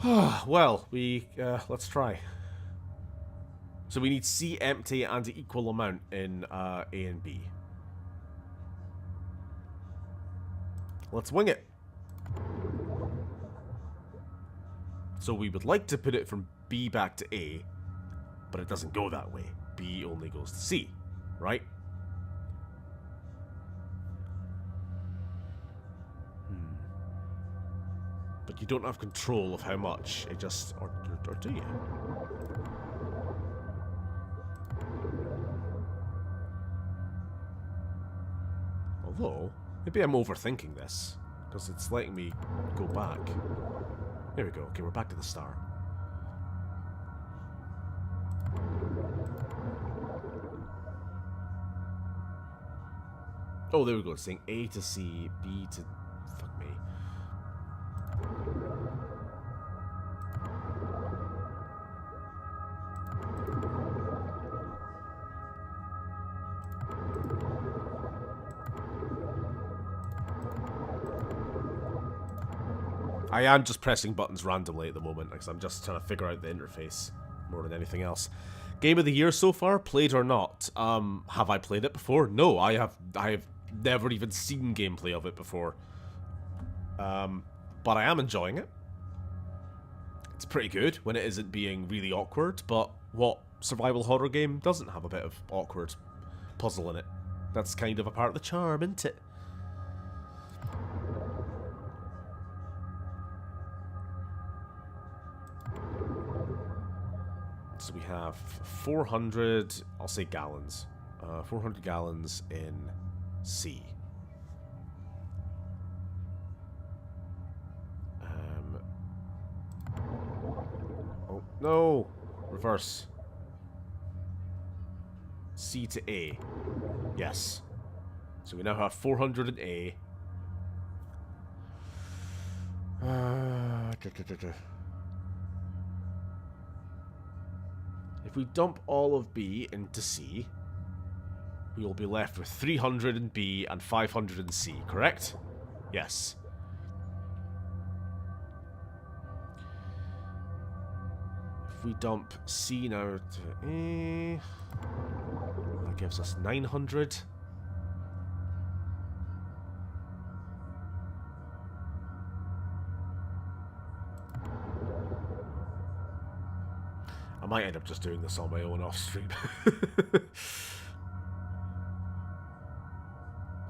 Well, let's try. So we need C empty and an equal amount in A and B. Let's wing it. So we would like to put it from B back to A, but it doesn't go that way. B only goes to C, right? But you don't have control of how much. It just... Or do you? Although, maybe I'm overthinking this, because it's letting me go back. There we go. Okay, we're back to the start. Oh, there we go. It's saying A to C, B to... Fuck me. I am just pressing buttons randomly at the moment because I'm just trying to figure out the interface more than anything else. Game of the year so far, played or not? Have I played it before? No, I have never even seen gameplay of it before. But I am enjoying it. It's pretty good when it isn't being really awkward, but what survival horror game doesn't have a bit of awkward puzzle in it? That's kind of a part of the charm, isn't it? So we have 400, I'll say gallons. 400 gallons in C. Oh, no! Reverse. C to A. Yes. So we now have 400 in A. If we dump all of B into C, we will be left with 300 in B and 500 in C, correct? Yes. If we dump C now to A, that gives us 900. I might end up just doing this on my own off stream.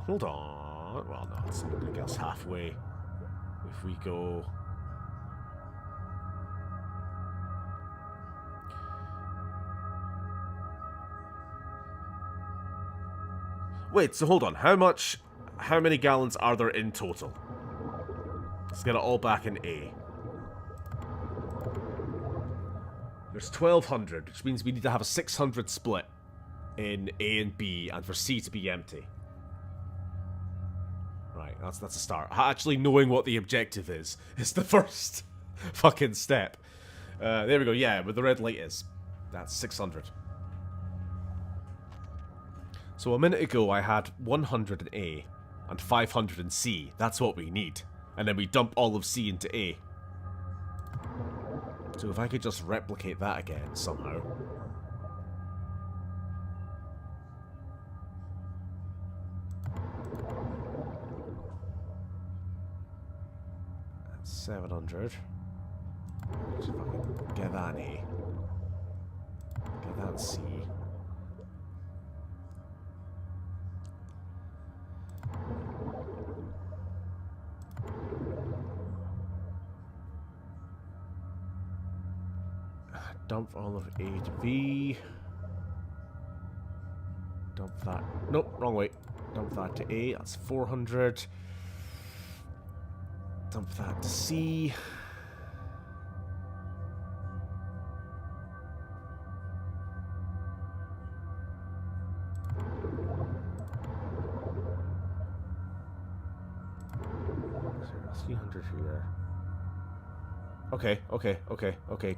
Hold on. Well, no, it's going to get us halfway. If we go... Wait, so hold on. How many gallons are there in total? Let's get it all back in A. There's 1,200, which means we need to have a 600 split in A and B, and for C to be empty. Right, that's a start. Actually knowing what the objective is the first fucking step. There we go, yeah, where the red light is. That's 600. So a minute ago I had 100 in A and 500 in C. That's what we need. And then we dump all of C into A. So if I could just replicate that again somehow. That's 700. Let's fucking get that in A. Get that in C. Dump all of A to B. Dump that. Nope, wrong way. Dump that to A. That's 400. Dump that to C. So 300 here. Okay.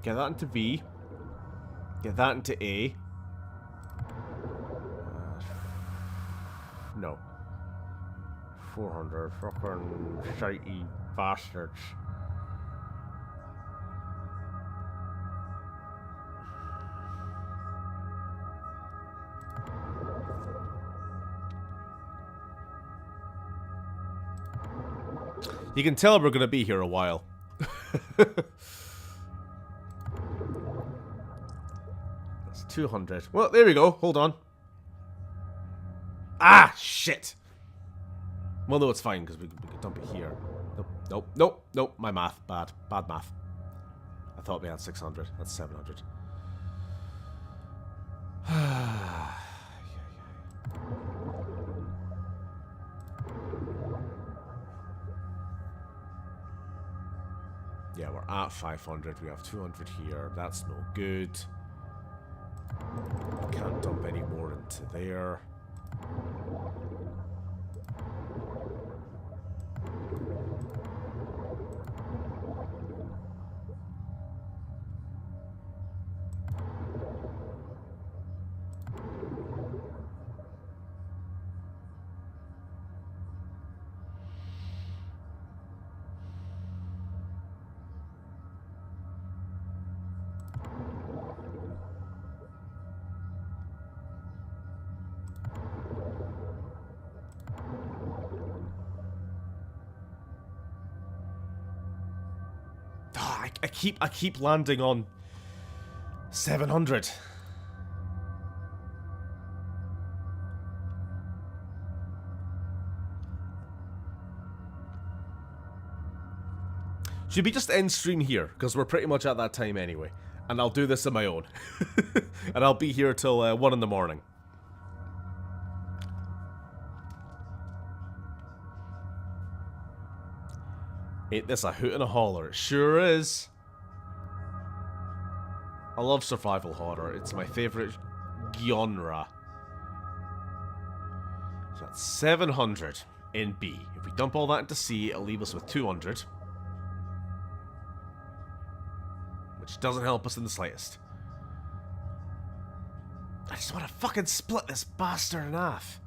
Get that into B. Get that into A. No. 400. Fucking shitey bastards. You can tell we're gonna be here a while. That's 200. Well, there we go. Hold on. Ah, shit. Well, no, it's fine because we can dump it here. Nope. My math, bad math. I thought we had 600. That's 700. Yeah, we're at 500. We have 200 here. That's no good. Can't dump any more into there. I keep landing on 700. Should we just end stream here? Because we're pretty much at that time anyway. And I'll do this on my own. And I'll be here till 1 in the morning. Ain't this a hoot and a holler? It sure is. I love survival horror. It's my favourite genre. So that's 700 in B. If we dump all that into C, it'll leave us with 200. Which doesn't help us in the slightest. I just want to fucking split this bastard in half.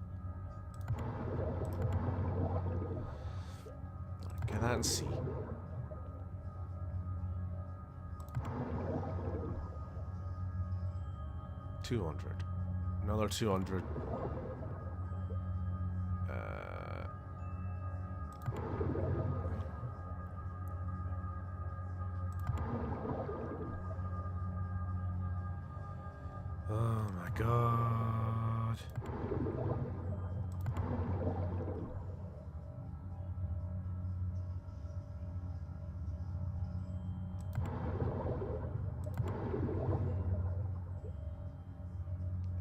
Get that and see. $200. Another 200. Oh my god.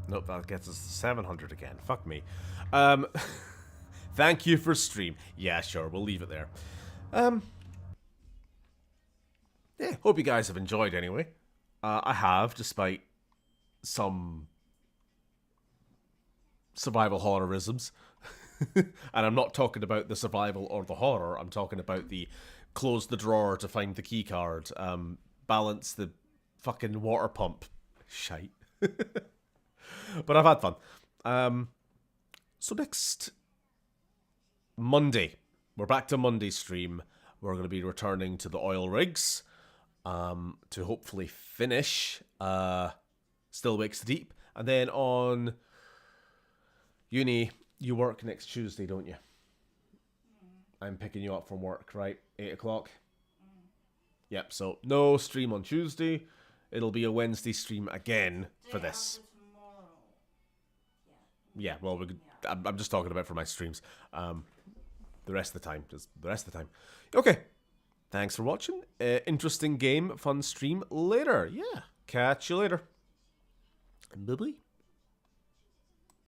Nope, that gets us to 700 again. Fuck me. Thank you for stream. Yeah, sure, we'll leave it there. Yeah, hope you guys have enjoyed anyway. I have, despite some survival horrorisms. And I'm not talking about the survival or the horror, I'm talking about the close the drawer to find the key card, balance the fucking water pump shite. But I've had fun. So next Monday, we're back to Monday stream. We're going to be returning to the oil rigs to hopefully finish Still Wakes the Deep. And then on uni, you work next Tuesday, don't you? I'm picking you up from work, right? 8 o'clock? Yep, so no stream on Tuesday. It'll be a Wednesday stream again for this. Yeah, well, I'm just talking about for my streams. The rest of the time. Just the rest of the time. Okay. Thanks for watching. Interesting game, fun stream later. Yeah. Catch you later. Bye-bye.